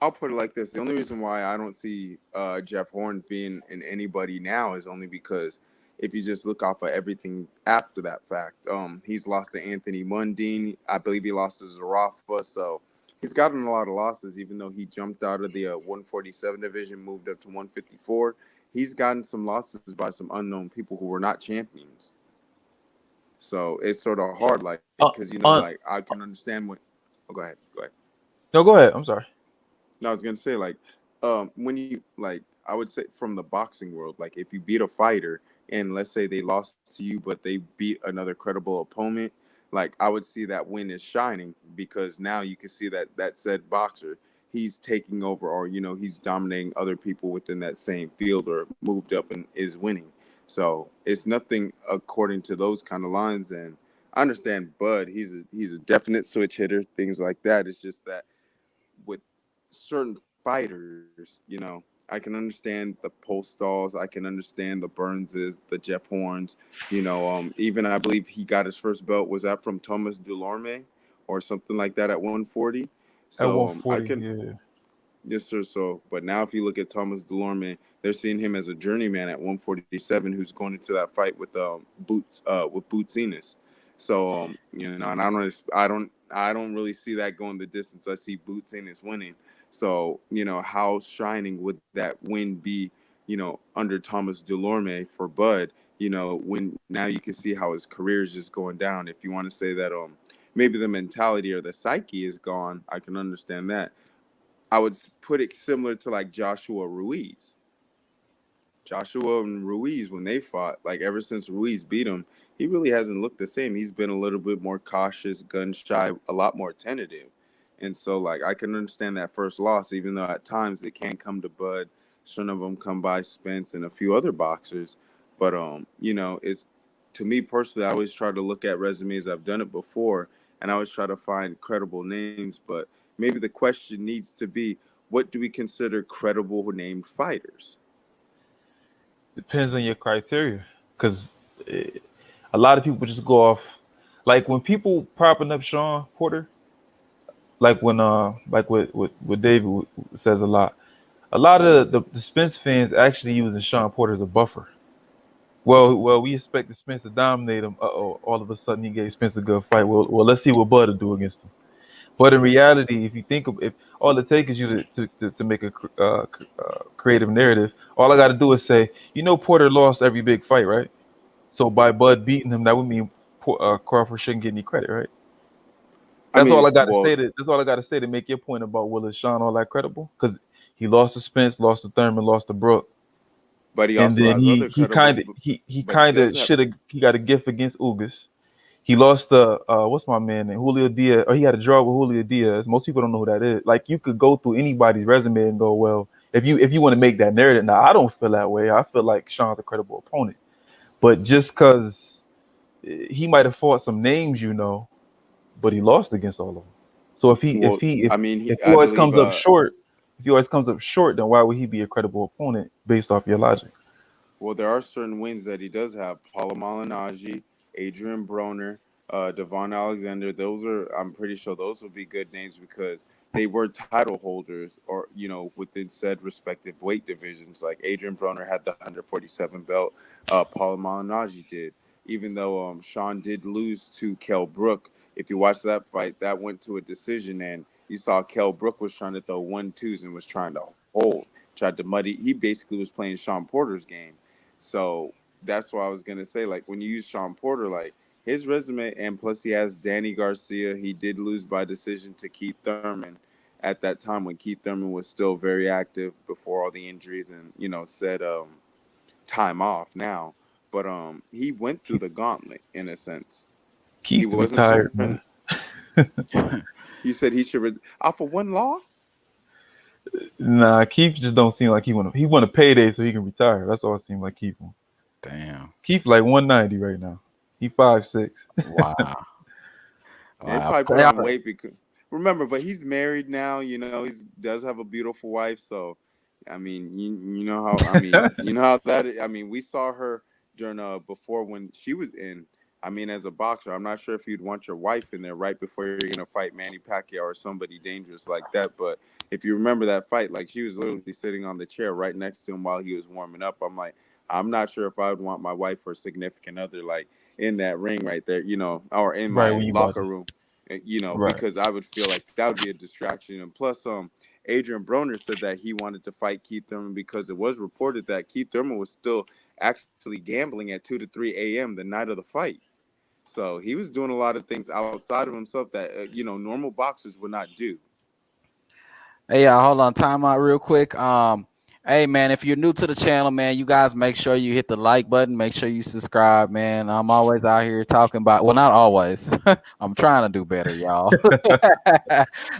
I'll put it like this: the only reason why I don't see Jeff Horn being in anybody now is only because if you just look off of everything after that fact, he's lost to Anthony Mundine. I believe he lost to Zarafa, so he's gotten a lot of losses. Even though he jumped out of the 147 division, moved up to 154, he's gotten some losses by some unknown people who were not champions. So it's sort of hard, like Uh, because on, like I can understand what. Oh, go ahead, go ahead. no, go ahead. I'm sorry. No, I was gonna say like, when you like, I would say from the boxing world, like if you beat a fighter and let's say they lost to you, but they beat another credible opponent, like I would see that win is shining because now you can see that that said boxer he's taking over or he's dominating other people within that same field or moved up and is winning. So it's nothing according to those kind of lines. And I understand Bud, he's a definite switch hitter, things like that. It's just that with certain fighters, I can understand the Postalls, I can understand the Burnses, the Jeff Horns, even I believe he got his first belt was that from Thomas Delorme or something like that at 140. At So I 140, can yeah. yes sir. So but now if you look at Thomas Delorme, they're seeing him as a journeyman at 147 who's going into that fight with Boots Enos. So and I don't really see that going the distance. I see Boots Enos winning. So how shining would that win be? Under Thomas Delorme for Bud. When now you can see how his career is just going down. If you want to say that maybe the mentality or the psyche is gone, I can understand that. I would put it similar to like Joshua Ruiz. Joshua and Ruiz, when they fought, like ever since Ruiz beat him, he really hasn't looked the same. He's been a little bit more cautious, gun shy, a lot more tentative. And so, like, I can understand that first loss, even though at times it can come to Bud. Some of them come by Spence and a few other boxers. But, it's to me personally, I always try to look at resumes. I've done it before, and I always try to find credible names. But maybe the question needs to be, what do we consider credible named fighters? Depends on your criteria, because a lot of people just go off, like when people propping up Shawn Porter, like when like what David says a lot. A lot of the Spence fans actually using Shawn Porter as a buffer. Well, we expected Spence to dominate him. Uh-oh, all of a sudden he gave Spence a good fight. Well, let's see what Bud will do against him. But in reality, if you think of, if all it takes is you to make a creative narrative, all I got to do is say, Porter lost every big fight, right? So by Bud beating him, that would mean Crawford shouldn't get any credit, right? I That's all mean, I got to well, say. That's all I got to say to make your point about is Shawn all that credible? Because he lost to Spence, lost to Thurman, lost to Brooke, but he and also then has he other he credible, kind of he but he kind does of have. should have. He got a gift against Ugas. He lost to what's my man name, Julio Diaz, or he had a draw with Julio Diaz. Most people don't know who that is. Like you could go through anybody's resume and go, well, if you want to make that narrative. Now I don't feel that way. I feel like Shawn's a credible opponent, but just because he might have fought some names, but he lost against all of them. So if he if Well, he if I mean, if he I always believe comes up short, if he always comes up short, then why would he be a credible opponent based off your logic? well, there are certain wins that he does have. Paula Malignaggi, Adrian Broner, Devon Alexander. Those are, I'm pretty sure those would be good names because they were title holders or, within said respective weight divisions. Like Adrian Broner had the 147 belt. Paula Malignaggi did. Even though Shawn did lose to Kell Brook, if you watch that fight, that went to a decision, and you saw Kell Brook was trying to throw 1-2s and was trying to hold, tried to muddy. He basically was playing Shawn Porter's game. So that's why I was gonna say, like, when you use Shawn Porter, like his resume, and plus he has Danny Garcia. He did lose by decision to Keith Thurman at that time when Keith Thurman was still very active before all the injuries and said time off now. But he went through Keith, the gauntlet in a sense. He Keith wasn't retired, trying. man. He said he should off of one loss. Nah, Keith just don't seem like he want a payday so he can retire. That's all it seems like Keith want. Damn. Keith like 190 right now. He 5'6". Wow. Yeah, he Wow. probably put on weight because remember, but he's married now. He does have a beautiful wife. So, I mean, you know how I mean, we saw her during before when she was in. I mean, as a boxer, I'm not sure if you'd want your wife in there right before you're gonna fight Manny Pacquiao or somebody dangerous like that. But if you remember that fight, like she was literally sitting on the chair right next to him while he was warming up. I'm like, I'm not sure if I would want my wife or significant other like in that ring right there, or in Right my when you about locker to. room, Right. because I would feel like that would be a distraction. And plus, Adrian Broner said that he wanted to fight Keith Thurman because it was reported that Keith Thurman was still actually gambling at 2 to 3 a.m. the night of the fight. So he was doing a lot of things outside of himself that normal boxers would not do. Hey, y'all, hold on. Time out real quick. Hey, man, if you're new to the channel, man, you guys make sure you hit the like button. Make sure you subscribe, man. I'm always out here talking about, well, not always. I'm trying to do better, y'all.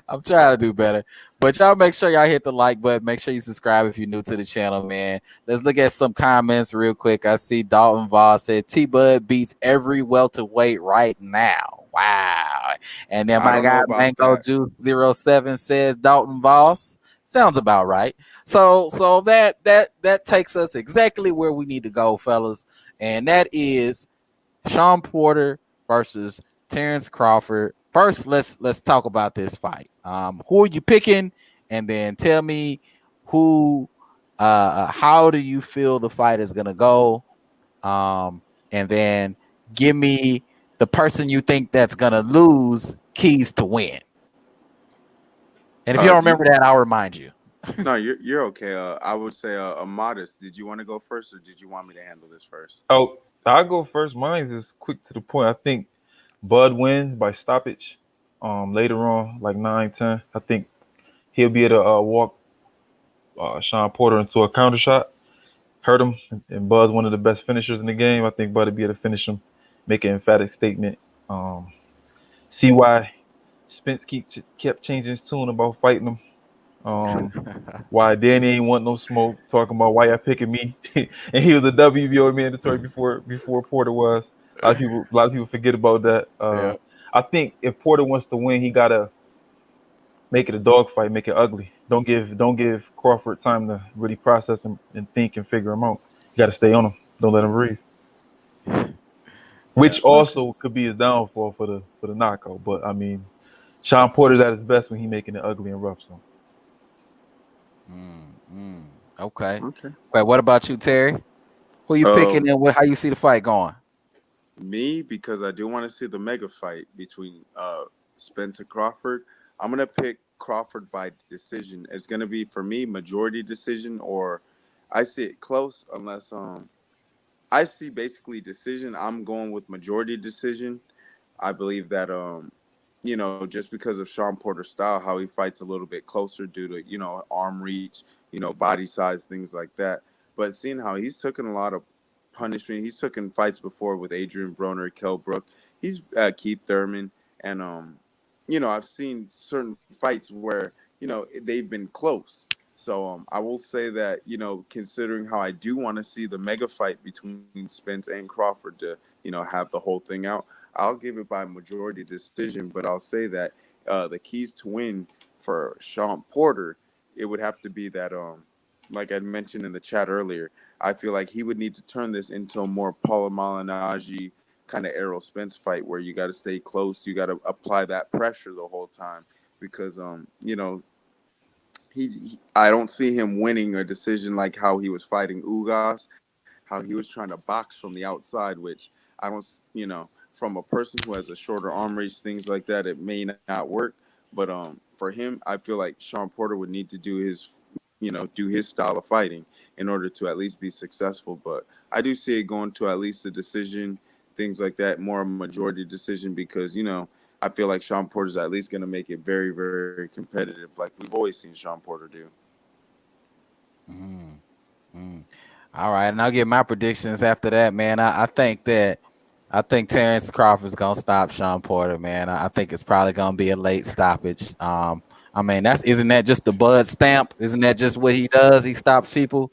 I'm trying to do better. But y'all make sure y'all hit the like button. Make sure you subscribe if you're new to the channel, man. Let's look at some comments real quick. I see Dalton Voss said T-Bud beats every welterweight right now. Wow. And then I my don't know guy about Mango that. Juice 07 says Dalton Voss. Sounds about right. So that takes us exactly where we need to go, fellas. And that is Shawn Porter versus Terence Crawford. First, let's talk about this fight. Who are you picking? And then tell me who how do you feel the fight is gonna go? And then give me the person you think that's gonna lose keys to win. And if you don't Do you, remember that, I'll remind you. no, you're okay. I would say a modest. Did you want to go first, or did you want me to handle this first? Oh, I'll go first. Mine is quick to the point. I think Bud wins by stoppage. Later on, like 9-10. I think he'll be able to walk Shawn Porter into a counter shot, hurt him, and Bud's one of the best finishers in the game. I think Bud will be able to finish him, make an emphatic statement. See why Spence kept changing his tune about fighting him. Why Danny ain't want no smoke, talking about why y'all picking me, and he was a WBO mandatory before Porter was. A lot of people forget about that. Yeah. I think if Porter wants to win, he gotta make it a dogfight, make it ugly. Don't give Crawford time to really process and think and figure him out. You gotta stay on him. Don't let him breathe. Yeah. Which also could be his downfall for the knockout. But I mean, Sean Porter's at his best when he making it ugly and rough. So Okay. Okay. Okay. What about you, Terry? Who you picking Um, and how you see the fight going? Me, because I do want to see the mega fight between Spencer Crawford. I'm gonna pick Crawford by decision. It's gonna be for me majority decision, or I see it close unless I see basically decision. I'm going with majority decision. I believe that just because of Sean Porter's style, how he fights a little bit closer due to arm reach, body size, things like that. But seeing how he's taken a lot of punishment, he's taken fights before with Adrian Broner, Kell Brook, he's Keith Thurman, and I've seen certain fights where they've been close. So I will say that considering how I do want to see the mega fight between Spence and Crawford to have the whole thing out, I'll give it by majority decision. But I'll say that the keys to win for Sean Porter, it would have to be that like I mentioned in the chat earlier, I feel like he would need to turn this into a more Paula Malignaggi kind of Errol Spence fight where you got to stay close, you got to apply that pressure the whole time because I don't see him winning a decision like how he was fighting Ugas, how he was trying to box from the outside, which I don't, from a person who has a shorter arm reach, things like that, it may not work. But for him, I feel like Sean Porter would need to do his style of fighting in order to at least be successful. But I do see it going to at least a decision, things like that, more a majority decision because I feel like Sean Porter's at least going to make it very, very competitive, like we've always seen Sean Porter do. Mm, mm. All right, and I'll give my predictions after that, man. I think Terence Crawford's gonna stop Sean Porter, man. I think it's probably gonna be a late stoppage. I mean, isn't that just the Bud stamp? Isn't that just what he does? He stops people,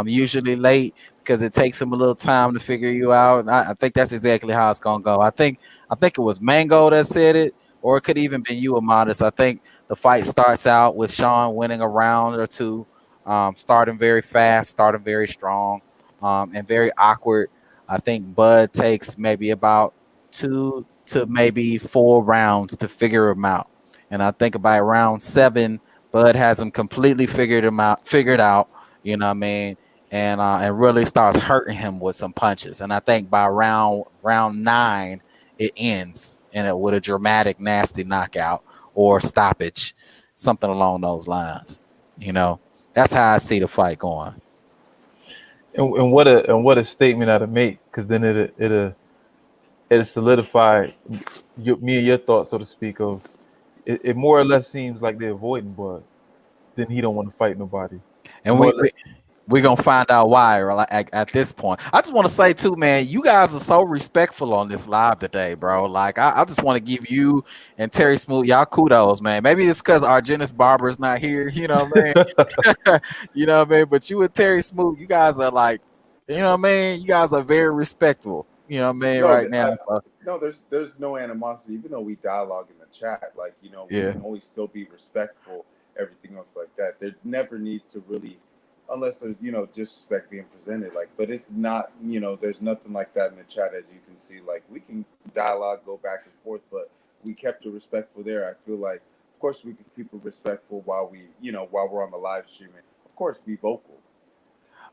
usually late because it takes him a little time to figure you out. And I think that's exactly how it's gonna go. I think it was Mango that said it, or it could even been you, Amadis. I think the fight starts out with Sean winning a round or two, starting very fast, starting very strong, and very awkward. I think Bud takes maybe about 2 to maybe 4 rounds to figure him out. And I think by round 7, Bud has him completely figured out, you know what I mean? And really starts hurting him with some punches. And I think by round 9, it ends with a dramatic, nasty knockout or stoppage, something along those lines. You know, that's how I see the fight going. and what a statement I'd make because then it'll solidify me and your thoughts, so to speak. Of it more or less seems like they're avoiding Bud. Then he don't want to fight nobody. And More we, or less. we we're gonna find out why, or like at this point. I just want to say too, man, you guys are so respectful on this live today, bro. Like I just want to give you and Terry Smoot y'all kudos, man. Maybe it's because Argenis Barber is not here, you know what I mean? You know what I mean? But you and Terry Smoot, you guys are like, you know what I mean? You guys are very respectful, you know what I mean, No, right now. So, no, there's no animosity. Even though we dialogue in the chat, like we yeah. can always still be respectful. Everything else like that, there never needs to really, unless there's disrespect being presented. Like, but it's not. There's nothing like that in the chat, as you can see. Like, we can dialogue, go back and forth, but we kept it respectful there. I feel like, of course, we can keep it respectful while while we're on the live streaming. Of course, be vocal.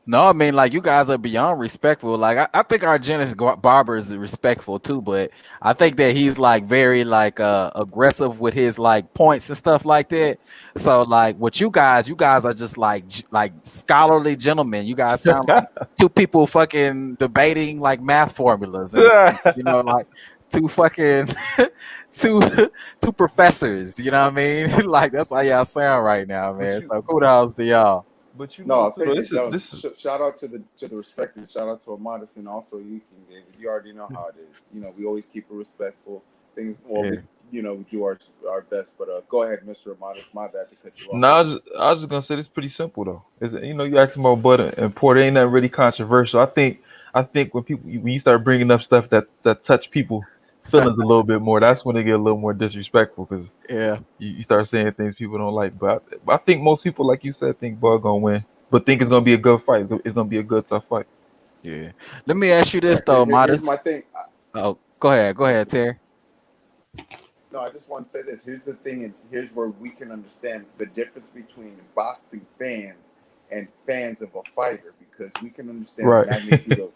No, I mean, like, you guys are beyond respectful. Like, I think our Barber is respectful too, but I think that he's like very like aggressive with his like points and stuff like that. So like, what you guys are just like scholarly gentlemen. You guys sound like two people fucking debating like math formulas and stuff, like two fucking two two professors. You know what I mean? Like that's how y'all sound right now, but man. you, So kudos to y'all. but you No, know I'll too. take Though, it. this is No, this is shout out to the respected. Shout out to Amadis and also you, King David. You already know how it is. We always keep it respectful. Things. Well, Yeah. do our best. But go ahead, Mr. Amadas. My bad to cut you off. No, I was just gonna say it's pretty simple though. Is you ask about Bud and Porter, ain't nothing really controversial. I think when you start bringing up stuff that touch people feelings a little bit more, that's when they get a little more disrespectful because Yeah. you start saying things people don't like. But I think most people, like you said, think Bud gonna win, but think it's gonna be a good fight. It's gonna be a good tough fight. Yeah. Let me ask you this Right. though, Here's Modest. my thing. Oh, go ahead. Go Go ahead, ahead. Terry. No, I just want to say this. Here's the thing, and here's where we can understand the difference between boxing fans and fans of a fighter, because we can understand the Right. magnitude of,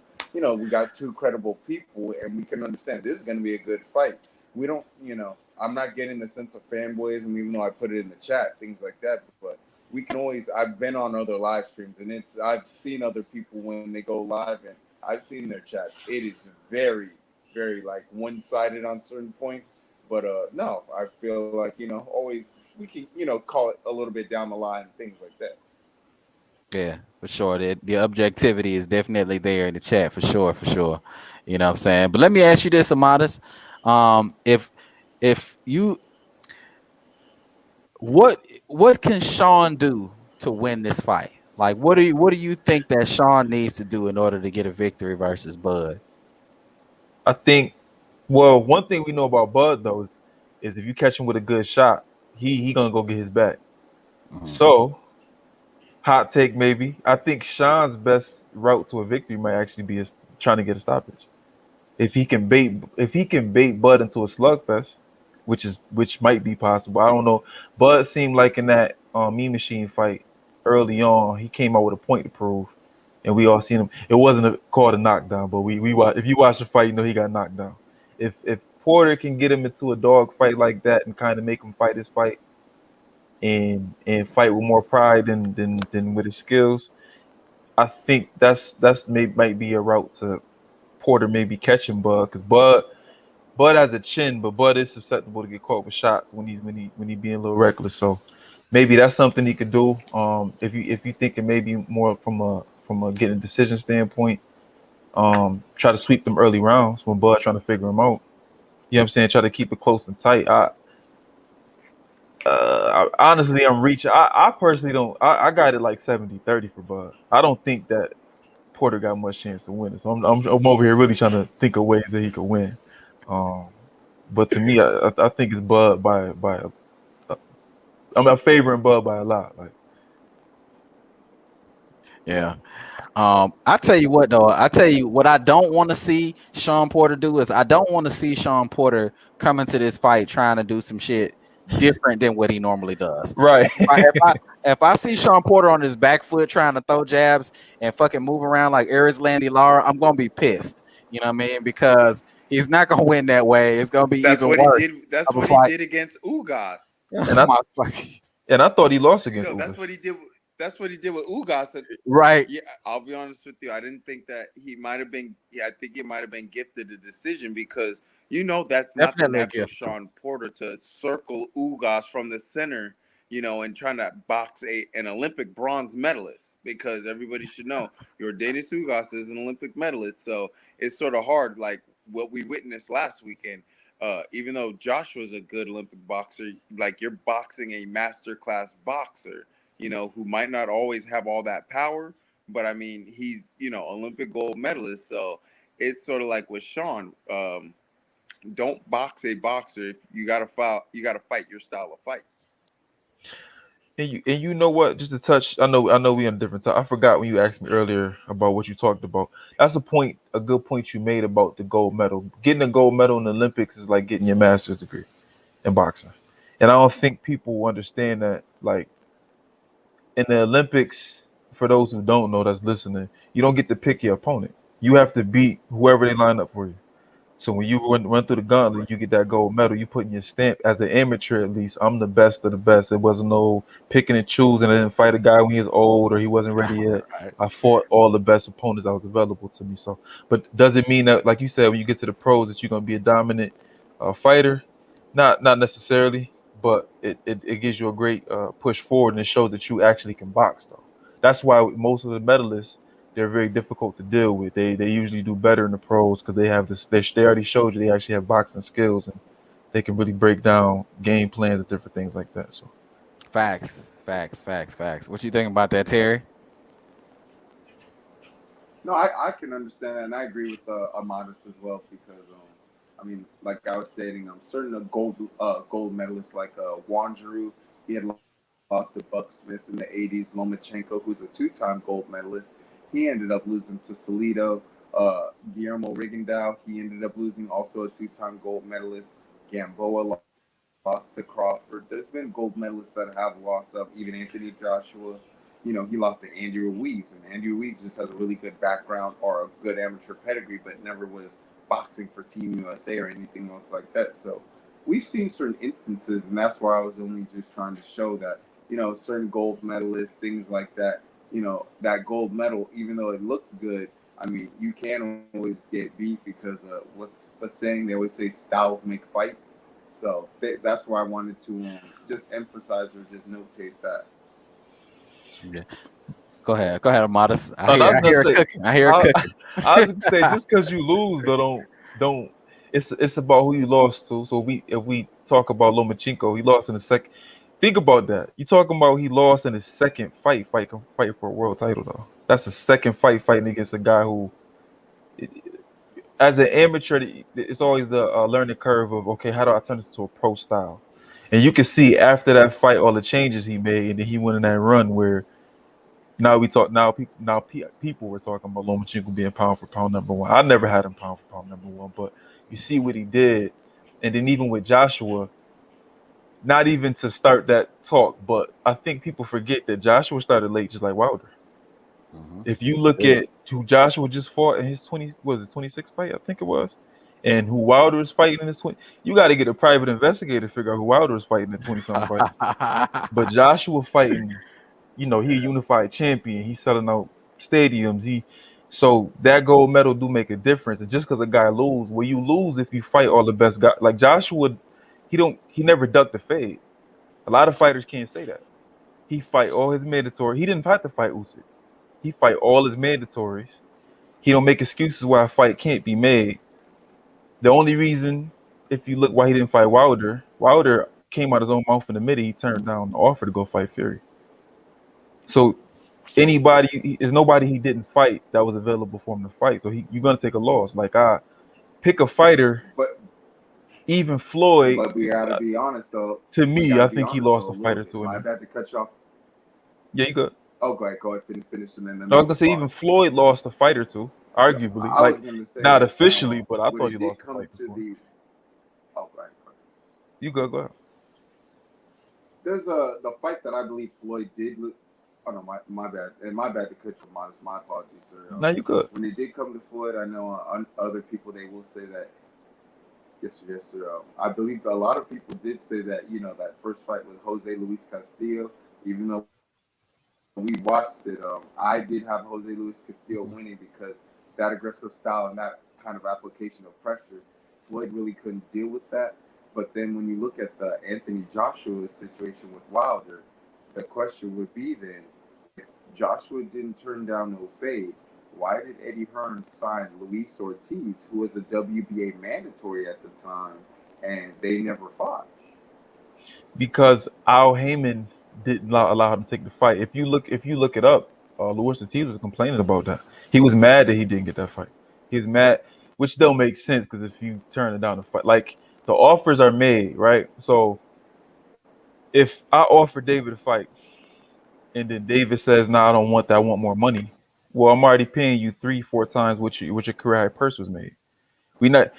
we got two credible people, and we can understand this is going to be a good fight. We don't, I'm not getting the sense of fanboyism, even though I put it in the chat, things like that. But we can always. I've been on other live streams, and I've seen other people when they go live, and I've seen their chats. It is very, very like one-sided on certain points. But no, I feel like always we can call it a little bit down the line, things like that. Yeah, for sure. The objectivity is definitely there in the chat for sure, for sure. You know what I'm saying? But let me ask you this, Amadas. If you what can Shawn do to win this fight? Like what do you think that Shawn needs to do in order to get a victory versus Bud? I think. Well, one thing we know about Bud though is if you catch him with a good shot, he gonna go get his back. Mhm. So hot take maybe. I think Sean's best route to a victory might actually be trying to get a stoppage. If he can bait Bud into a slugfest, which might be possible. I don't know. Bud seemed like in that Mean Machine fight early on, he came out with a point to prove, and we all seen him. It wasn't called a knockdown, but if you watch the fight, you know he got knocked down. If Porter can get him into a dog fight like that and kind of make him fight his fight and fight with more pride than with his skills, I think might be a route to Porter maybe catching Bud because Bud has a chin, but Bud is susceptible to get caught with shots when he being a little reckless. So maybe that's something he could do. If you thinking maybe more from a getting decision standpoint, try to sweep them early rounds when Bud trying to figure him out. You know what I'm saying? Try to keep it close and tight. Honestly, I'm reaching. I personally don't. I got it like 70-30 for Bud. I don't think that Porter got much chance to win it. So I'm over here really trying to think of ways that he could win. Um, but to me, I think it's Bud by I'm favoring Bud by a lot. Like Yeah. I tell you what though, I tell you what I don't want to see Shawn Porter do is I don't want to see Shawn Porter come into this fight trying to do some shit different than what he normally does. right, If I see Shawn Porter on his back foot trying to throw jabs and fucking move around like Aris Landy Lara, I'm gonna be pissed. You know what I mean? Because he's not gonna win that way. It's gonna be That's even what he worse did. That's of a what he fight. did against Ugas. and I My fucking- and I thought he lost against No, that's Ugas. what he did. That's what he did with Ugas. right. Yeah, I'll be honest with you. I didn't think that he might have been. Yeah, I think he might have been gifted a decision because that's not the Definitely a natural gift. Shawn Porter to circle Ugas from the center, and trying to box an Olympic bronze medalist, because everybody should know Yordenis Ugas is an Olympic medalist. So it's sort of hard, like what we witnessed last weekend. Even though Joshua's a good Olympic boxer, like you're boxing a master class boxer, who might not always have all that power, but I mean, he's, Olympic gold medalist. So it's sort of like with Shawn, don't box a boxer. If you got to fight your style of fight. And you know what? Just to touch, I know we on a different time. I forgot when you asked me earlier about what you talked about. That's a good point you made about the gold medal. Getting a gold medal in the Olympics is like getting your master's degree in boxing, and I don't think people understand that. Like in the Olympics, for those who don't know that's listening, you don't get to pick your opponent. You have to beat whoever they line up for you. So when you run through the gauntlet, you get that gold medal. You putting your stamp as an amateur, at least. I'm the best of the best. It wasn't no picking and choosing. I didn't fight a guy when he was old or he wasn't ready yet. Right. I fought all the best opponents that was available to me. So, but does it mean that, like you said, when you get to the pros, that you're gonna be a dominant fighter? Not necessarily, but it gives you a great push forward and it shows that you actually can box. Though that's why most of the medalists, they're very difficult to deal with. They usually do better in the pros because they have this. They already showed you they actually have boxing skills and they can really break down game plans and different things like that. So Facts. What you think about that, Terry? No, I can understand that, and I agree with Amadas as well because I mean, like I was stating, certain gold medalists like Wanjiru, he had lost to Buck Smith in the '80s. Lomachenko, who's a two-time gold medalist, he ended up losing to Salido. Guillermo Rigondeaux, he ended up losing, also a two-time gold medalist. Gamboa lost to Crawford. There's been gold medalists that have lost up. Even Anthony Joshua, he lost to Andy Ruiz, and Andy Ruiz just has a really good background or a good amateur pedigree, but never was boxing for Team USA or anything else like that. So we've seen certain instances, and that's why I was only just trying to show that, certain gold medalists, things like that, that gold medal, even though it looks good, I mean, you can always get beat because what's the saying? They always say styles make fights. So that's why I wanted to just emphasize or just notate that. Yeah. Go ahead, Amadas. and I was I gonna hear it say, cooking. I hear it I, cooking. I was gonna say, just because you lose, though, don't. It's about who you lost to. So if we talk about Lomachenko, he lost in the second. Think about that. You talking about he lost in his second fight for a world title though. That's the second fighting against a guy who, as an amateur, it's always the learning curve of, okay, how do I turn this to a pro style? And you can see after that fight all the changes he made, and then he went in that run where people were talking about Lomachenko being pound for pound number one. I never had him pound for pound number one, but you see what he did, and then even with Joshua, not even to start that talk, but I think people forget that Joshua started late, just like Wilder. Mm-hmm. If you look at who Joshua just fought in his 26th fight, I think it was, and who Wilder is fighting in his 20, you got to get a private investigator to figure out who Wilder is fighting in 20-something fights. But Joshua fighting, he a unified champion. He's selling out stadiums. So that gold medal do make a difference. And just because a guy lose, well, you lose if you fight all the best guys. Like Joshua, he never ducked the fade. A lot of fighters can't say that. He fight all his mandatory. He didn't have to fight Usyk. He fight all his mandatories. He don't make excuses why a fight can't be made. The only reason, if you look why he didn't fight Wilder came out his own mouth in the middle. He turned down the offer to go fight Fury. So there's nobody he didn't fight that was available for him to fight. So you're gonna take a loss. Like I pick a fighter, But even Floyd. but we gotta be honest though. To We me, gotta I be think he honest lost though a a fight little or bit. two in My there. bad to cut you off. Yeah, you good. Oh, go ahead, finish, and then let No, I me was gonna say even respond. Floyd lost a fight or two, arguably. I Like was gonna say not that officially, but I when thought it he did lost a come fight to before. the go ahead. You good, go ahead. There's the fight that I believe Floyd did. Oh no, my bad, and my bad to cut you, Modest. My apologies, sir. Now you good. When it did come to Floyd, I know other people they will say that. Yes, sir. I believe a lot of people did say that that first fight with Jose Luis Castillo, even though we watched it, I did have Jose Luis Castillo winning because that aggressive style and that kind of application of pressure, Floyd really couldn't deal with that. But then when you look at the Anthony Joshua situation with Wilder, the question would be then, if Joshua didn't turn down no fade, why did Eddie Hearn sign Luis Ortiz, who was a WBA mandatory at the time, and they never fought? Because Al Heyman didn't allow him to take the fight. If you look it up, Luis Ortiz was complaining about that. He was mad that he didn't get that fight. He was mad, which don't make sense because if you turn it down to fight, like the offers are made, right? So if I offer David a fight and then David says, "No, I don't want that. I want more money." Well, I'm already paying you 3-4 times what your career high purse was made. We not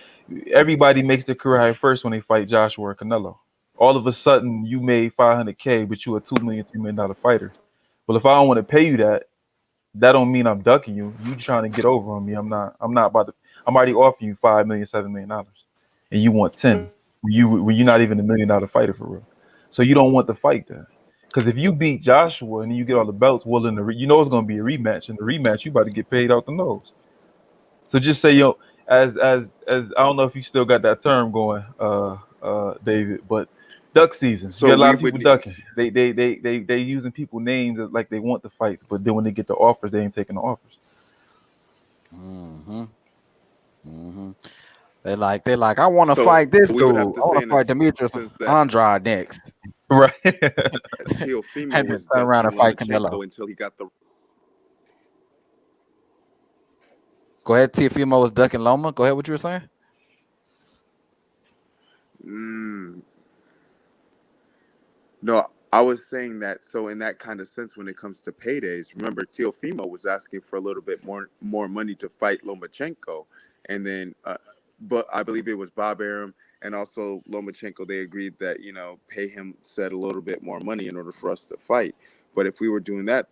Everybody makes their career high first when they fight Joshua or Canelo. All of a sudden, you made 500K, but you a $2 million, $3 million fighter. Well, if I don't want to pay you that don't mean I'm ducking you. You trying to get over on me. I'm not about to. I'm already offering you $5 million, $7 million, and you want 10. When you're not even a $1 million fighter for real. So you don't want the fight then. Because if you beat Joshua and you get all the belts, well, then it's going to be a rematch. And the rematch, you about to get paid out the nose. So just say, as I don't know if you still got that term going, David, but duck season. You So got a lot we of people would. ducking. They using people names like they want the fights, but then when they get the offers, they ain't taking the offers. Mm-hmm. Mm-hmm. I want to So fight this we would dude. I have to want say to in a fight sense Demetrius that Andrade next, Right. Teofimo and then was turn around ducking and fight Canelo. Lomachenko until he got the. Go ahead, Teofimo was ducking Loma. Go ahead, what you were saying? Mm, no, I was saying that. So in that kind of sense, when it comes to paydays, remember Teofimo was asking for a little bit more money to fight Lomachenko, and then, but I believe it was Bob Arum and also Lomachenko. They agreed that pay him said a little bit more money in order for us to fight. But if we were doing that,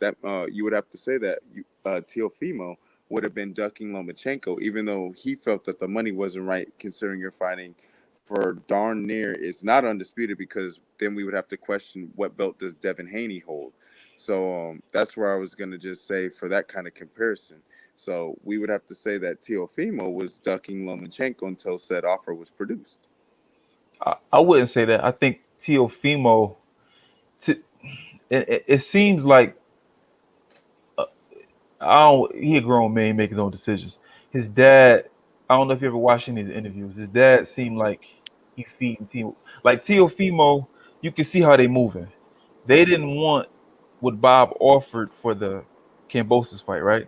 you would have to say that Teofimo would have been ducking Lomachenko, even though he felt that the money wasn't right, considering you're fighting for darn near it's not undisputed, because then we would have to question what belt does Devin Haney hold. So that's where I was going to just say for that kind of comparison. So we would have to say that Teofimo was ducking Lomachenko until said offer was produced. I wouldn't say that. I think Teofimo. T- it seems like I don't. He a grown man making his own decisions. His dad. I don't know if you ever watched any of his interviews. His dad seemed like he feeding Teo. Like Teofimo, you can see how they moving. They didn't want what Bob offered for the Cambosis fight, right?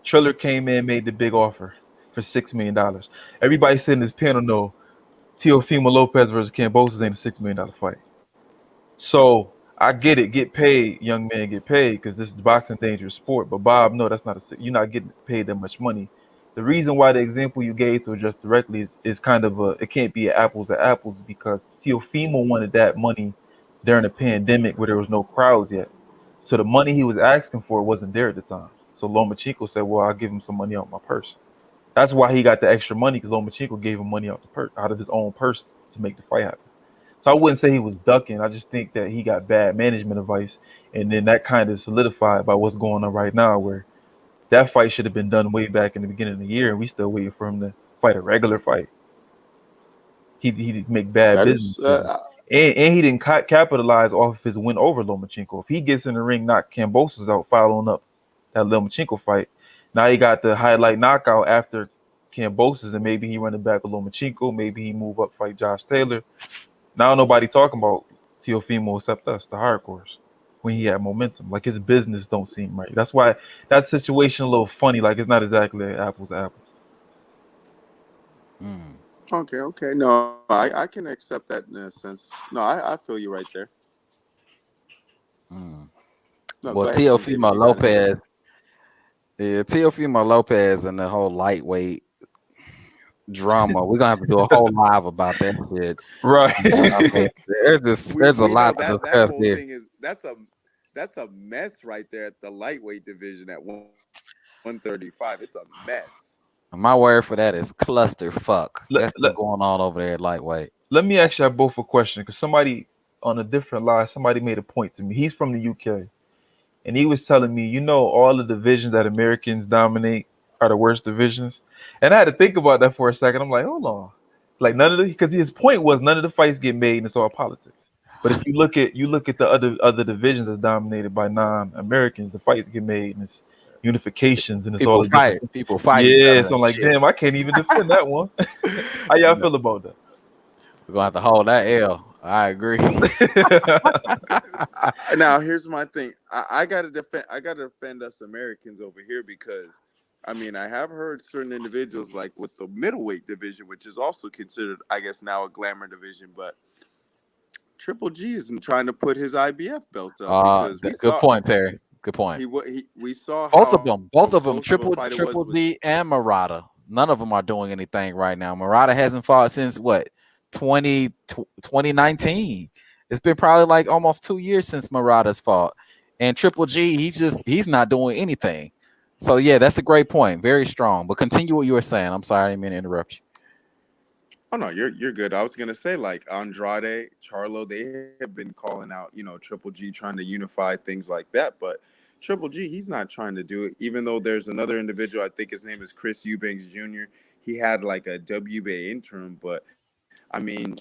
Triller came in, made the big offer for $6 million. Everybody sitting in this panel know Teofimo Lopez versus Cambosis ain't a $6 million fight. So I get it, get paid, young man, get paid, because this is boxing dangerous sport. But Bob, no, that's not you're not getting paid that much money. The reason why the example you gave to address directly is kind of it can't be apples to apples, because Teofimo wanted that money during the pandemic where there was no crowds yet. So the money he was asking for wasn't there at the time. So Lomachenko said, "Well, I'll give him some money out of my purse." That's why he got the extra money, because Lomachenko gave him money out of his own purse to make the fight happen. So I wouldn't say he was ducking. I just think that he got bad management advice, and then that kind of solidified by what's going on right now, where that fight should have been done way back in the beginning of the year, and we still waiting for him to fight a regular fight. He did make bad That business is, decisions, and he didn't capitalize off of his win over Lomachenko. If he gets in the ring, knock Kambosos out, following up that Lomachenko fight, now he got the highlight knockout after Kambosos, and maybe he running back with Lomachenko, maybe he move up fight Josh Taylor. Now nobody talking about Teofimo except us, the hardcores, when he had momentum. Like his business don't seem right. That's why that situation a little funny. Like it's not exactly apples to apples. Mm, okay. No, I can accept that in a sense. No, I feel you right there. mm. No, Well, go ahead, CJ, if Teofimo you got anything. Lopez, yeah, Teofimo Lopez and the whole lightweight drama. We're gonna have to do a whole live about that shit. Right. I mean, there's a We know lot to that discuss whole there. thing is that's a mess right there at the lightweight division at 135. It's a mess. My word for that is cluster fuck. let, That's let, what's going on over there at lightweight. let me ask y'all both a question, because somebody on a different line, somebody made a point to me. He's from the UK, and he was telling me, all the divisions that Americans dominate are the worst divisions. And I had to think about that for a second. I'm like, hold on. Like none of the because his point was none of the fights get made and it's all politics. But if you look at the other divisions that's dominated by non-Americans, the fights get made and it's unifications and it's all the different. People fight each Yeah, other so I'm and like, shit. damn, I can't even defend that one. How y'all feel about We're gonna have to hold that L. I agree. that? Now here's my thing. I gotta defend. I gotta defend us Americans over here, because, I mean, I have heard certain individuals like with the middleweight division, which is also considered, I guess, now a glamour division, but Triple G isn't trying to put his IBF belt up, because Good point, Terry. Good point. we saw Both of how them, both of them, explosive a fight it was Triple with. G and Murata. None of them are doing anything right now. Murata hasn't fought since what 2019. It's been probably like almost 2 years since Murata's fought, and Triple G, he's not doing anything. So yeah, that's a great point. Very strong. But continue what you were saying. I'm sorry, I didn't mean to interrupt you. Oh no, you're good. I was gonna say, like, Andrade, Charlo, they have been calling out, Triple G trying to unify things like that, but Triple G, he's not trying to do it. Even though there's another individual, I think his name is Chris Eubanks Jr. He had like a WBA interim, but I mean,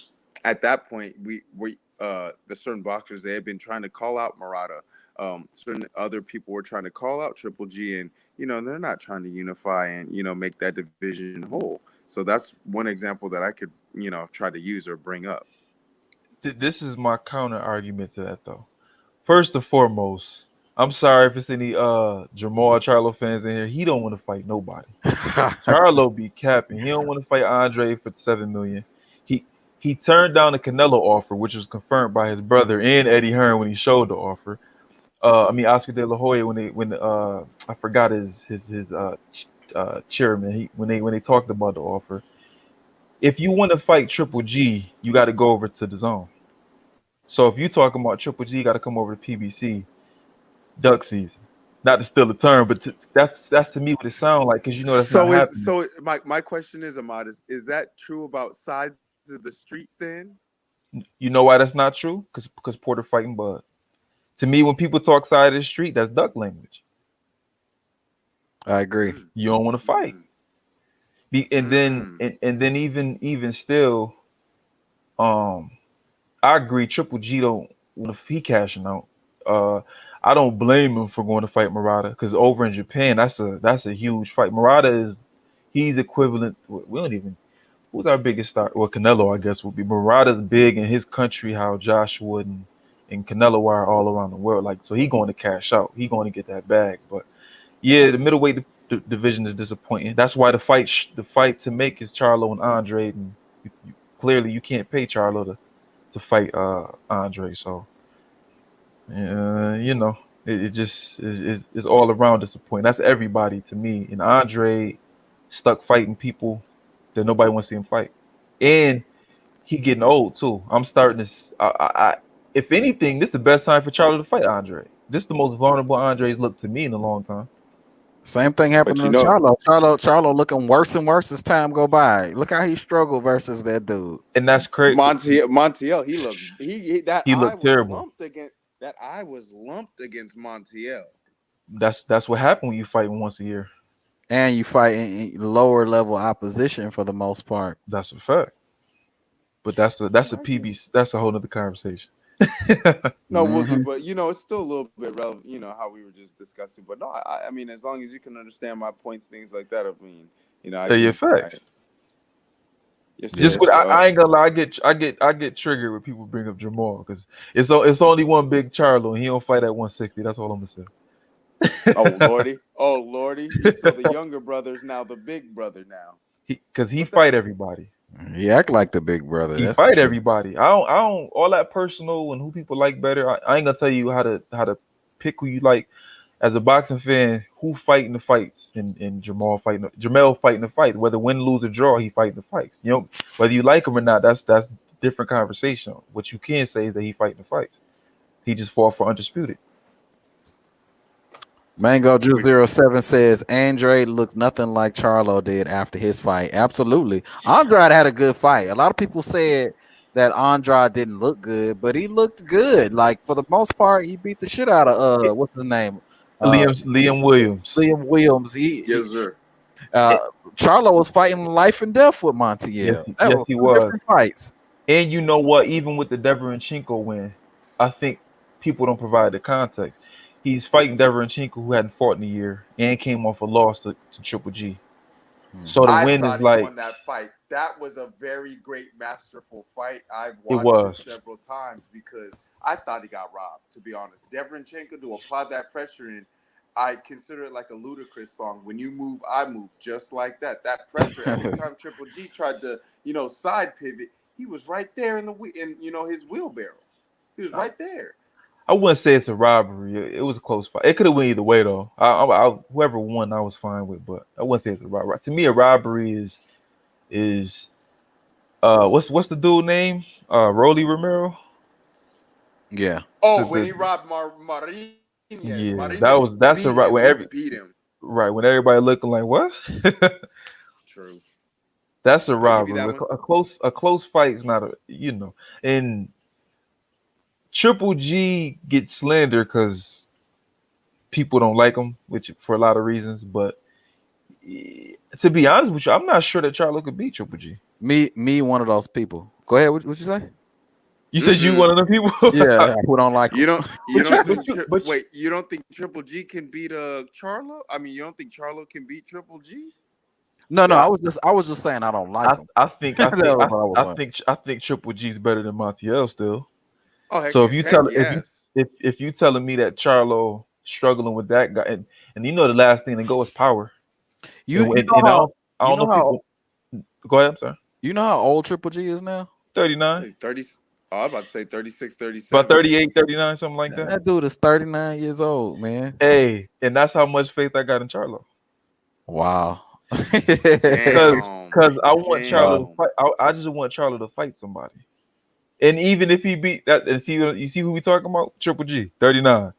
at that point, the certain boxers, they had been trying to call out Murata. Certain other people were trying to call out Triple G, and they're not trying to unify and make that division whole. So that's one example that I could, try to use or bring up. This is my counter argument to that though. First and foremost, I'm sorry if it's any Jamal Charlo fans in here. He don't want to fight nobody. Charlo be capping. He don't want to fight Andre for $7 million. He he turned down the Canelo offer, which was confirmed by his brother and Eddie Hearn when he showed the offer. I mean Oscar De La Hoya when I forgot his chairman. When they talked about the offer. If you want to fight Triple G, you got to go over to the zone. So if you talking about Triple G, you got to come over to PBC duck season. Not to steal the term, but that's to me what it sounds like because that's not happening. So my question is, Ahmad, is that true about sides of the street then? You know why that's not true? Because Porter fighting Bud. To me, when people talk side of the street, that's duck language. I agree. You don't want to fight. And then even still, I agree. Triple G don't want to he cashing out. I don't blame him for going to fight Murata because over in Japan, that's a huge fight. Murata he's equivalent. We don't even. Who's our biggest star? Well, Canelo, I guess, would be. Murata's big in his country, how Joshua and Canelo are all around the world. Like, so he going to cash out. He going to get that bag. But yeah, the middleweight division is disappointing. That's why the fight to make is Charlo and Andre. And clearly, you can't pay Charlo to fight Andre. So, it just is all around disappointing. That's everybody to me. And Andre stuck fighting people that nobody wants to see him fight, and he getting old too. I'm starting to. If anything, this is the best time for Charlo to fight Andre. This is the most vulnerable Andre's looked to me in a long time. Same thing happened to Charlo. Charlo looking worse and worse as time go by. Look how he struggled versus that dude. And that's crazy. Montiel, he looked terrible. That eye was lumped against Montiel. That's what happened when you fight once a year. And you fight in lower level opposition for the most part. That's a fact. But that's a PB. That's a whole other conversation. No, Wookie, but it's still a little bit relevant. How we were just discussing. But no, I mean, as long as you can understand my points, things like that. I mean, they're your facts. I ain't gonna lie. I get triggered when people bring up Jamal because it's only one big Charlo and he don't fight at 160. That's all I'm gonna say. Oh lordy! So the younger brother's now the big brother now. Because he fight everybody. He act like the big brother. He fight everybody. I don't all that personal and who people like better. I ain't gonna tell you how to pick who you like. As a boxing fan, who fighting the fights and Jamal fighting the fights. Whether win, lose, or draw, he fighting the fights. Whether you like him or not, that's different conversation. What you can say is that he fighting the fights. He just fought for undisputed. Mango Juice 07 says Andre looks nothing like Charlo did after his fight. Absolutely. Andrade had a good fight. A lot of people said that Andrade didn't look good, but he looked good. Like, for the most part, he beat the shit out of what's his name? Liam Williams. Liam Williams. Yes, sir. Charlo was fighting life and death with Montiel. Yes, he was. Different fights. And you know what? Even with the Deverenchenko win, I think people don't provide the context. He's fighting Deverenchenko, who hadn't fought in a year, and came off a loss to Triple G. So the win is like. He won that fight. That was a very great, masterful fight. I've watched it several times because I thought he got robbed. To be honest, Deverenchenko to apply that pressure in, I consider it like a Ludacris song. When you move, I move, just like that. That pressure. Every time Triple G tried to, side pivot, he was right there in his wheelbarrow. He was right there. I wouldn't say it's a robbery. It was a close fight. It could have went either way, though. Whoever won, I was fine with, but I wouldn't say it's a robbery. To me, a robbery is what's the dude name? Rolly Romero. Yeah. Oh, when he robbed Marin. Yeah, that's a right when beat him. Right when everybody looking like what? True. That's a robbery. A close fight is not and. Triple G gets slandered because people don't like him, which for a lot of reasons. But to be honest with you, I'm not sure that Charlo could beat Triple G. Me, one of those people. Go ahead. What you say? You said you one of them people. Yeah, who don't like him. You don't think Triple G can beat Charlo? I mean, you don't think Charlo can beat Triple G? No, Yeah. I was just saying I don't like him. I think That was what I was saying. I think Triple G's better than Montiel still. Oh So if you heck tell yes. if you telling me that Charlo struggling with that guy, and you know the last thing to go is power, You and you and, know and how I you don't know know how people. Go ahead, I'm sorry. you know how old Triple G is now? 39, Like 30. Oh, I'm about to say 36, about 37. 38, 39, something like that. That dude is 39 years old, man. Hey, and that's how much faith I got in Charlo. Wow. Cause, Damn. cause I want Charlo to Wow. Damn. fight. I just want Charlo to fight somebody. And even if he beat that, and see, you see who we talking about? Triple G, 39.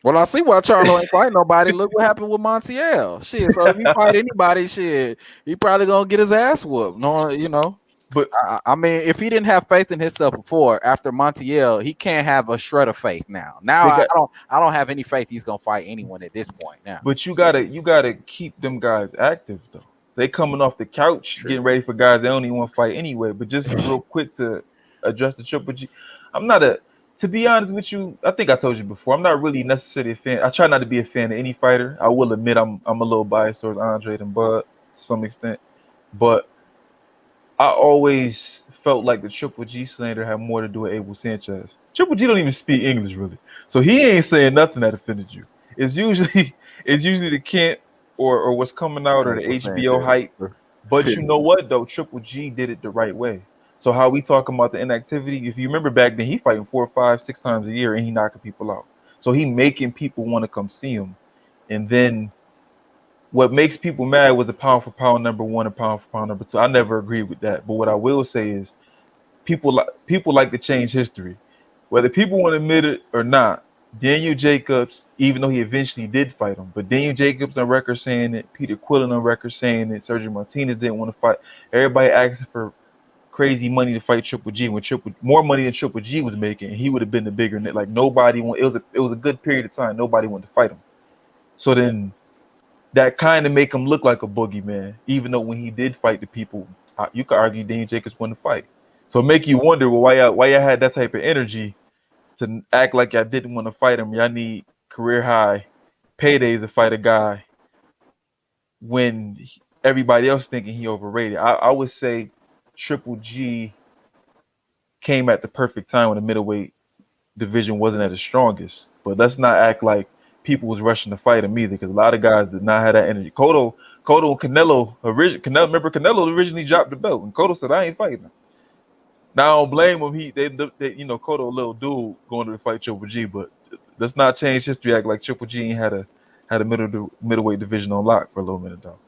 Well, I see why Charlo ain't fight nobody. Look what happened with Montiel. Shit. So if he fight anybody, shit, he probably gonna get his ass whooped. No, you know. But I mean, if he didn't have faith in himself before, after Montiel, he can't have a shred of faith now. Now they got, I don't have any faith he's gonna fight anyone at this point now. but you gotta keep them guys active though. They coming off the couch, getting True. ready for guys they don't even want to fight anyway. But just real quick to address the Triple G, I'm not a. To be honest with you, I think I told you before. I'm not really necessarily a fan. I try not to be a fan of any fighter. I will admit I'm a little biased towards Andre and Bud to some extent, but I always felt like the Triple G slander had more to do with Abel Sanchez. Triple G don't even speak English really, so he ain't saying nothing that offended you. It's usually it's usually the Kent or what's coming out or the HBO hype. But you know what though, Triple G did it the right way. So how we talking about the inactivity? If you remember back then, he fighting 4, 5, 6 times a year and he knocking people out. So he making people want to come see him, and then what makes people mad was the pound for pound number one and pound for pound number two. I never agreed with that. But what I will say is people like to change history. Whether people want to admit it or not, Daniel Jacobs, even though he eventually did fight him, but Daniel Jacobs on record saying it, Peter Quillen on record saying it, Sergio Martinez didn't want to fight. Everybody asking for crazy money to fight Triple G when more money than Triple G was making, and he would have been the bigger. Like nobody want. It was a good period of time. Nobody wanted to fight him. So then that kind of make him look like a boogeyman, even though when he did fight the people, you could argue Daniel Jacobs won the fight. So it make you wonder, well, why y'all had that type of energy to act like y'all didn't want to fight him. Y'all need career high paydays to fight a guy when everybody else thinking he overrated. I would say Triple G came at the perfect time when the middleweight division wasn't at its strongest. But let's not act like people was rushing to fight him either, because a lot of guys did not have that energy. Cotto and Canelo, remember Canelo originally dropped the belt, and Cotto said, "I ain't fighting him." Now I don't blame him. They you know, Cotto a little dude going to fight Triple G, but let's not change history. Act like Triple G ain't had a middleweight division on lock for a little minute though.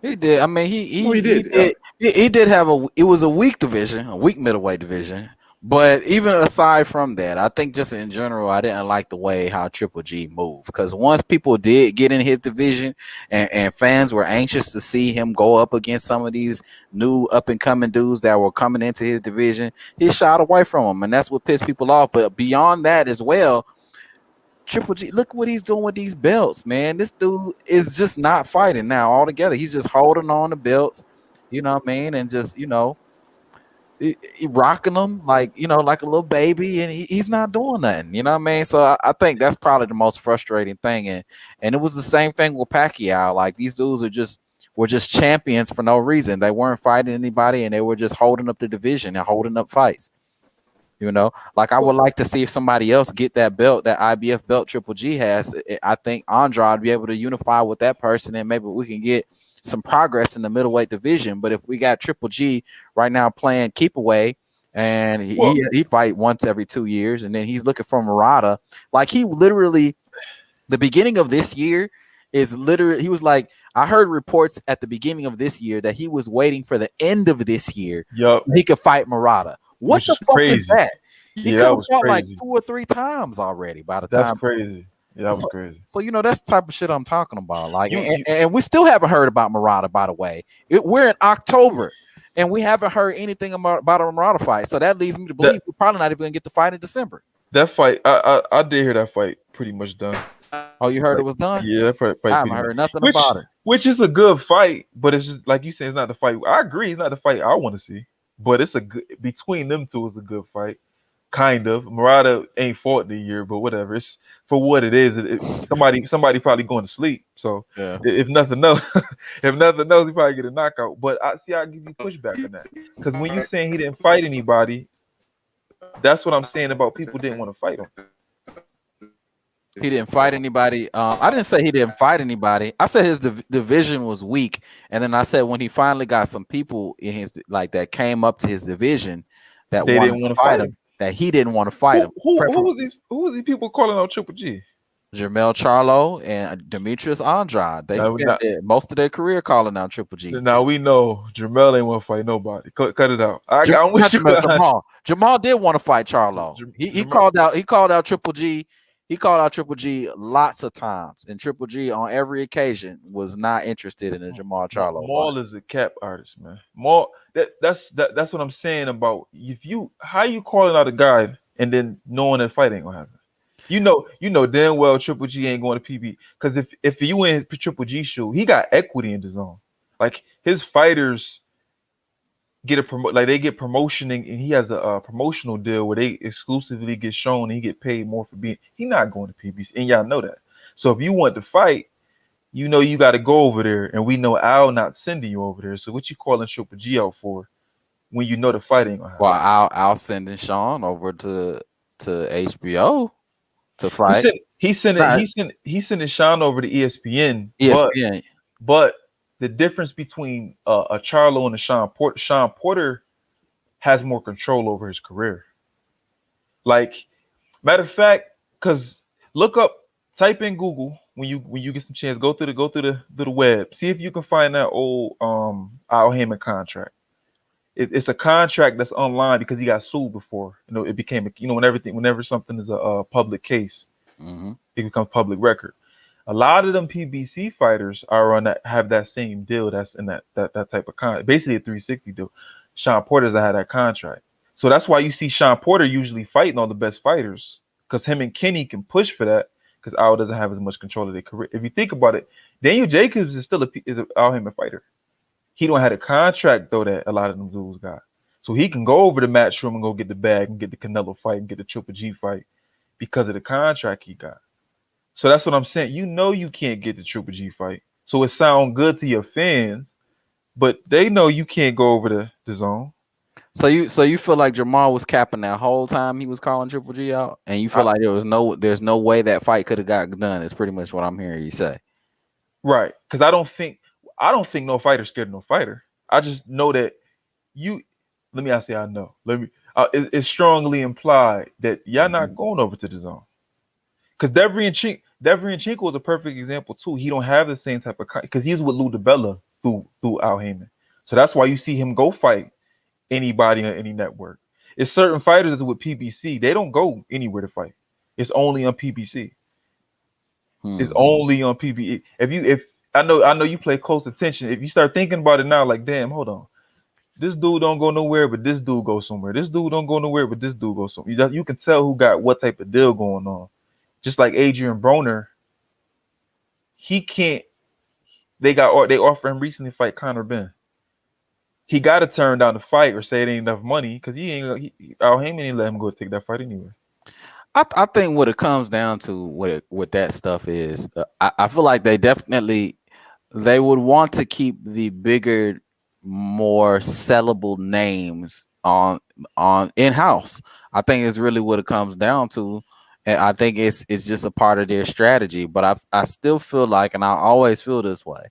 He did. I mean, Oh, he did. Yeah. he did have it was a weak division, a weak middleweight division. But even aside from that, I think just in general, I didn't like the way how Triple G moved, because once people did get in his division and fans were anxious to see him go up against some of these new up and coming dudes that were coming into his division, he shied away from them, and that's what pissed people off. But beyond that as well, Triple G, look what he's doing with these belts, man. This dude is just not fighting now altogether. He's just holding on to belts, you know what I mean, and just he rocking them like like a little baby, and he's not doing nothing, you know what I mean. So I think that's probably the most frustrating thing, and it was the same thing with Pacquiao. Like these dudes were just champions for no reason. They weren't fighting anybody, and they were just holding up the division and holding up fights. Like I would like to see if somebody else get that belt, that IBF belt Triple G has. I think Andrade be able to unify with that person, and maybe we can get some progress in the middleweight division. But if we got Triple G right now playing keep away, and he fight once every 2 years, and then he's looking for Murata, like he literally, the beginning of this year is literally, he was like, I heard reports at the beginning of this year that he was waiting for the end of this year so he could fight Murata. What Which the is fuck crazy. is that? He Yeah, could that have was fought like crazy. 2 or 3 times already by the That's time. crazy. Yeah, that was crazy. So that's the type of shit I'm talking about. Like, and we still haven't heard about Murata, by the way. We're in October, and we haven't heard anything about a Murata fight. So that leads me to believe we're probably not even gonna get the fight in December. That fight, I did hear that fight pretty much done. Oh, you heard it was done? Yeah, that fight I pretty haven't heard much. nothing about it. Which is a good fight, but it's just like you said, it's not the fight. I agree, it's not the fight I want to see, but it's a good, between them two is a good fight. kind of. Murata ain't fought the year, but whatever. It's for what it is. Somebody probably going to sleep. So Yeah. if nothing else, if nothing else, he probably get a knockout. But I see, I give you pushback on that because when you saying he didn't fight anybody, that's what I'm saying about people didn't want to fight him. He didn't fight anybody. I didn't say he didn't fight anybody. I said his division was weak, and then I said when he finally got some people in his like that came up to his division that They wanted didn't to want to fight fight him, that he didn't want to fight him. Who was these people calling out Triple G? Jermell Charlo and Demetrius Andrade. They spent most of their career calling out Triple G. Now we know Jermell ain't want to fight nobody. Cut it out. Jamal did want to fight Charlo. He called out Triple G. He called out Triple G lots of times, and Triple G on every occasion was not interested in a Jamal Charlo. Maul is a cap artist, man. Maul. That's what I'm saying about how you calling out a guy and then knowing that fight ain't gonna happen. You know damn well Triple G ain't going to PB because if you in his Triple G shoe, he got equity in the zone. Like his fighters get they get promotion and he has a promotional deal where they exclusively get shown and he get paid more for being. He not going to PBC and y'all know that. So if you want to fight, you know you got to go over there, and we know Al not sending you over there. So what you calling Triple G out for when you know the fight ain't gonna happen? Well, Al sending Shawn over to HBO to fight. He sending Shawn over to ESPN. But the difference between a Charlo and a Shawn Porter has more control over his career. Like, matter of fact, because type in Google when you get some chance, go through the web, see if you can find that old Al Heyman contract. It's a contract that's online because he got sued before. It became whenever something is a public case, it becomes public record. A lot of them PBC fighters have that same deal that's in that type of contract, basically a 360 deal. Shawn Porter's had that contract, so that's why you see Shawn Porter usually fighting all the best fighters because him and Kenny can push for that because Al doesn't have as much control of their career. If you think about it, Daniel Jacobs is still an Al Heyman fighter. He don't have a contract though that a lot of them dudes got, so he can go over the Matchroom and go get the bag and get the Canelo fight and get the Triple G fight because of the contract he got. So that's what I'm saying. You can't get the Triple G fight. So it sounds good to your fans, but they know you can't go over the zone. So you feel like Jamal was capping that whole time he was calling Triple G out, and you feel like there's no way that fight could have got done. It's pretty much what I'm hearing you say. Right. Because I don't think no fighter's scared of no fighter. I just know that let me not say I know. It's strongly implied that y'all not going over to the zone. Because Devery Chinko is a perfect example too. He don't have the same type of because he's with Lou DiBella through Al Heyman. So that's why you see him go fight anybody on any network. It's certain fighters that's with PBC. They don't go anywhere to fight. It's only on PBC. It's only on PBC. If I know you play close attention. If you start thinking about it now, like damn, hold on. This dude don't go nowhere, but this dude goes somewhere. This dude don't go nowhere, but this dude goes somewhere. You can tell who got what type of deal going on. Just like Adrian Broner, he can't. They offered him recently to fight Conor Ben. He got to turn down the fight or say it ain't enough money because Al Heyman ain't let him go take that fight anyway. I think what it comes down to what that stuff is, I feel like they would want to keep the bigger, more sellable names on in-house. I think it's really what it comes down to. And I think it's just a part of their strategy. But I still feel like, and I always feel this way,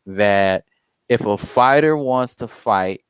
that if a fighter wants to fight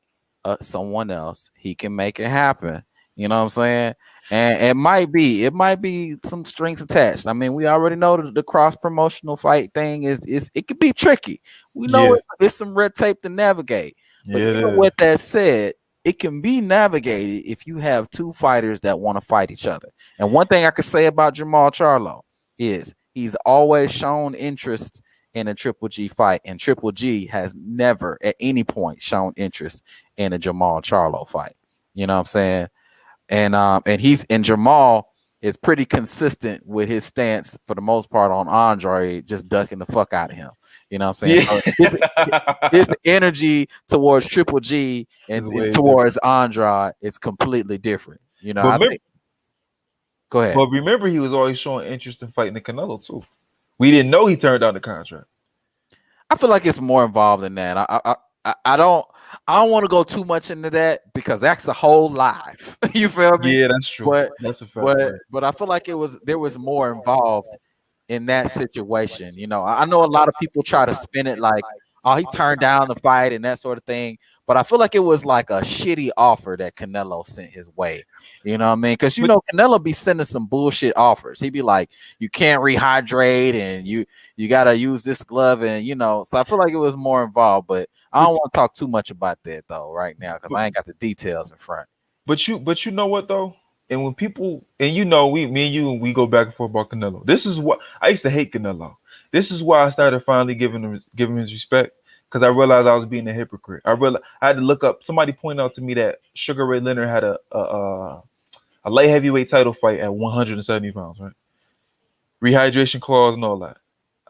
someone else, he can make it happen. You know what I'm saying? And it might be some strings attached. I mean, we already know that the cross promotional fight thing it could be tricky. We know it's some red tape to navigate. But even with that said, it can be navigated if you have two fighters that want to fight each other. And one thing I could say about Jamal Charlo is he's always shown interest in a Triple G fight, and Triple G has never at any point shown interest in a Jamal Charlo fight. You know what I'm saying? And Jamal is pretty consistent with his stance for the most part on Andre, just ducking the fuck out of him. You know what I'm saying? So his energy towards Triple G and towards Andre is completely different. You know, Go ahead. But remember, he was always showing interest in fighting the Canelo too. We didn't know he turned down the contract. I feel like it's more involved than that. I don't want to go too much into that because that's a whole live. You feel me? Yeah, that's true. But That's a fact. but I feel like there was more involved in that situation. You know, I know a lot of people try to spin it like, oh, he turned down the fight and that sort of thing. But I feel like it was like a shitty offer that Canelo sent his way. You know what I mean? Because you But know Canelo be sending some bullshit offers. He'd be like, you can't rehydrate and you gotta use this glove and you know. So I feel like it was more involved. But I don't want to talk too much about that though right now because but I ain't got the details in front. but you know what though? And when people and you know me and you we go back and forth about Canelo. This is what I used to hate Canelo. This is why I started finally giving him his respect because I realized I was being a hypocrite. I had to look up. Somebody pointed out to me that Sugar Ray Leonard had a light heavyweight title fight at 170 pounds, right? Rehydration clause and all that.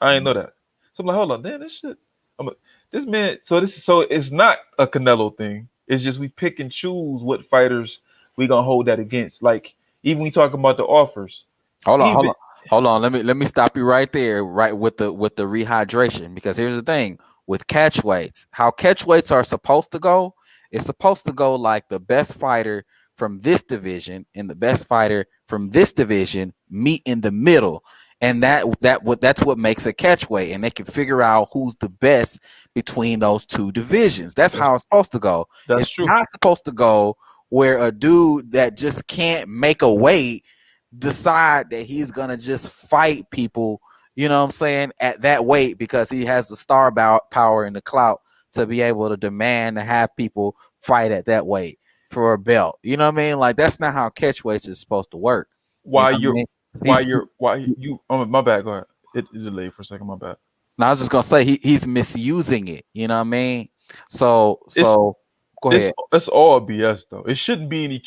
I didn't know that. So I'm like, hold on, damn, this shit. I'm like, this man. So it's not a Canelo thing. It's just we pick and choose what fighters we gonna hold that against. Like even we talk about the offers. Hold on, hold Even on, hold on. Let me stop you right there, right with the rehydration, because here's the thing with catch weights. How catch weights are supposed to go, it's supposed to go like the best fighter from this division and the best fighter from this division meet in the middle. And that's what makes a catch weight, and they can figure out who's the best between those two divisions. That's that's how it's supposed to go. that's It's true. not supposed to go where a dude that just can't make a weight decide that he's gonna just fight people, you know what I'm saying, at that weight because he has the star power and the clout to be able to demand to have people fight at that weight for a belt. You know what I mean? Like that's not how catch weights is supposed to work. You know Why what I you're mean? He's why you oh my bad, go ahead. It delayed for a second, my bad. Now I was just gonna say he's misusing it. You know what I mean? So It's go it's ahead. it's all BS though. It shouldn't be any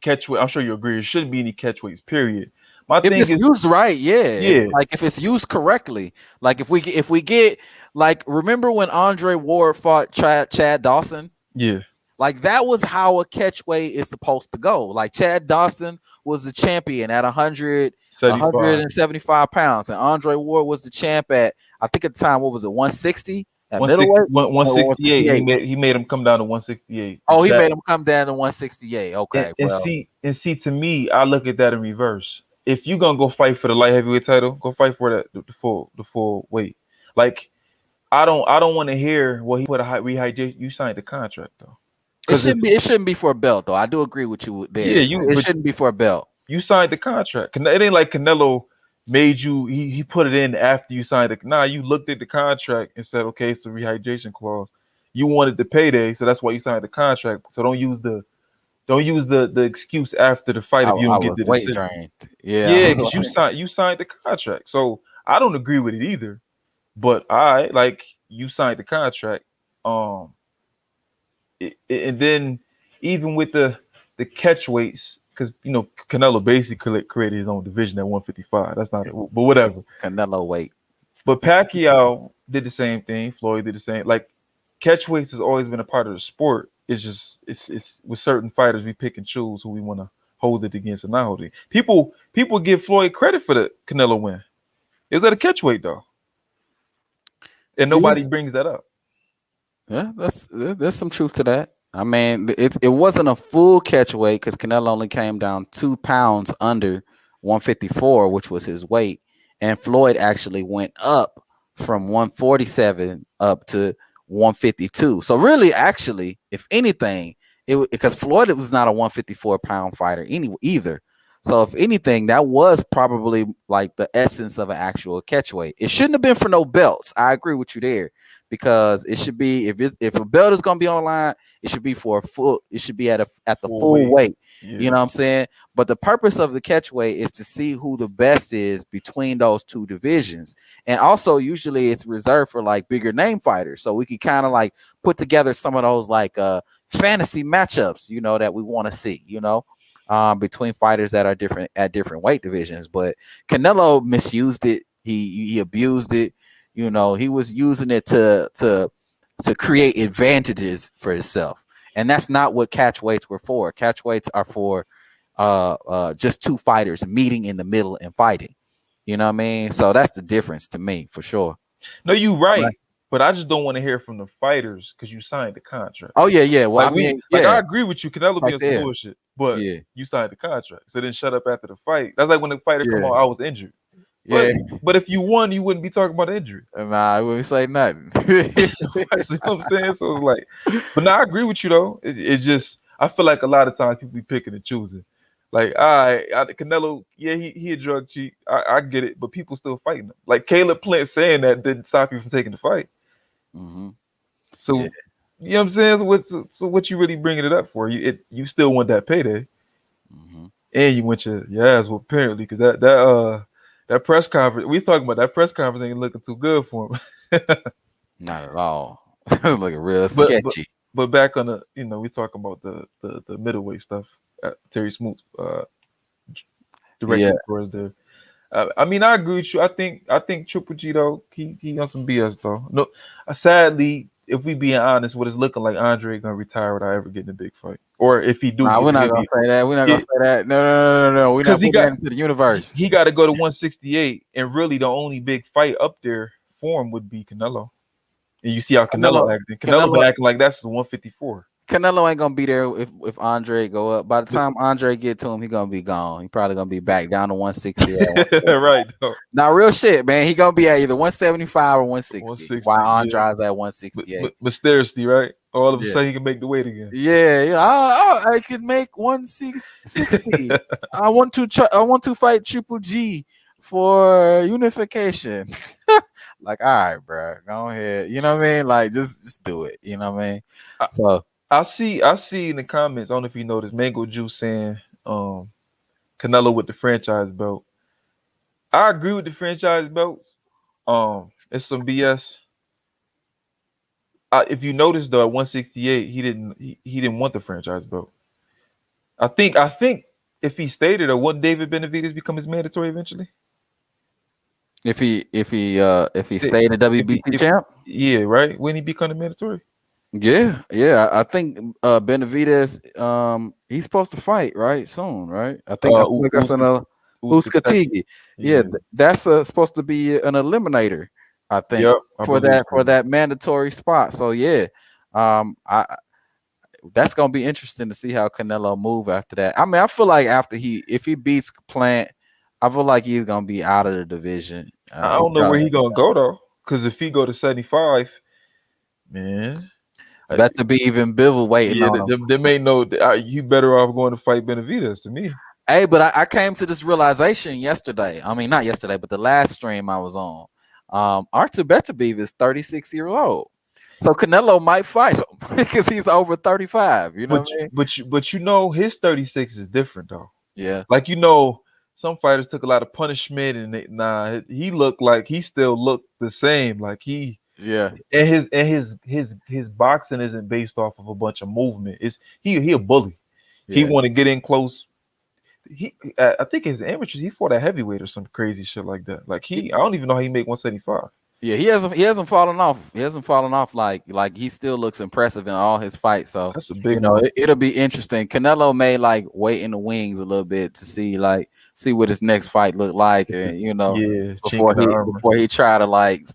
catch weight. I'm sure you agree. It shouldn't be any catch weights. Period. My If thing it's is, used right, yeah. yeah, Like if it's used correctly, like if we get like remember when Andre Ward fought Chad Dawson? yeah, Like that was how a catchweight is supposed to go. Like Chad Dawson was the champion at 75, 175 pounds, and Andre Ward was the champ at I think at the time what was it 160 at 160, middleweight or 168. 168. He made him come down to 168. And Oh, he chat made him come down to 168. Okay, well, and see to me, I look at that in reverse. If you gonna go fight for the light heavyweight title, go fight for that the full weight. Like I don't want to hear well he put a high rehydration. You signed the contract though, because if it shouldn't be for a belt though. I do agree with you yeah there. you It but shouldn't be for a belt. you signed the contract. It ain't like Canelo made you. He put it in after you signed it. Nah, you looked at the contract and said, okay, it's a rehydration clause. You wanted the payday, so that's why you signed the contract. So don't use the excuse after the fight if you I don't get was the weight decision. drained. Yeah. Yeah, because you signed the contract. So I don't agree with it either. But I like you signed the contract. Um, and then even with the catch weights, because you know Canelo basically created his own division at 155. That's not, but whatever. Canelo weight. But Pacquiao did the same thing. Floyd did the same. Like catch weights has always been a part of the sport. It's just it's with certain fighters we pick and choose who we want to hold it against and not hold it. People give Floyd credit for the Canelo win. It was at a catch weight though, and Yeah. nobody brings that up. Yeah, there's some truth to that. I mean, it wasn't a full catch weight because Canelo only came down 2 pounds under 154, which was his weight, and Floyd actually went up from 147 up to 152. So really, actually, if anything, because Floyd was not a 154-pound fighter either. So if anything, that was probably like the essence of an actual catch weight. It shouldn't have been for no belts. I agree with you there because it should be if a belt is going to be on the line, it should be for a full. It should be at the full weight. Yeah. You know what I'm saying? But the purpose of the catch weight is to see who the best is between those two divisions, and also usually it's reserved for like bigger name fighters, so we can kind of like put together some of those like fantasy matchups, you know, that we want to see, you know. Between fighters that are different at different weight divisions, but Canelo misused it. He abused it. You know, he was using it to create advantages for himself, and that's not what catch weights were for. Catch weights are for just two fighters meeting in the middle and fighting. You know what I mean? So that's the difference to me for sure. No, you right. Right. But I just don't want to hear from the fighters because you signed the contract. Oh yeah. Well, Like I mean, like yeah, I agree with you. Canelo right being some there. bullshit, but Yeah, you signed the contract. So then shut up after the fight. That's like when the fighter come yeah, on, I was injured. yeah. But if you won, you wouldn't be talking about the injury. Nah, I wouldn't say nothing. See what I'm saying? So it's like, but now I agree with you though. It's just I feel like a lot of times people be picking and choosing. Like, all right, Canelo, yeah, he a drug cheat. I get it, but people still fighting him. Like Caleb Plant saying that didn't stop you from taking the fight. Hmm. So Yeah. you know what I'm saying? So what you really bringing it up for? You still want that payday, Hmm. and you want your ass well apparently because that press conference we talking about that press conference ain't looking too good for him. Not at all. Looking real but sketchy. but back on the we talking about the middleweight stuff. Terry Smoot Yeah. directed towards there. I mean, I agree with you. I think Triple G though he on some BS though. No, sadly, if we being honest, what it's looking like, Andre gonna retire without ever getting a big fight, or if he do Nah, get we're it, not he'll gonna be say that. We're not gonna say that. No. We're because not he putting got that into the universe. he got to go to 168, and really the only big fight up there for him would be Canelo. And you see how Canelo, Canelo acting. Canelo been Canelo, acting like that's the 154. Canelo ain't gonna be there if Andre go up. By the time Andre get to him, he gonna be gone. He probably gonna be back down to 160 or 170. Right though. Now, real shit, man. He gonna be at either 175 or 160. 160, While yeah. Andre's at But 168. mysteriously, right? All of a Yeah. sudden he can make the weight again. Yeah. I could make 160. I want to fight Triple G for unification. Like, all right, bro, go ahead. You know what I mean? Like, just do it. You know what I mean? I, So I see in the comments. I don't know if you noticed, Mango Juice saying Canelo with the franchise belt. I agree with the franchise belts. It's some BS. If you notice though, at 168, he didn't want the franchise belt. I think if he stayed there, wouldn't David Benavidez become his mandatory eventually? if he Say- stayed a If he, WBC if champ, yeah, right? Wouldn't he become the mandatory? yeah. I think Benavidez he's supposed to fight right soon, right? I feel like that's another Usyk. Uskatigi. Yeah, Yeah. that's supposed to be an eliminator, I think, Yep. I for believe so. that mandatory spot. So yeah, I that's gonna be interesting to see how Canelo move after that. I mean, I feel like if he beats Plant, I feel like he's gonna be out of the division. I don't know where he gonna go though, because if he go to 75, man, Better be even Bivol waiting yeah, on him. them ain't no. You better off going to fight Benavidez to me. Hey, but I came to this realization yesterday. I mean, not yesterday, but the last stream I was on. Artur Beterbiev is 36 years old. So Canelo might fight him because he's over 35. You know what I mean? But you know his 36 is different though. Yeah. Like some fighters took a lot of punishment and he looked like he still looked the same. Like Yeah. and his boxing isn't based off of a bunch of movement. It's he a bully. He Yeah. want to get in close. I think his amateurs he fought a heavyweight or some crazy shit like that. Like I don't even know how he make 175. Yeah, he hasn't fallen off. He hasn't fallen off like he still looks impressive in all his fights. So That's a big it'll be interesting. Canelo may like wait in the wings a little bit to see what his next fight look like, and yeah, before he try to like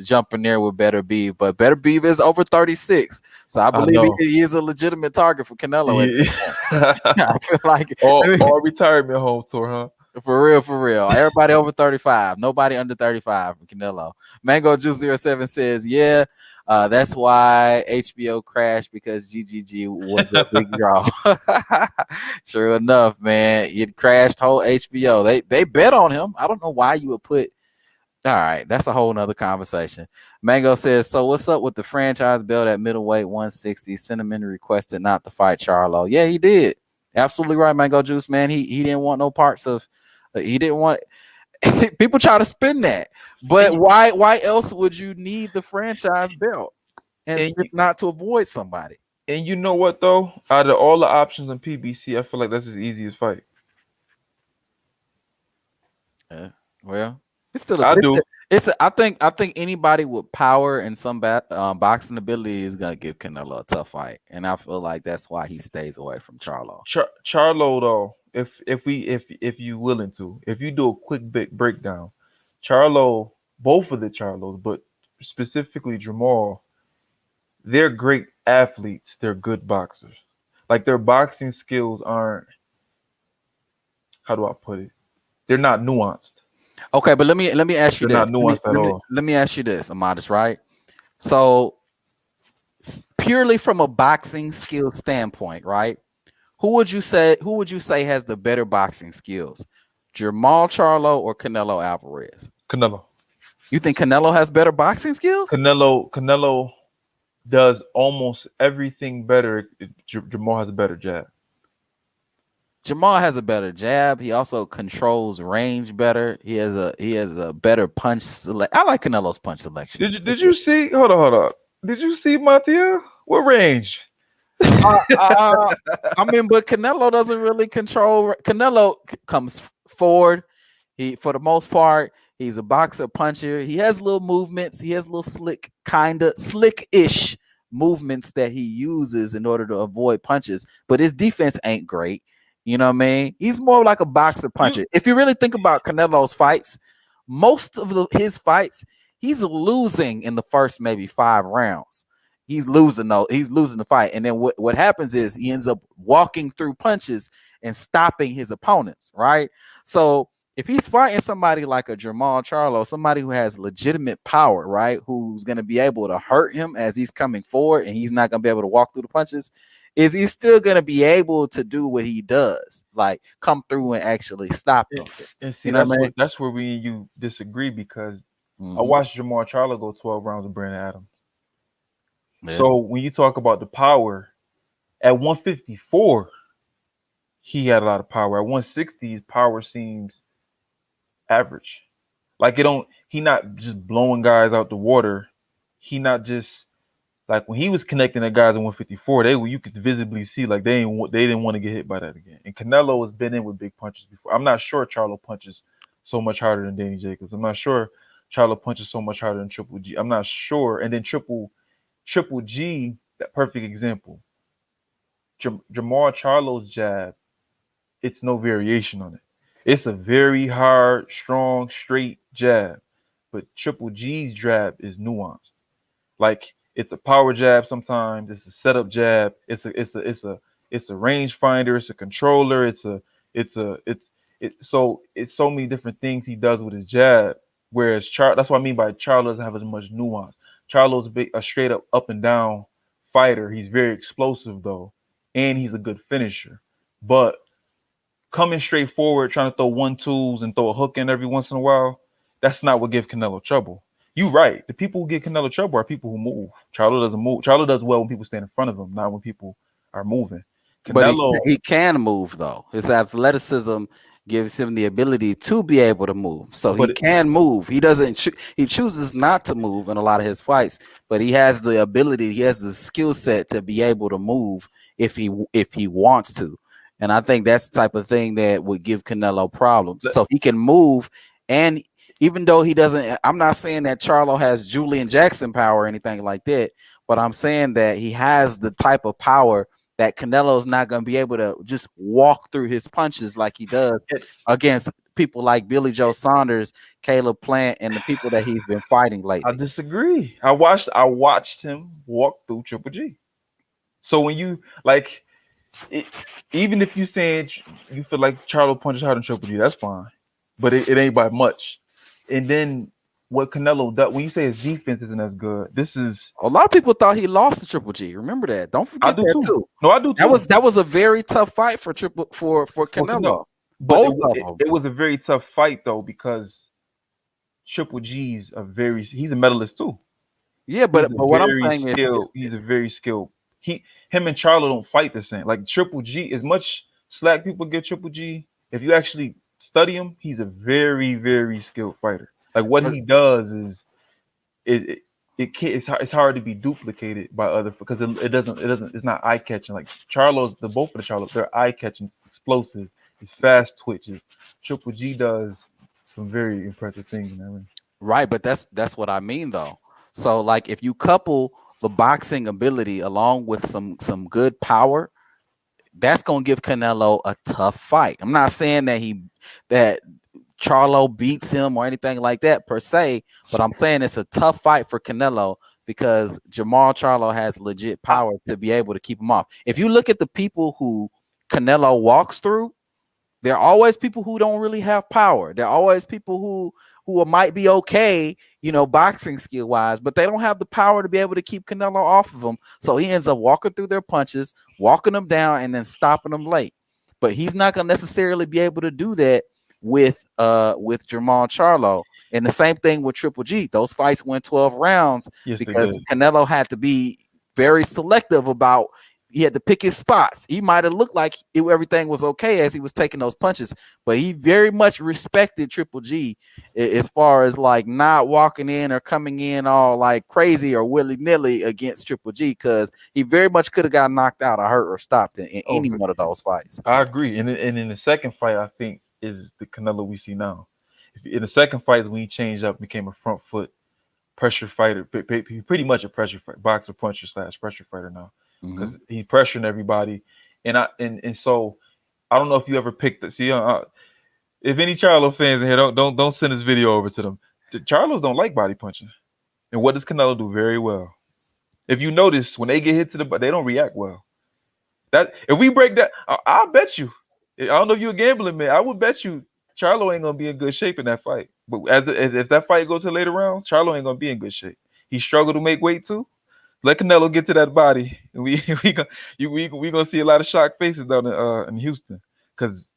jump in there with Better Beef. But Better Beef is over 36, so I believe he is a legitimate target for Canelo. Yeah. I feel like all retirement home tour, huh? For real. Everybody over 35. Nobody under 35 from Canelo. Mango Juice 07 says, yeah, that's why HBO crashed because GGG was a big draw. True enough, man. It crashed whole HBO. They bet on him. I don't know why you would put. All right, that's a whole nother conversation. Mango says, so what's up with the franchise belt at middleweight 160? Cinnamon requested not to fight Charlo. Yeah, he did. Absolutely right, Mango Juice, man. He didn't want no parts of. He didn't want. People try to spin that, but why else would you need the franchise belt, and if not to avoid somebody? And you know what though? Out of all the options in PBC, I feel like that's his easiest fight. Well, it's still. I think anybody with power and some boxing ability is gonna give Canelo a tough fight, and I feel like that's why he stays away from Charlo. Charlo though, if you willing to, if you do a quick bit breakdown, Charlo, both of the Charlos, but specifically Jamal, they're great athletes. They're good boxers. Like their boxing skills aren't, how do I put it? They're not nuanced. Okay, but let me ask you They're not this. nuanced at all. Let me ask you this, Amadis, right? So purely from a boxing skill standpoint, right? Who would you say has the better boxing skills? Jamal Charlo or Canelo Alvarez? Canelo. You think Canelo has better boxing skills? Canelo does almost everything better. Jamal has a better jab. Jamal has a better jab. He also controls range better. He has a better punch select. I like Canelo's punch selection. Did you see? Hold on. Did you see Mattia? What range? I mean, but Canelo doesn't really control. Canelo comes forward. He, for the most part, he's a boxer puncher. He has little movements. He has little slick-ish movements that he uses in order to avoid punches. But his defense ain't great. You know what I mean? He's more like a boxer puncher. If you really think about Canelo's fights, most of his fights, he's losing in the first maybe 5 rounds. He's losing though. He's losing the fight. And then what happens is he ends up walking through punches and stopping his opponents, right? So if he's fighting somebody like a Jamal Charlo, somebody who has legitimate power, right, who's going to be able to hurt him as he's coming forward and he's not going to be able to walk through the punches, is he still going to be able to do what he does, like come through and actually stop them? And see, You know what I mean? that's where we and you disagree because I Mhm. watched Jamal Charlo go 12 rounds with Brandon Adams. Yeah. So when you talk about the power, at 154, he had a lot of power. At 160, his power seems average. Like it don't. He not just blowing guys out the water. He not just like when he was connecting the guys at 154. You could visibly see like they didn't want to get hit by that again. And Canelo has been in with big punches before. I'm not sure Charlo punches so much harder than Danny Jacobs. I'm not sure Charlo punches so much harder than Triple G. I'm not sure. And then Triple G, that perfect example. Jamal Charlo's jab, it's no variation on it. It's a very hard, strong, straight jab. But Triple G's jab is nuanced. Like it's a power jab sometimes, it's a setup jab, it's a range finder, it's a controller, it's so many different things he does with his jab. Whereas that's what I mean by Charlo doesn't have as much nuance. Charlo's a straight up and down fighter. He's very explosive though, and he's a good finisher. But coming straight forward, trying to throw 1-2s and throw a hook in every once in a while, that's not what gives Canelo trouble. You right. The people who get Canelo trouble are people who move. Charlo doesn't move. Charlo does well when people stand in front of him, not when people are moving. But Canelo, he can move though. His athleticism gives him the ability to be able to move. So he can move. He doesn't. He chooses not to move in a lot of his fights, but he has the ability. He has the skill set to be able to move if he wants to. And I think that's the type of thing that would give Canelo problems. So he can move, and even though he doesn't, I'm not saying that Charlo has Julian Jackson power or anything like that, but I'm saying that he has the type of power that Canelo's not going to be able to just walk through his punches like he does against people like Billy Joe Saunders, Caleb Plant, and the people that he's been fighting lately. I disagree. I watched him walk through Triple G. So when you like, even if you saying you feel like Charlo punches harder than Triple G, that's fine, but it ain't by much. And then what Canelo does, when you say his defense isn't as good, this is a lot of people thought he lost to Triple G. Remember that. Don't forget that too. No, I do too. That was a very tough fight for Canelo. Both of them. It was a very tough fight though because Triple G's he's a medalist too. Yeah, but what I'm saying is he's a very skilled. Him and Charlo don't fight the same. Like Triple G, as much slack people give Triple G, if you actually study him, he's a very, very skilled fighter. Like what he does is it's hard to be duplicated by other because it's not eye catching. Like both of the Charlos, they're eye catching, explosive, it's fast twitches. Triple G does some very impressive things in that ring. Right, but that's what I mean though. So like if you couple the boxing ability along with some good power, that's gonna give Canelo a tough fight. I'm not saying that Charlo beats him or anything like that per se, but I'm saying it's a tough fight for Canelo because Jamal Charlo has legit power to be able to keep him off. If you look at the people who Canelo walks through, there are always people who don't really have power. There are always people who might be okay, boxing skill wise, but they don't have the power to be able to keep Canelo off of them. So he ends up walking through their punches, walking them down, and then stopping them late. But he's not gonna necessarily be able to do that with Jamal Charlo. And the same thing with Triple G. Those fights went 12 rounds because Canelo had to be very selective about. He had to pick his spots. He might have looked like everything was okay as he was taking those punches, but he very much respected Triple G as far as like not walking in or coming in all like crazy or willy-nilly against Triple G, because he very much could have got knocked out or hurt or stopped in any one of those fights. I agree. And in the second fight, I think is the Canelo we see now. In the second fight is when he changed up, became a front foot pressure fighter, pretty much a pressure fighter, boxer, puncher / pressure fighter now, because he's pressuring everybody. And so I don't know if you ever picked it. See, if any Charlo fans in here, don't send this video over to them. The Charlos don't like body punching, and what does Canelo do very well? If you notice, when they get hit to the butt, they don't react well. That if we break that, I'll bet you. I don't know if you're a gambling man. I would bet you Charlo ain't gonna be in good shape in that fight. But if that fight goes to later rounds, Charlo ain't gonna be in good shape. He struggled to make weight too. Let Canelo get to that body, and we gonna see a lot of shocked faces down in Houston. Because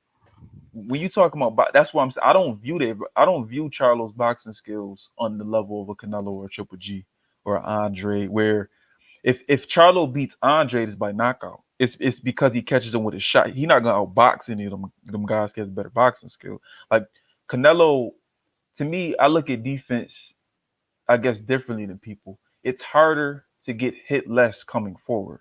when you talk about that's why I don't view Charlo's boxing skills on the level of a Canelo or a Triple G or Andre. Where if Charlo beats Andre, it's by knockout. It's because he catches him with his shot. He's not gonna outbox any of them guys who has better boxing skill. Like Canelo, to me, I look at defense, I guess, differently than people. It's harder to get hit less coming forward.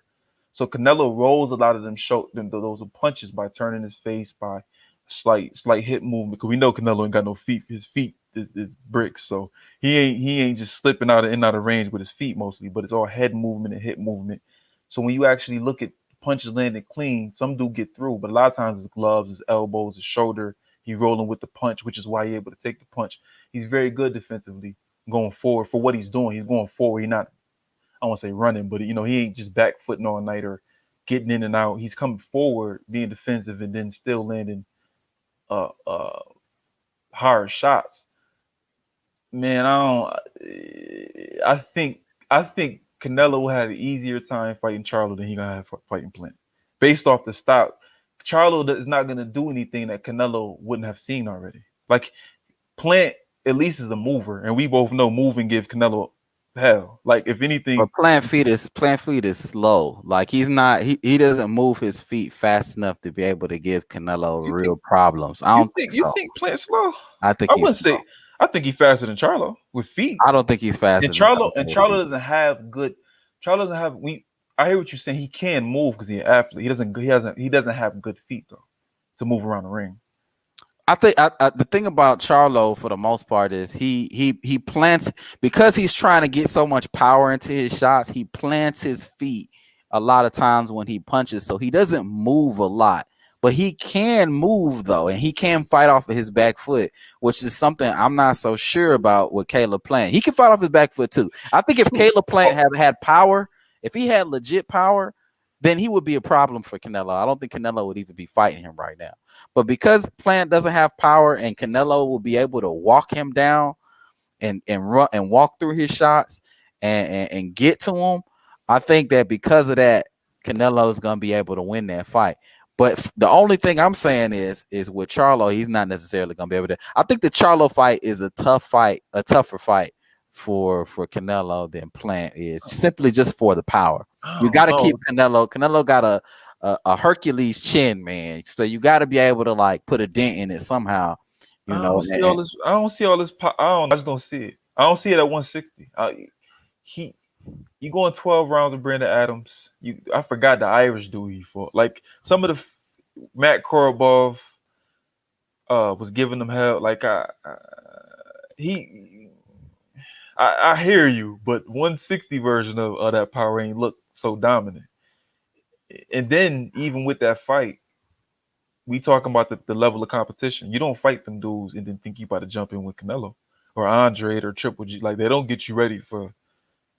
So Canelo rolls a lot of those punches by turning his face, by slight hip movement. Because we know Canelo ain't got no feet. His feet is bricks, so he ain't just slipping out of range with his feet mostly, but it's all head movement and hip movement. So when you actually look at punches landing clean, some do get through, but a lot of times his gloves, his elbows, his shoulder, he's rolling with the punch, which is why he's able to take the punch. He's very good defensively going forward for what he's doing. He's going forward. He's not, I don't want to say running, but he ain't just back footing all night or getting in and out. He's coming forward, being defensive, and then still landing hard shots. Man, I think Canelo will have an easier time fighting Charlo than he gonna have fighting Plant. Based off the style, Charlo is not gonna do anything that Canelo wouldn't have seen already. Like Plant at least is a mover, and we both know moving gives Canelo hell. Like if anything, but Plant feet is slow. Like he doesn't move his feet fast enough to be able to give Canelo real problems. I don't think so. You think Plant's slow? I wouldn't say. I think he's faster than Charlo with feet. I don't think he's faster. Charlo doesn't have good. Charlo doesn't have. I hear what you're saying. He can move because he's an athlete. He doesn't have good feet though to move around the ring. I think the thing about Charlo for the most part is he plants, because he's trying to get so much power into his shots. He plants his feet a lot of times when he punches, so he doesn't move a lot. But he can move though, and he can fight off of his back foot, which is something I'm not so sure about with Caleb Plant. He can fight off his back foot too. I think if Caleb Plant had power, if he had legit power, then he would be a problem for Canelo. I don't think Canelo would even be fighting him right now. But because Plant doesn't have power and Canelo will be able to walk him down and run and walk through his shots and get to him, I think that because of that, Canelo is going to be able to win that fight. But the only thing I'm saying is with Charlo, he's not necessarily going to be able to. I think the Charlo fight is a tougher fight for Canelo than Plant is, simply just for the power. You got to keep Canelo. Canelo got a Hercules chin, man. So you got to be able to like put a dent in it somehow. I don't see all this. I just don't see it. I don't see it at 160. You going 12 rounds with Brandon Adams. I forgot the Irish dude he fought. Like some of the Matt Korobov was giving them hell. Like I hear you, but 160 version of that power ain't look so dominant. And then even with that fight, we talking about the level of competition. You don't fight them dudes and then think you about to jump in with Canelo or Andre or Triple G. Like they don't get you ready for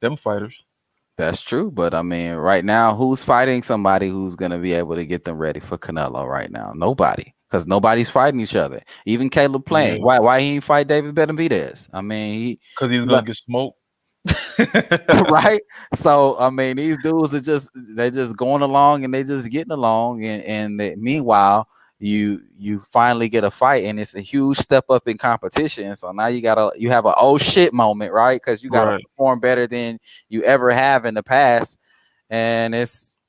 them fighters. That's true, but I mean, right now, who's fighting somebody who's gonna be able to get them ready for Canelo right now? Nobody, because nobody's fighting each other. Even Caleb Yeah, playing. Why he ain't fight David Benavidez? I mean, because he's he gonna get smoked. right? So I mean, these dudes are they're just going along and they just getting along, meanwhile, you finally get a fight and it's a huge step up in competition. So now you have a oh shit moment, right? Because you gotta Right. perform better than you ever have in the past, and it's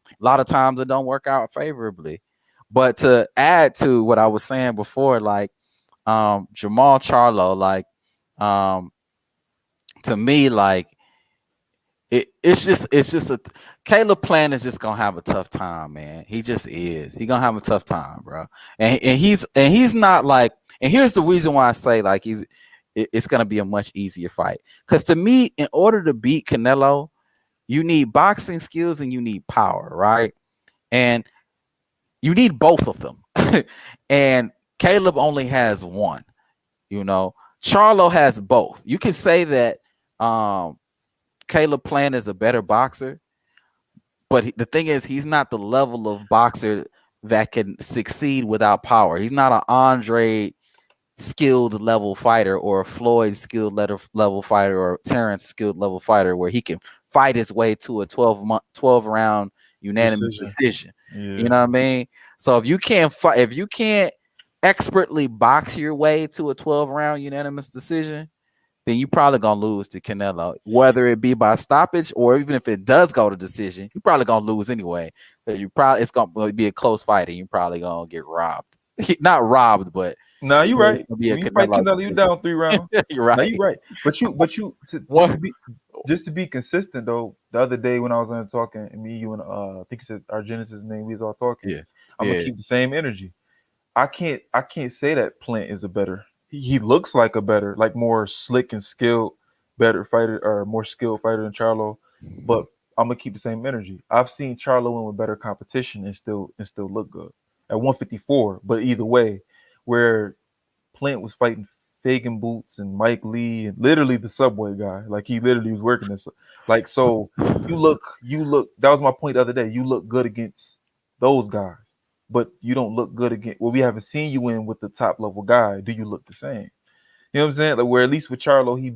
a lot of times it don't work out favorably. But to add to what I was saying before, like Jamal Charlo, like um to me, like it's just a Caleb Plant is just gonna have a tough time, man. He just is. He gonna have a tough time, bro. And he's not like. And here's the reason why I say like it's gonna be a much easier fight. Because to me, in order to beat Canelo, you need boxing skills and you need power, right? And you need both of them. And Caleb only has one. You know, Charlo has both. You can say that Caleb Plant is a better boxer, but the thing is, he's not the level of boxer that can succeed without power. He's not an Andre skilled level fighter or a Floyd skilled level fighter or Terence skilled level fighter where he can fight his way to a 12 round unanimous Decision. decision. You Yeah. know what I mean? So if you can't fight, if you can't expertly box your way to a 12 round unanimous decision, then you probably gonna lose to Canelo, whether it be by stoppage or even if it does go to decision, you probably gonna lose anyway because it's gonna be a close fight and you probably gonna get robbed. Not robbed, but Nah, you it's right. gonna be a When you fight Canelo Canelo, you decision. down 3 rounds. You're Now right. you right. But you What? just to be consistent though. The other day when I was on talking, and me, you, and I think you said our Genesis name, we was all talking. Yeah, I'm gonna yeah. keep the same energy. I can't say that Plant is a better. He looks like a better, like more slick and skilled, better fighter or more skilled fighter than Charlo. But I'm gonna keep the same energy. I've seen Charlo win with better competition and still look good at 154. But either way, where Plant was fighting Fagan Boots and Mike Lee and literally the Subway guy, like he literally was working this. Like so, you look. That was my point the other day. You look good against those guys, but you don't look good against. Well, we haven't seen you in with the top level guy. Do you look the same? You know what I'm saying? Like where at least with Charlo, he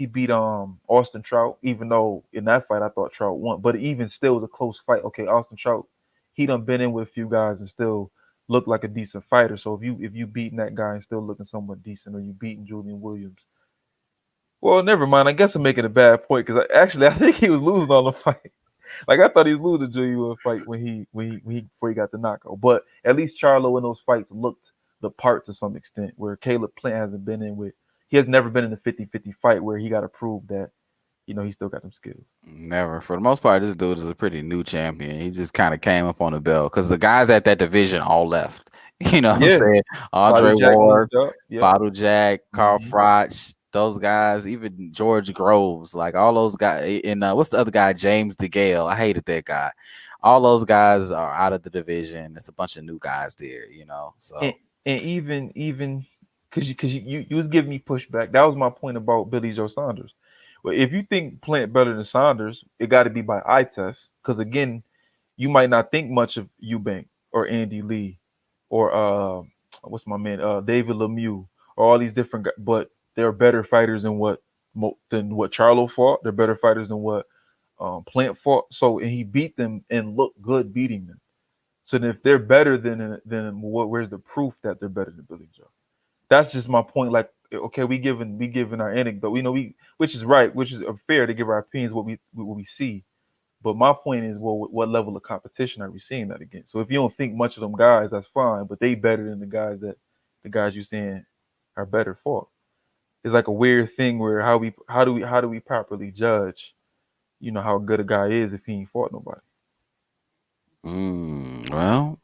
beat Austin Trout, even though in that fight I thought Trout won, but even still was a close fight. Okay, Austin Trout, he done been in with a few guys and still looked like a decent fighter. So if you beating that guy and still looking somewhat decent, or you beating Julian Williams, well, never mind. I guess I'm making a bad point because actually I think he was losing on the fight. Like I thought he was losing to Julian Williams fight when he before he got the knockout. But at least Charlo in those fights looked the part to some extent, where Caleb Plant hasn't been in with. He has never been in a 50-50 fight where he got to prove that he still got them skills. Never. For the most part, this dude is a pretty new champion. He just kind of came up on the belt because the guys at that division all left. You know what I'm Yeah, saying? Bobby Andre Jack Ward, moved up. Yep. Bottle Jack, Carl Hmm. Froch, those guys, even George Groves, like all those guys. And what's the other guy? James DeGale. I hated that guy. All those guys are out of the division. It's a bunch of new guys there, And So and even because you was giving me pushback. That was my point about Billy Joe Saunders. Well, if you think Plant better than Saunders, it got to be by eye test. Because again, you might not think much of Eubank or Andy Lee or what's my man David Lemieux or all these different guys, but they're better fighters than what Charlo fought. They're better fighters than what Plant fought. So and he beat them and looked good beating them. So then if they're better than where's the proof that they're better than Billy Joe? That's just my point. Like, okay, we giving our anecdote. We which is right, which is fair to give our opinions what we see. But my point is, well, what level of competition are we seeing that against? So if you don't think much of them guys, that's fine. But they better than the guys you're saying are better for. It's like a weird thing where how do we properly judge, how good a guy is if he ain't fought nobody. well,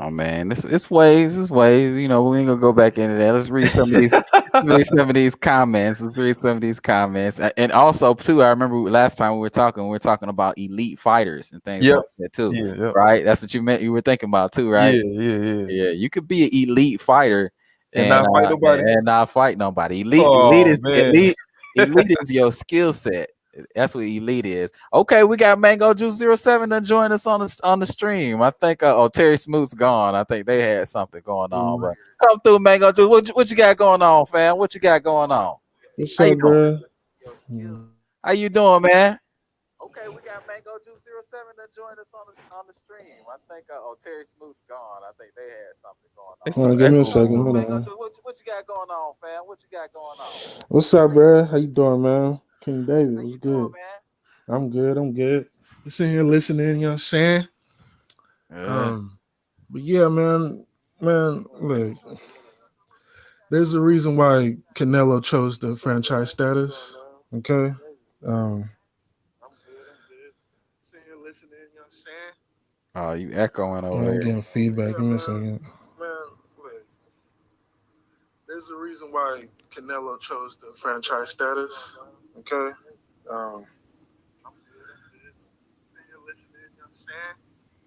Oh man, it's ways, it's ways. You know, we ain't gonna go back into that. Let's read some of these. Let's read some of these comments. Let's read some of these comments. And also too, I remember last time we were talking about elite fighters and things Yep. like that too. Yeah. Yep. Right? That's what you meant. You were thinking about too, Yeah. right? Yeah. Yeah, you could be an elite fighter And not fight nobody. and not fight nobody. Oh man. Elite is your skill set. That's what elite is. Okay, we got Mango Juice 07 to join us on the stream. I think Terry Smoot's gone. I think they had something going on. But come through, Mango Juice. What you got going on, fam? What you got going on? What's How you up, doing? bro? How you doing, man? Okay, we got Mango Juice 07 to join us on the stream. I think Terry Smoot's gone. I think they had something going It's on. Hold some on, give me a echo second. going Hold on. on. What you got going on, fam? What you got going on? What's up, bro? How you doing, man? King David, what's good? Man? I'm good. I'm good. You sitting here listening, you know what I'm saying? Yeah. But yeah, man, look, there's a reason why Canelo chose the franchise status. Okay. Sitting here listening, you know what I'm saying? Oh, you echoing over I'm there. getting feedback. Give me a second. Man, look, there's a reason why Canelo chose the franchise status. Okay.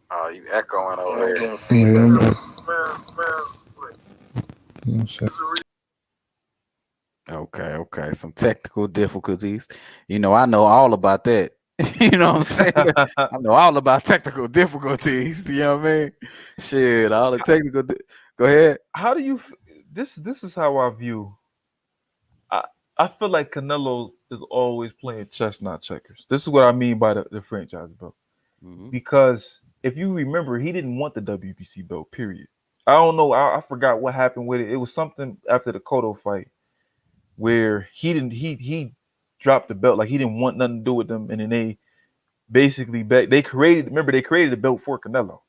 Oh, you echoing over I'm there. getting feedback. Okay. Some technical difficulties. You know, I know all about that. You know what I'm saying? I know all about technical difficulties. You know what I mean? Shit, all the technical. Go ahead. How do you? This is how I view. I feel like Canelo is always playing chess, not checkers. This is what I mean by the franchise belt. Mm-hmm. Because if you remember, he didn't want the WBC belt. Period. I don't know. I forgot what happened with it. It was something after the Cotto fight where he didn't. He dropped the belt. Like he didn't want nothing to do with them, and then they basically they created. Remember, they created the belt for Canelo.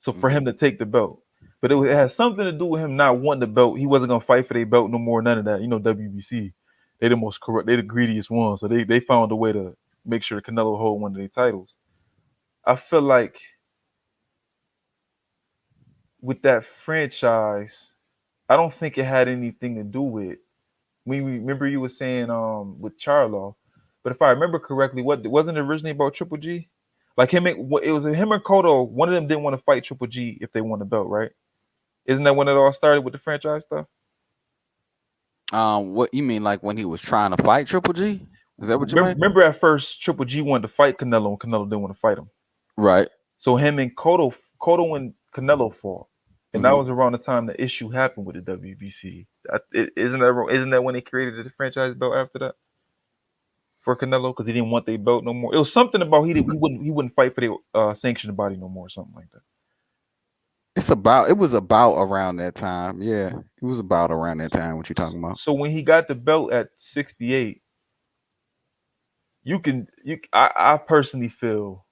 So for him to take the belt. But it has something to do with him not wanting the belt. He wasn't gonna fight for their belt no more, none of that. You know, WBC. They the most corrupt, they the greediest ones. So they found a way to make sure Canelo hold one of their titles. I feel like with that franchise, I don't think it had anything to do with remember you were saying with Charlo. But if I remember correctly, what wasn't it originally about Triple G? Like him, it was him and Cotto. One of them didn't want to fight Triple G if they won the belt, right? Isn't that when it all started with the franchise stuff? What you mean, like when he was trying to fight Triple G? Is that what you mean? Remember at first Triple G wanted to fight Canelo and Canelo didn't want to fight him. Right. So him and Cotto and Canelo fought. And that was around the time the issue happened with the WBC. Isn't that when they created the franchise belt after that? For Canelo, because he didn't want their belt no more. It was something about he wouldn't fight for their sanctioned body no more, or something like that. It was about around that time. Yeah. It was about around that time what you talking about. So when he got the belt at 68, I personally feel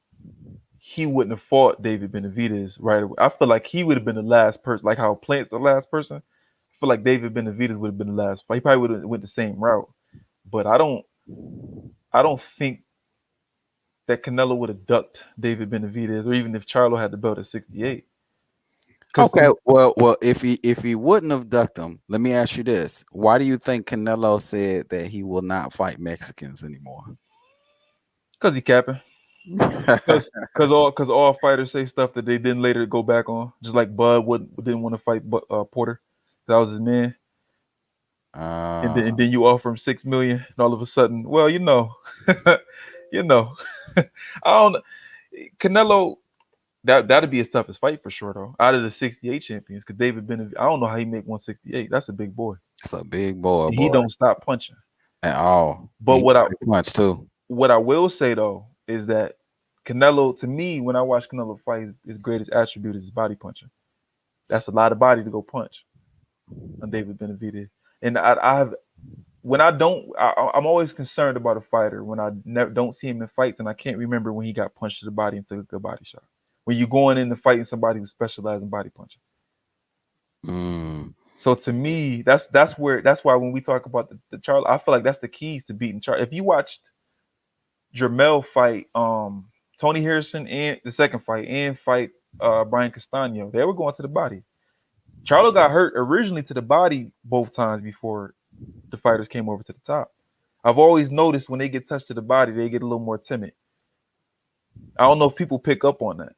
he wouldn't have fought David Benavidez right away. I feel like he would have been the last person, like how Plant's the last person. I feel like David Benavidez would have been the last fight. He probably would have went the same route. But I don't think that Canelo would have ducked David Benavidez, or even if Charlo had the belt at 68. Okay, well, if he wouldn't have ducked him, let me ask you this: why do you think Canelo said that he will not fight Mexicans anymore? Because he capping. Because all fighters say stuff that they didn't later go back on. Just like Bud didn't want to fight Porter. That was his man. And then you offer him $6 million, and all of a sudden, well, you know, I don't. Canelo, that'd be his toughest fight for sure, though. Out of the 68 champions, because David Benavidez, I don't know how he make 168. That's a big boy. It's a big boy. And he don't stop punching at all. But he punch too. What I will say though is that Canelo, to me, when I watch Canelo fight, his greatest attribute is his body punching. That's a lot of body to go punch on David Benavidez. And I'm always concerned about a fighter when I don't see him in fights, and I can't remember when he got punched to the body and took a good body shot. When you're going in and fighting somebody who specializes in body punching. So to me, that's why when we talk about the Charlo, I feel like that's the keys to beating Charlo. If you watched Jermell fight Tony Harrison and the second fight and fight Brian Castano. They were going to the body. Charlo got hurt originally to the body both times before the fighters came over to the top. I've always noticed when they get touched to the body, they get a little more timid. I don't know if people pick up on that.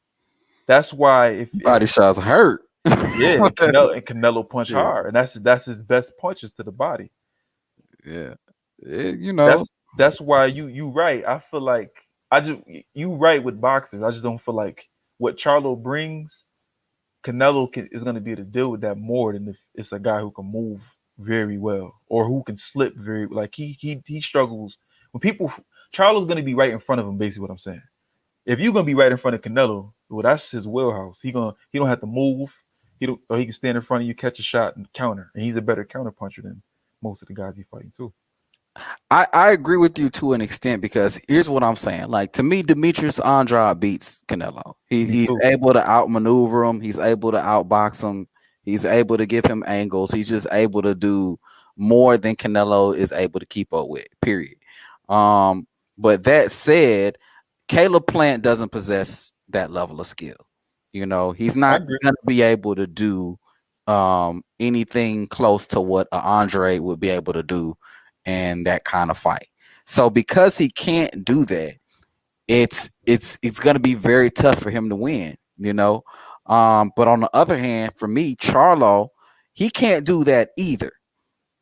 That's why if Body shots hurt. yeah, and Canelo punch Shit. hard, and that's his best punches to the body. Yeah. You know. That's why you right. I feel like I just you right with boxers. I just don't feel like what Charlo brings, is going to be able to deal with that more than if it's a guy who can move very well or who can slip very like he struggles when people. Charlo's going to be right in front of him. Basically, what I'm saying. If you're gonna be right in front of Canelo, well, that's his wheelhouse. He don't have to move. He can stand in front of you, catch a shot, and counter. And he's a better counter puncher than most of the guys he's fighting too. I agree with you to an extent because here's what I'm saying. Like to me, Demetrius Andrade beats Canelo. He's too. able to outmaneuver him. He's able to outbox him. He's able to give him angles. He's just able to do more than Canelo is able to keep up with. Period. But that said, Caleb Plant doesn't possess that level of skill. You know, he's not going to be able to do anything close to what Andre would be able to do in that kind of fight. So because he can't do that, it's going to be very tough for him to win, you know. But on the other hand, for me, Charlo, he can't do that either.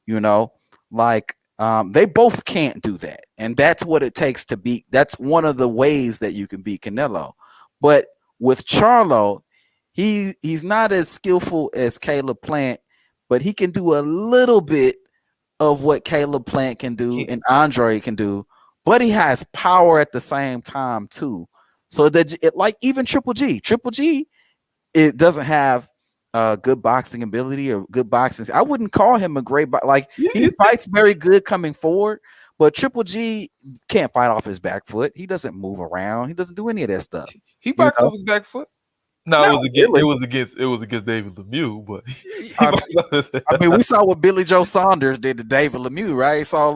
You know, like they both can't do that. And that's what it takes to beat. That's one of the ways that you can beat Canelo. But with Charlo, he's not as skillful as Caleb Plant, but he can do a little bit of what Caleb Plant can do and Andre can do, but he has power at the same time too. So that like even Triple G, it doesn't have good boxing ability or good boxing. I wouldn't call him a great he fights very good coming forward, but Triple G can't fight off his back foot. He doesn't move around. He doesn't do any of that stuff. He boxed off his back foot. No, it was against David Lemieux, but I mean, we saw what Billy Joe Saunders did to David Lemieux, right? So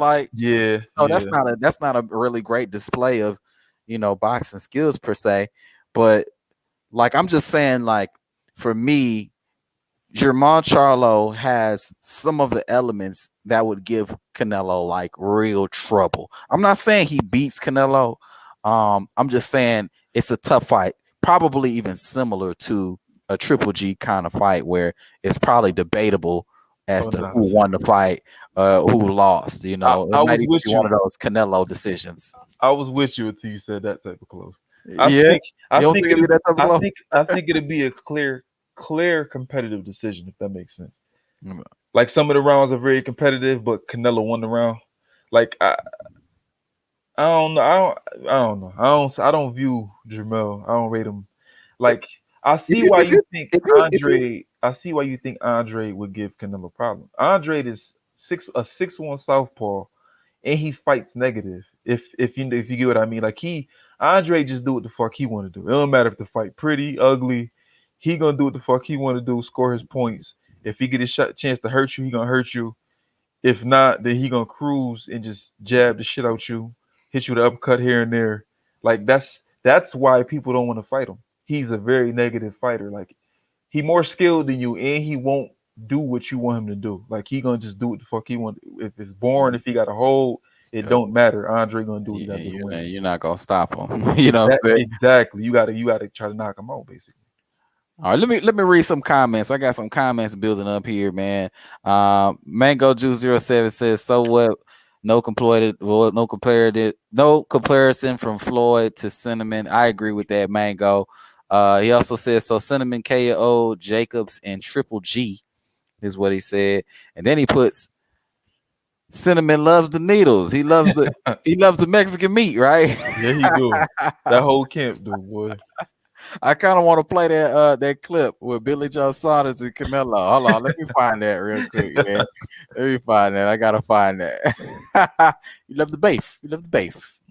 that's not a really great display of, you know, boxing skills per se. But like I'm just saying, like for me, Jermall Charlo has some of the elements that would give Canelo like real trouble. I'm not saying he beats Canelo. I'm just saying it's a tough fight. Probably even similar to a Triple G kind of fight where it's probably debatable as to who won the fight, who lost. You know, it might even be one of those Canelo decisions. I was with you until you said that type of close. I think it'd be a clear competitive decision if that makes sense. Mm-hmm. Like some of the rounds are very competitive, but Canelo won the round. Like I don't know. I don't view Jermell. I don't rate him. Like I see why you think Andre would give Canelo problems. Andre is a 6'1" southpaw, and he fights negative. If you get what I mean, like Andre just do what the fuck he want to do. It don't matter if the fight pretty, ugly. He gonna do what the fuck he want to do. Score his points. If he get a chance to hurt you, he gonna hurt you. If not, then he gonna cruise and just jab the shit out you. Hit you with an uppercut here and there. Like that's why people don't want to fight him. He's a very negative fighter. Like he more skilled than you, and he won't do what you want him to do. Like he gonna just do what the fuck he want. If it's boring, if he got a hold, it don't matter. Andre gonna do what he got to do. You're not gonna stop him. You know exactly. You gotta try to knock him out, basically. All right, let me read some comments. I got some comments building up here, man. Mango Juice 07 says, "So what? No comparison from Floyd to Cinnamon." I agree with that, Mango. He also says, "So Cinnamon, KO, Jacobs, and Triple G," is what he said, and then he puts, "Cinnamon loves the needles. He loves the Mexican meat, right?" Yeah, he do. That whole camp do, boy. I kind of want to play that clip with Billy Joe Saunders and Canelo. Hold on, let me find that real quick, man. Let me find that. I gotta find that. You love the beef.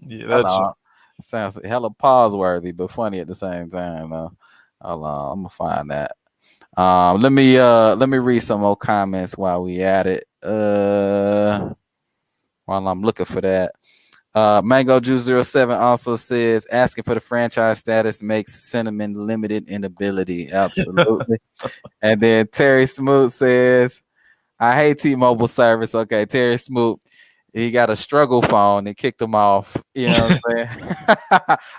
Yeah, that's true. Sounds hella pause worthy, but funny at the same time. Hold on, I'm gonna find that. Let me read some more comments while we at it. While I'm looking for that. Mango Juice 07 also says asking for the franchise status makes Cinnamon limited in ability. Absolutely. And then Terry Smoot says, I hate T-Mobile service. Okay, Terry Smoot, he got a struggle phone and kicked him off. You know what I'm saying?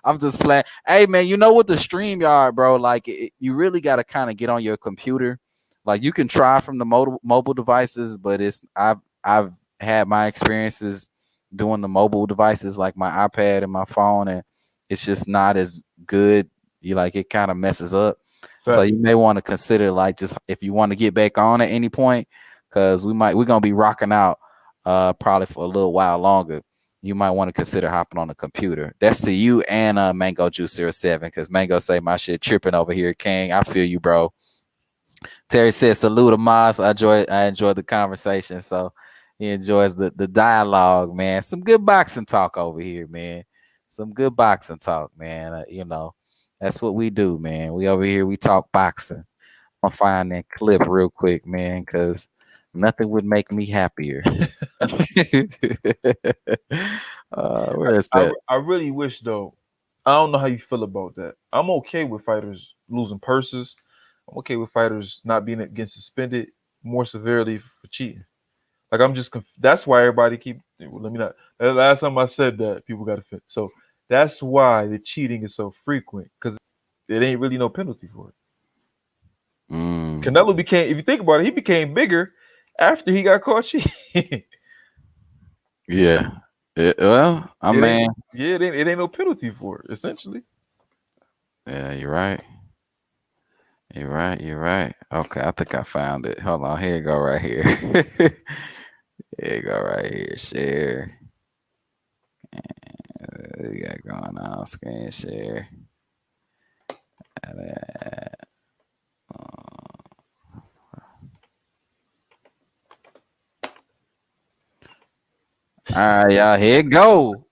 I'm just playing. Hey man, you know what the StreamYard, bro? Like you really got to kind of get on your computer. Like you can try from the mobile devices, but I've had my experiences doing the mobile devices like my iPad and my phone, and it's just not as good. You like it kind of messes up. So you may want to consider like just if you want to get back on at any point, because we're gonna be rocking out probably for a little while longer. You might want to consider hopping on the computer. That's to you and Mango Juice 07, because Mango say my shit tripping over here, King. I feel you, bro. Terry said salute to Maz. I enjoyed the conversation. So he enjoys the dialogue, man. Some good boxing talk over here, man. Some good boxing talk, man. You know, that's what we do, man. We over here, we talk boxing. I'm gonna find that clip real quick, man, because nothing would make me happier. Where is that? I really wish though. I don't know how you feel about that. I'm okay with fighters losing purses. I'm okay with fighters not being getting suspended more severely for cheating. Like I'm just that's why everybody keep. Well, let me not. Last time I said that, people got offended. So that's why the cheating is so frequent, because it ain't really no penalty for it. Canelo became, if you think about it, he became bigger after he got caught cheating. Yeah. Well, I mean, it ain't no penalty for it, essentially. Yeah, you're right. You're right. You're right. Okay, I think I found it. Hold on. Here you go, right here. Here you go, right here. Share. We got going on screen share. All right, y'all. Here it go.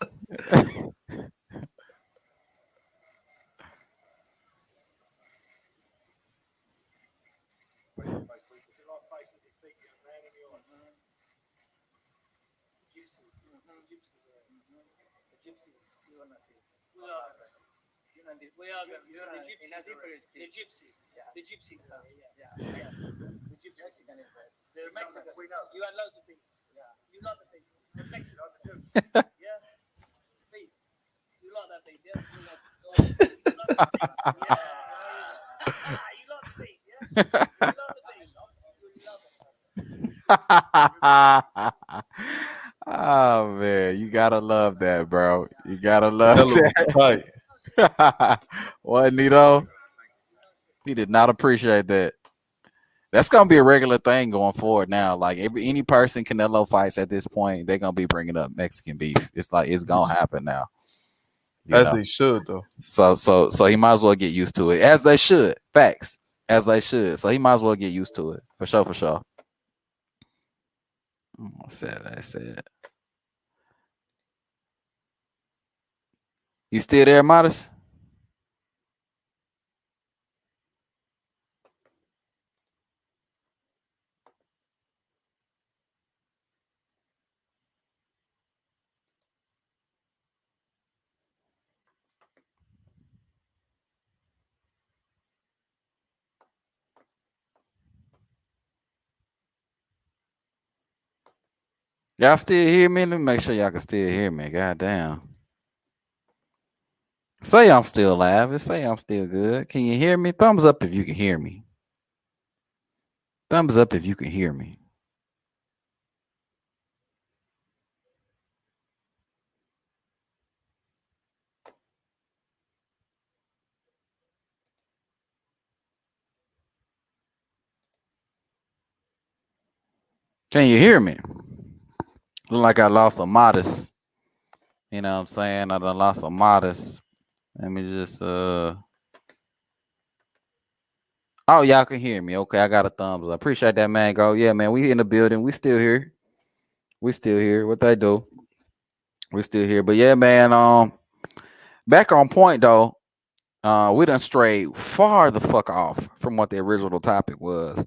Oh man, you gotta love that, bro. You gotta love that. What, Nito? He did not appreciate that. That's gonna be a regular thing going forward now. Like any person Canelo fights at this point, they're gonna be bringing up Mexican beef. It's like it's gonna happen now. They should though. So he might as well get used to it, as they should. Facts, as they should. So he might as well get used to it for sure. For sure. I said. You still there, Modest? Y'all still hear me? Let me make sure y'all can still hear me. God damn. Say I'm still alive. And say I'm still good. Can you hear me? Thumbs up if you can hear me. Thumbs up if you can hear me. Can you hear me? Look like I lost a Modest. You know what I'm saying? I done lost a Modest. Let me just Oh, y'all can hear me. Okay, I got a thumbs up. I appreciate that, Mango. Yeah, man, we in the building. We still here. We still here. What they do? We still here. But yeah, man, back on point though. We done strayed far the fuck off from what the original topic was.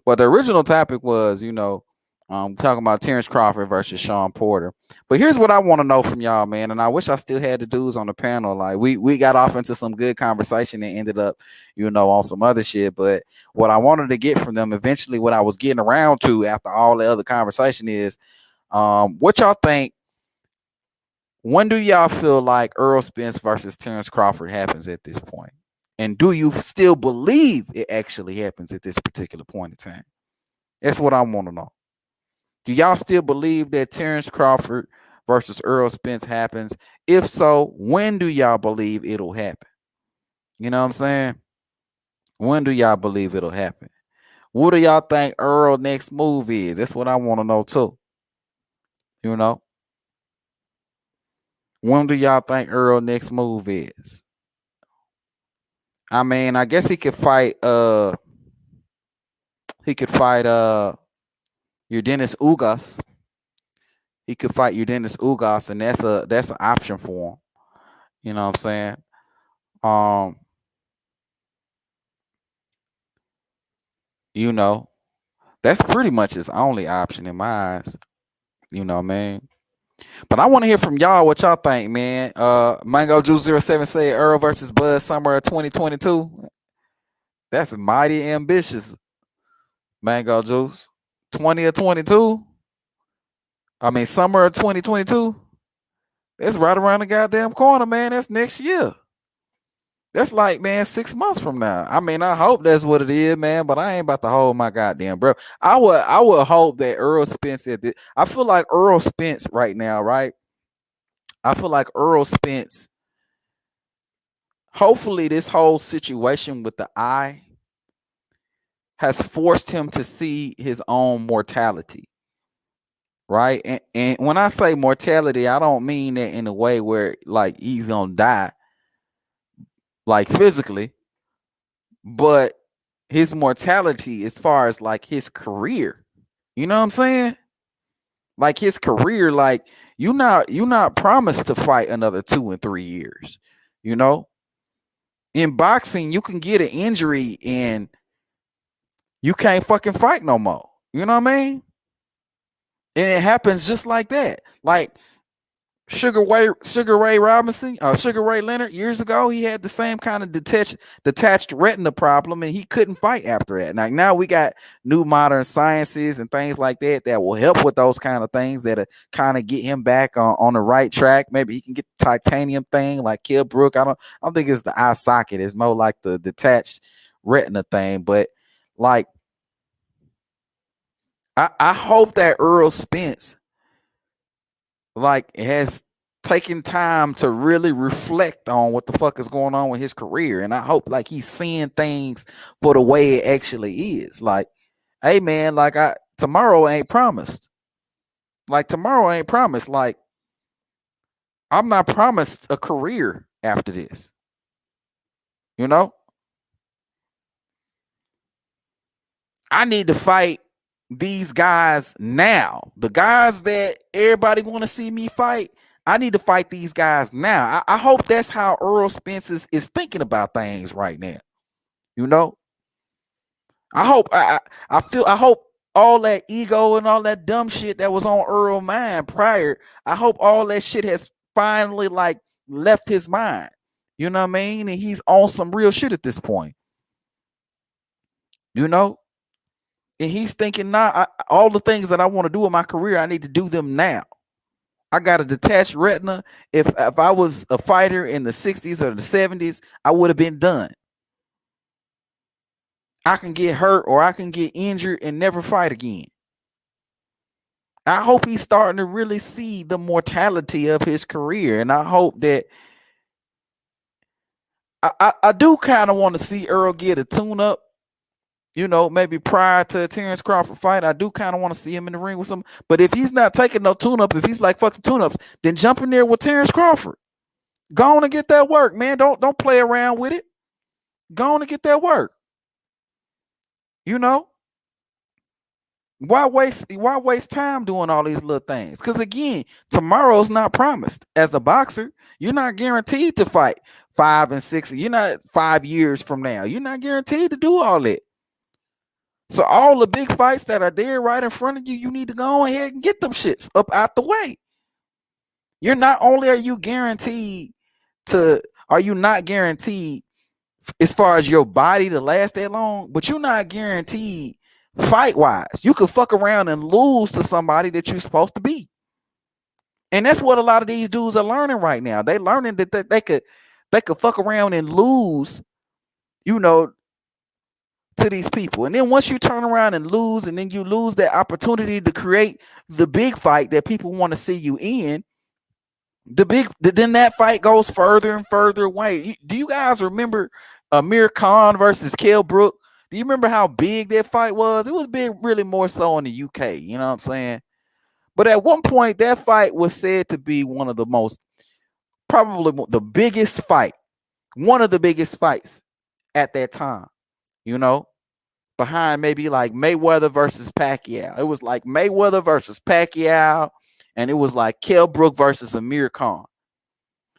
But the original topic was, you know, Talking about Terence Crawford versus Shawn Porter. But here's what I want to know from y'all, man. And I wish I still had the dudes on the panel. Like we got off into some good conversation and ended up, on some other shit. But what I wanted to get from them eventually, what I was getting around to after all the other conversation is, what y'all think? When do y'all feel like Earl Spence versus Terence Crawford happens at this point? And do you still believe it actually happens at this particular point in time? That's what I want to know. Do y'all still believe that Terence Crawford versus Earl Spence happens? If so, when do y'all believe it'll happen? You know what I'm saying? When do y'all believe it'll happen? What do y'all think Earl next move is? That's what I want to know too. You know? When do y'all think Earl next move is? I mean, I guess he could fight Dennis Ugas. He could fight Dennis Ugas, and that's an option for him. You know what I'm saying? That's pretty much his only option in my eyes. You know what I mean? But I want to hear from y'all what y'all think, man. Mango Juice 07 say Earl versus Bud summer of 2022. That's mighty ambitious. Mango Juice. 20 or 22. I mean, summer of 2022. That's right around the goddamn corner, man. That's next year. That's like, man, 6 months from now. I mean, I hope that's what it is, man, but I ain't about to hold my goddamn bro. I would hope that Earl Spence I feel like Earl Spence right now, right? I feel like Earl Spence, hopefully this whole situation with the eye has forced him to see his own mortality. Right? And when I say mortality, I don't mean that in a way where like he's gonna die, like physically, but his mortality as far as like his career. You know what I'm saying? Like his career, like you're not promised to fight another 2 and 3 years. You know? In boxing, you can get an injury and you can't fucking fight no more. You know what I mean? And it happens just like that. Like Sugar Ray Leonard, years ago, he had the same kind of detached retina problem, and he couldn't fight after that. Now we got new modern sciences and things like that will help with those kind of things that kind of get him back on the right track. Maybe he can get the titanium thing like Kell Brook. I don't think it's the eye socket. It's more like the detached retina thing. But like, I hope that Earl Spence like has taken time to really reflect on what the fuck is going on with his career. And I hope like he's seeing things for the way it actually is. Like, hey man, like tomorrow ain't promised. Like tomorrow ain't promised. Like I'm not promised a career after this. You know? I need to fight these guys now. The guys that everybody want to see me fight, I need to fight these guys now. I hope that's how Earl Spence is thinking about things right now. You know? I hope I hope all that ego and all that dumb shit that was on Earl's mind prior, I hope all that shit has finally like left his mind. You know what I mean? And he's on some real shit at this point. You know? And he's thinking, nah, all the things that I want to do in my career, I need to do them now. I got a detached retina. If I was a fighter in the 60s or the 70s, I would have been done. I can get hurt or I can get injured and never fight again. I hope he's starting to really see the mortality of his career. And I hope that I do kind of want to see Earl get a tune-up. You know, maybe prior to a Terence Crawford fight, I do kind of want to see him in the ring with some. But if he's not taking no tune-up, if he's like fucking tune-ups, then jump in there with Terence Crawford. Go on and get that work, man. Don't play around with it. Go on and get that work. You know? Why waste time doing all these little things? Because again, tomorrow's not promised. As a boxer, you're not guaranteed to fight 5 and 6. You're not 5 years from now. You're not guaranteed to do all that. So all the big fights that are there right in front of you, you need to go ahead and get them shits up out the way. You're not only are you not guaranteed as far as your body to last that long, but you're not guaranteed fight wise. You could fuck around and lose to somebody that you're supposed to be. And that's what a lot of these dudes are learning right now. They learning that they could fuck around and lose, to these people. And then once you turn around and lose, and then you lose that opportunity to create the big fight that people want to see you in, then that fight goes further and further away. Do you guys remember Amir Khan versus Kell Brook? Do you remember how big that fight was? It was big, really more so in the UK. You know what I'm saying? But at one point, that fight was said to be one of the most, probably the biggest fight, one of the biggest fights at that time. Behind maybe like Mayweather versus Pacquiao. It was like Mayweather versus Pacquiao, and it was like Kell Brook versus Amir Khan.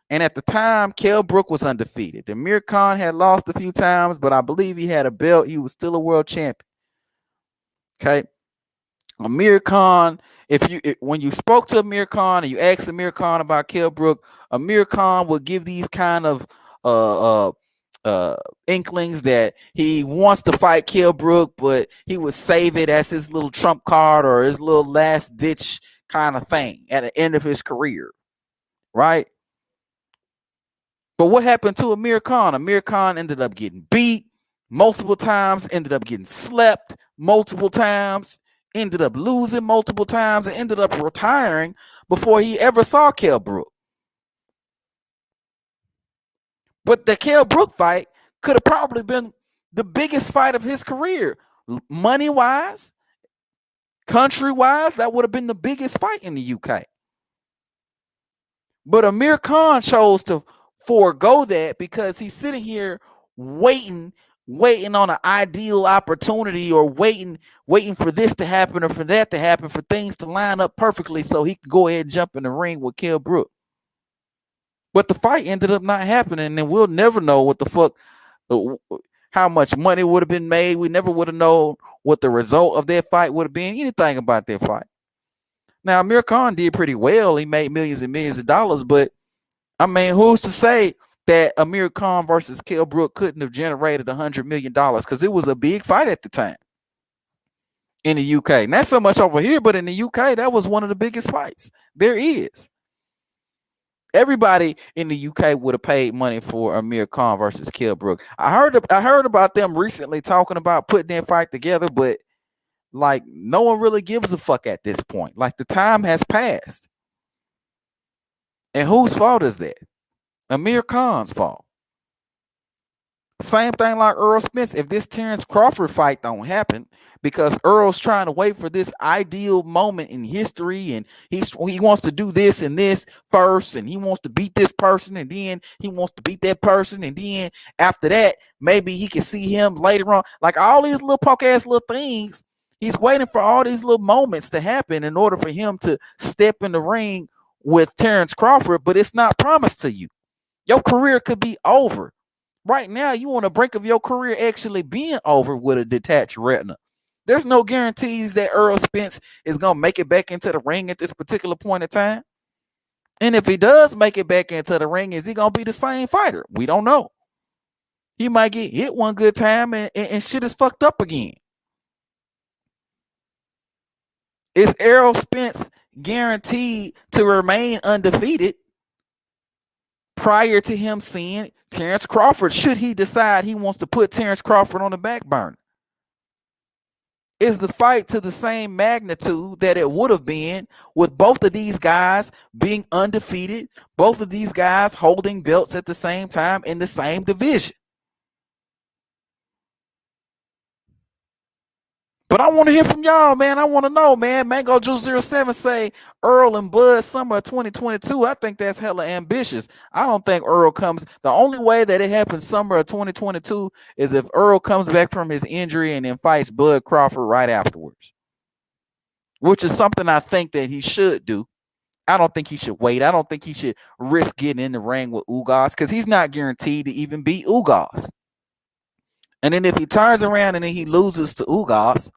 And at the time, Kell Brook was undefeated. Amir Khan had lost a few times, but I believe he had a belt. He was still a world champion. Okay. Amir Khan, when you spoke to Amir Khan and you asked Amir Khan about Kell Brook, Amir Khan would give these kind of inklings that he wants to fight Kell Brook, but he would save it as his little trump card or his little last ditch kind of thing at the end of his career, right? But what happened to Amir Khan? Amir Khan ended up getting beat multiple times, ended up getting slept multiple times, ended up losing multiple times, and ended up retiring before he ever saw Kell Brook. But the Kell Brook fight could have probably been the biggest fight of his career. Money-wise, country-wise, that would have been the biggest fight in the UK. But Amir Khan chose to forego that because he's sitting here waiting on an ideal opportunity, or waiting for this to happen or for that to happen, for things to line up perfectly so he can go ahead and jump in the ring with Kell Brook. But the fight ended up not happening, and we'll never know what the fuck, how much money would have been made. We never would have known what the result of that fight would have been, anything about that fight. Now, Amir Khan did pretty well. He made millions and millions of dollars, but I mean, who's to say that Amir Khan versus Kell Brook couldn't have generated $100 million? Because it was a big fight at the time in the UK. Not so much over here, but in the UK, that was one of the biggest fights there is. Everybody in the UK would have paid money for Amir Khan versus Kell Brook. I heard about them recently talking about putting that fight together, but like no one really gives a fuck at this point. Like the time has passed. And whose fault is that? Amir Khan's fault. Same thing like Earl Spence. If this Terence Crawford fight don't happen, because Earl's trying to wait for this ideal moment in history, and he wants to do this and this first, and he wants to beat this person, and then he wants to beat that person, and then after that, maybe he can see him later on. Like all these little punk ass little things, he's waiting for all these little moments to happen in order for him to step in the ring with Terence Crawford, but it's not promised to you. Your career could be over. Right now, you on the brink of your career actually being over with a detached retina. There's no guarantees that Earl Spence is going to make it back into the ring at this particular point in time. And if he does make it back into the ring, is he going to be the same fighter? We don't know. He might get hit one good time and shit is fucked up again. Is Errol Spence guaranteed to remain undefeated prior to him seeing Terence Crawford, should he decide he wants to put Terence Crawford on the back burner? Is the fight to the same magnitude that it would have been with both of these guys being undefeated, both of these guys holding belts at the same time in the same division? But I want to hear from y'all, man. I want to know, man. Mango Juice 07 say Earl and Bud summer of 2022. I think that's hella ambitious. I don't think Earl comes. The only way that it happens summer of 2022 is if Earl comes back from his injury and then fights Bud Crawford right afterwards, which is something I think that he should do. I don't think he should wait. I don't think he should risk getting in the ring with Ugas because he's not guaranteed to even beat Ugas. And then if he turns around and then he loses to Ugas,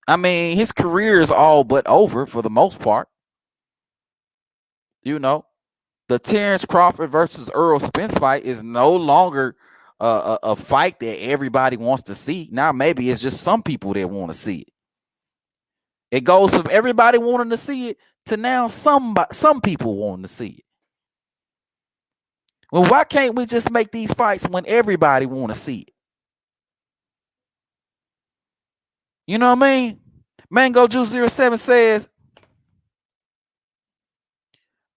I mean, his career is all but over for the most part. You know, the Terence Crawford versus Earl Spence fight is no longer a fight that everybody wants to see. Now maybe it's just some people that want to see it. It goes from everybody wanting to see it to now some people wanting to see it. Well, why can't we just make these fights when everybody want to see it? You know what I mean? Mango Juice 07 says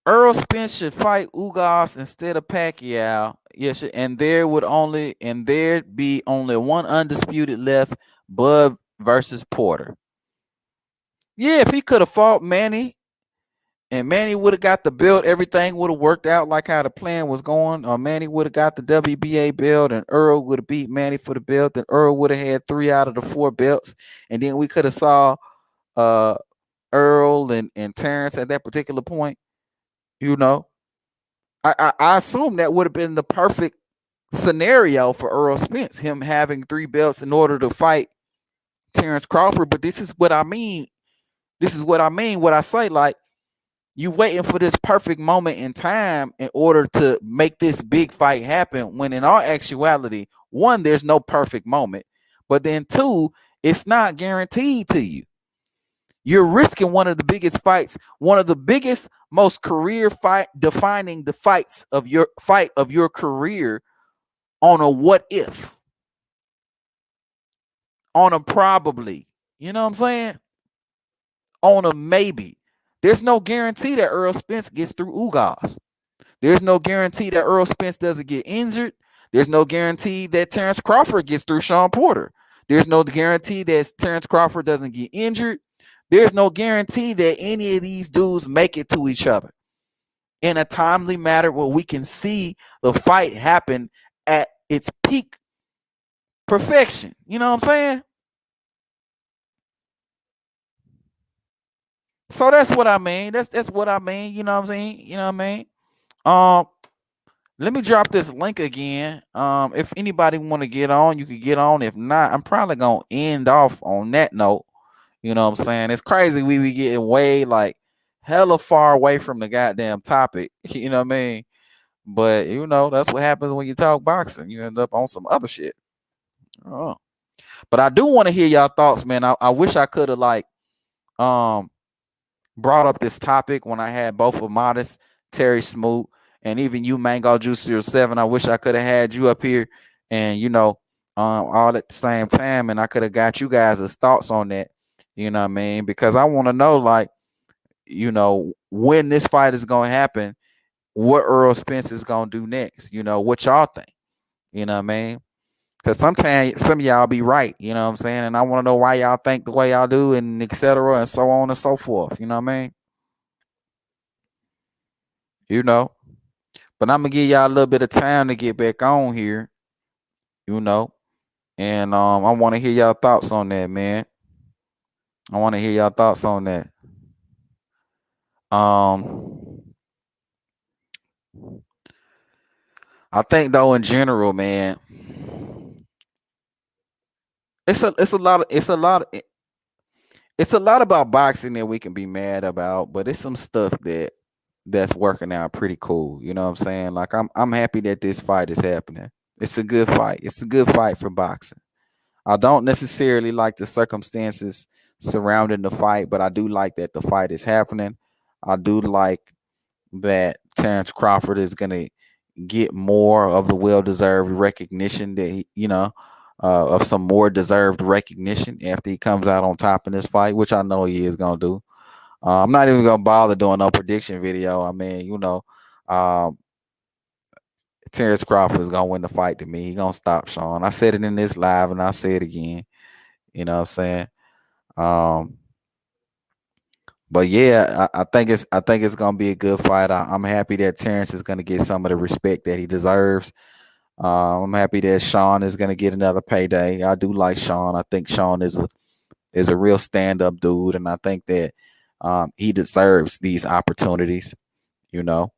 Earl Spence should fight Ugas instead of Pacquiao. Yes, and there be only one undisputed left, Bud versus Porter. Yeah, if he could have fought Manny and Manny would have got the belt, everything would have worked out like how the plan was going. Or Manny would have got the WBA belt and Earl would have beat Manny for the belt, and Earl would have had 3 out of the 4 belts. And then we could have saw Earl and Terence at that particular point. You know, I assume that would have been the perfect scenario for Earl Spence, him having 3 belts in order to fight Terence Crawford. But this is what I mean. What I say, like, you waiting for this perfect moment in time in order to make this big fight happen, when in all actuality, 1, there's no perfect moment, but then 2, it's not guaranteed to you. You're risking one of the biggest fights, one of the biggest, most career fight defining the fight of your career on a what if, on a probably, you know what I'm saying? On a maybe. There's no guarantee that Earl Spence gets through Ugas. There's no guarantee that Earl Spence doesn't get injured. There's no guarantee that Terence Crawford gets through Shawn Porter. There's no guarantee that Terence Crawford doesn't get injured. There's no guarantee that any of these dudes make it to each other in a timely manner where we can see the fight happen at its peak perfection. You know what I'm saying? So that's what I mean. That's what I mean. You know what I'm saying? You know what I mean? Let me drop this link again. If anybody want to get on, you can get on. If not, I'm probably gonna end off on that note. You know what I'm saying? It's crazy. We be getting way like hella far away from the goddamn topic. You know what I mean? But you know, that's what happens when you talk boxing. You end up on some other shit. Oh. But I do want to hear y'all thoughts, man. I wish I could have like brought up this topic when I had both of Modest, Terry Smoot, and even you, Mango Juice 07. I wish I could have had you up here and, you know, all at the same time, and I could have got you guys' thoughts on that. You know what I mean? Because I want to know, like, you know, when this fight is going to happen, what Earl Spence is going to do next. You know, what y'all think. You know what I mean? Because sometimes some of y'all be right, you know what I'm saying? And I want to know why y'all think the way y'all do, and et cetera, and so on and so forth. You know what I mean? You know? But I'm going to give y'all a little bit of time to get back on here, you know? And I want to hear y'all thoughts on that, man. I want to hear y'all thoughts on that. I think, though, in general, man, it's a lot about boxing that we can be mad about, but it's some stuff that's working out pretty cool. You know what I'm saying? Like I'm happy that this fight is happening. It's a good fight. It's a good fight for boxing. I don't necessarily like the circumstances surrounding the fight, but I do like that the fight is happening. I do like that Terence Crawford is gonna get more of the well-deserved recognition that of some more deserved recognition after he comes out on top in this fight, which I know he is gonna do. I'm not even gonna bother doing no prediction video. I mean, Terence Crawford is gonna win the fight to me. He gonna stop Shawn. I said it in this live, and I'll say it again. You know what I'm saying? But yeah, I think it's gonna be a good fight. I'm happy that Terence is gonna get some of the respect that he deserves. I'm happy that Shawn is gonna get another payday. I do like Shawn. I think Shawn is a real stand-up dude, and I think that he deserves these opportunities. You know,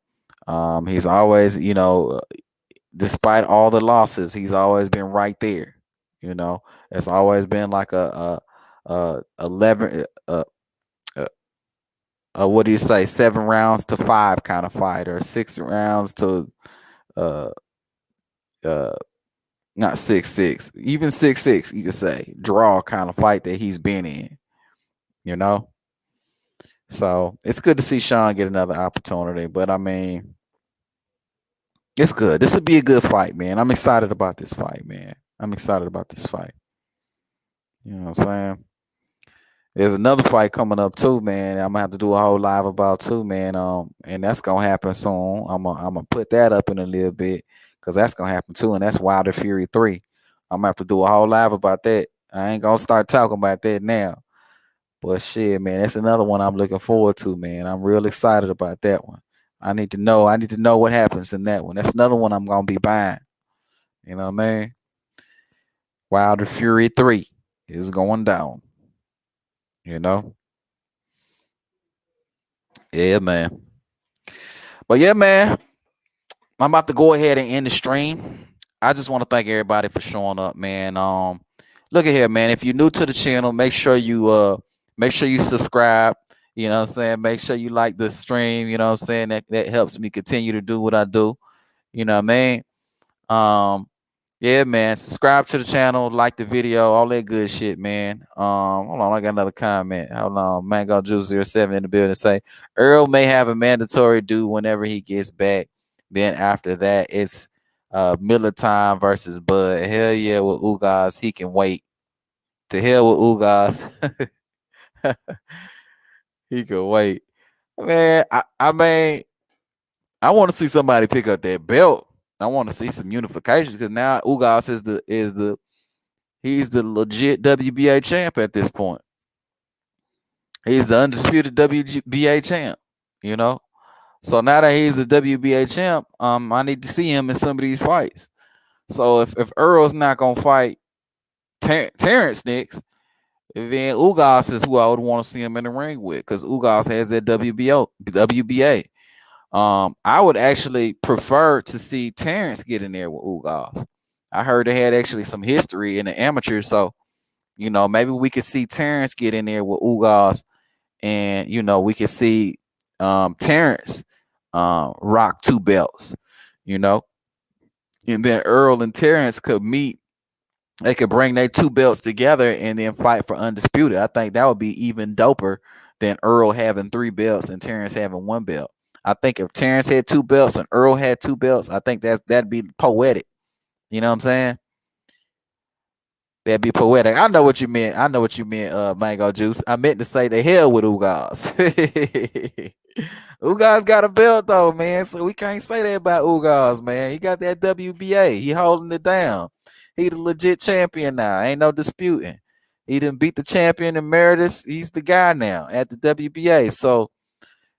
he's always, despite all the losses, he's always been right there. You know, it's always been like a 11 what do you say, 7 rounds to 5 kind of fight, or 6 rounds to uh uh not 6-6, even 6-6, you could say draw kind of fight that he's been in, you know. So it's good to see Shawn get another opportunity, but I mean, it's good. This would be a good fight, man. I'm excited about this fight, man. I'm excited about this fight. You know what I'm saying? There's another fight coming up too, man. I'm gonna have to do a whole live about too, man. And that's gonna happen soon. I'm gonna put that up in a little bit because that's gonna happen too, and that's Wilder Fury 3. I'm gonna have to do a whole live about that. I ain't gonna start talking about that now, but shit, man, that's another one I'm looking forward to, man. I'm real excited about that one. I need to know. I need to know what happens in that one. That's another one I'm gonna be buying. You know what I mean? Wilder Fury 3 is going down. You know? Yeah, man. But yeah, man, I'm about to go ahead and end the stream. I just want to thank everybody for showing up, man. Look at here, man. If you're new to the channel, make sure you subscribe. You know what I'm saying? Make sure you like the stream. You know what I'm saying? That helps me continue to do what I do. You know what I mean? Yeah, man. Subscribe to the channel, like the video, all that good shit, man. Hold on, I got another comment. Hold on, Mango Juice 07 in the building. Say Earl may have a mandatory due whenever he gets back. Then after that, it's Miller time versus Bud. Hell yeah, with Ugas, he can wait. To hell with Ugas. He can wait. Man, I mean, I want to see somebody pick up that belt. I want to see some unification because now Ugas he's the legit WBA champ at this point. He's the undisputed WBA champ, you know. So now that he's the WBA champ, I need to see him in some of these fights. So if Earl's not gonna fight Terence next, then Ugas is who I would want to see him in the ring with, because Ugas has that WBA. I would actually prefer to see Terence get in there with Ugas. I heard they had actually some history in the amateurs, so you know maybe we could see Terence get in there with Ugas, and you know we could see Terence rock 2 belts, you know, and then Earl and Terence could meet. They could bring their 2 belts together and then fight for undisputed. I think that would be even doper than Earl having 3 belts and Terence having 1 belt. I think if Terence had 2 belts and Earl had 2 belts, I think that'd be poetic. You know what I'm saying? That'd be poetic. I know what you meant. Mango Juice. I meant to say the hell with Ugas. Ugas got a belt though, man. So we can't say that about Ugas, man. He got that WBA. He holding it down. He the legit champion now. Ain't no disputing. He didn't beat the champion emeritus. He's the guy now at the WBA. So,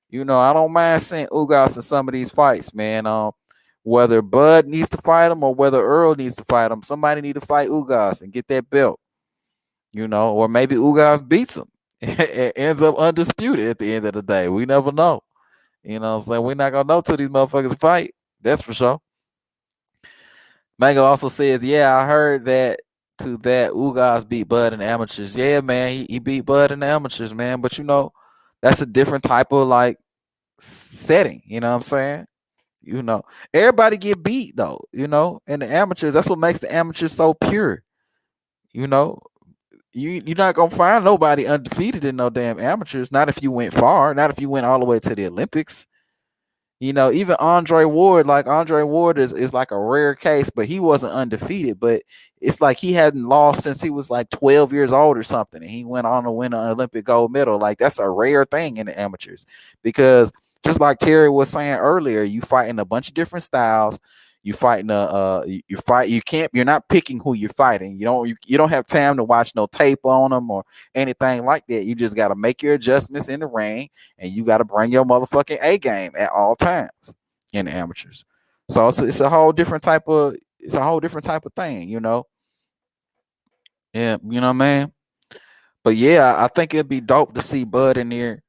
you know, I don't mind seeing Ugas in some of these fights, man. Whether Bud needs to fight him or whether Earl needs to fight him, somebody need to fight Ugas and get that belt. You know, or maybe Ugas beats him and ends up undisputed at the end of the day. We never know. You know what I'm saying? We're not gonna know till these motherfuckers fight. That's for sure. Mango also says, yeah, I heard that Ugas beat Bud in the amateurs. Yeah, man, he beat Bud in the amateurs, man. But you know, that's a different type of like setting. You know what I'm saying? You know, everybody get beat though, you know, in the amateurs. That's what makes the amateurs so pure. You know, you're not gonna find nobody undefeated in no damn amateurs. Not if you went far, not if you went all the way to the Olympics. You know, even Andre Ward is like a rare case, but he wasn't undefeated. But it's like he hadn't lost since he was like 12 years old or something. And he went on to win an Olympic gold medal. Like that's a rare thing in the amateurs, because just like Terry was saying earlier, you fight in a bunch of different styles. You fighting you're not picking who you're fighting. You don't have time to watch no tape on them or anything like that. You just got to make your adjustments in the ring, and you got to bring your motherfucking A game at all times in the amateurs. So it's a whole different type of thing, you know. Yeah, you know what I mean? But yeah, I think it'd be dope to see Bud in there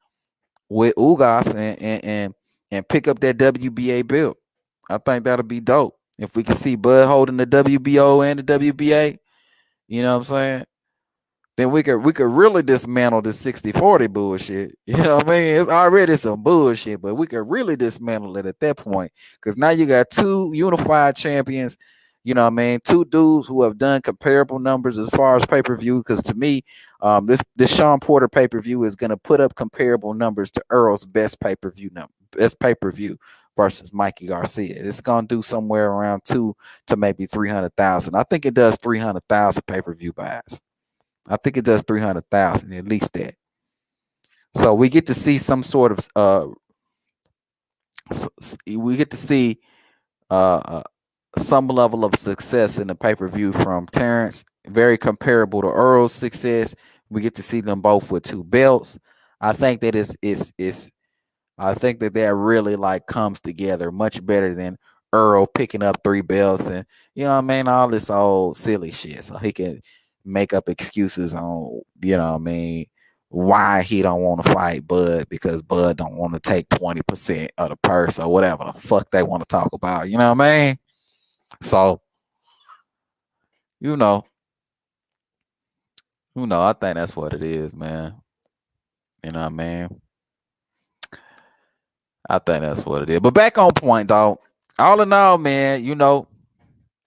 with Ugas and pick up that WBA belt. I think that'll be dope. If we can see Bud holding the WBO and the WBA, you know what I'm saying? Then we could really dismantle this 60-40 bullshit. You know what I mean? It's already some bullshit, but we could really dismantle it at that point. Because now you got two unified champions, you know what I mean? Two dudes who have done comparable numbers as far as pay-per-view. Because to me, this Shawn Porter pay-per-view is gonna put up comparable numbers to Earl's best pay-per-view versus Mikey Garcia. It's gonna do somewhere around 2 to maybe 300,000. I think it does 300,000 pay-per-view buys. I think it does 300,000, at least that. So we get to see some sort of we get to see some level of success in the pay-per-view from Terence, very comparable to Earl's success. We get to see them both with 2 belts. I think that I think that really like comes together much better than Earl picking up 3 belts and you know what I mean, all this old silly shit. So he can make up excuses on, you know what I mean, why he don't want to fight Bud because Bud don't want to take 20% of the purse or whatever the fuck they want to talk about. You know what I mean? So, you know, I think that's what it is, man. You know what I mean? I think that's what it is. But back on point, dog. All in all, man,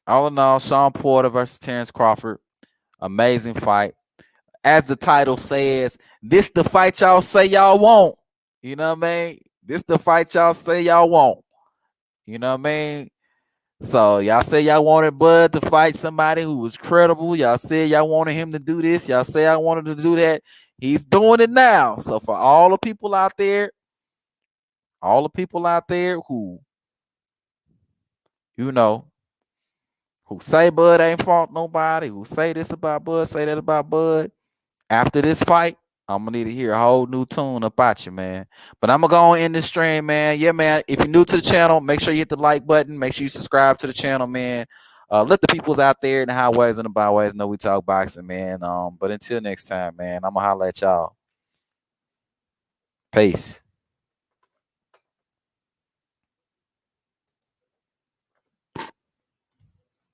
all in all, Shawn Porter versus Terence Crawford. Amazing fight. As the title says, this the fight y'all say y'all want. You know what I mean? This the fight y'all say y'all want. You know what I mean? So y'all say y'all wanted Bud to fight somebody who was credible. Y'all said y'all wanted him to do this. Y'all say I wanted to do that. He's doing it now. So for all the people out there who, who say Bud ain't fought nobody, who say this about Bud, say that about Bud, after this fight, I'm gonna need to hear a whole new tune about you, man. But I'm gonna go on in this stream, man. Yeah, man. If you're new to the channel, make sure you hit the like button. Make sure you subscribe to the channel, man. Let the peoples out there in the highways and the byways know we talk boxing, man. But until next time, man, I'm gonna holler at y'all. Peace.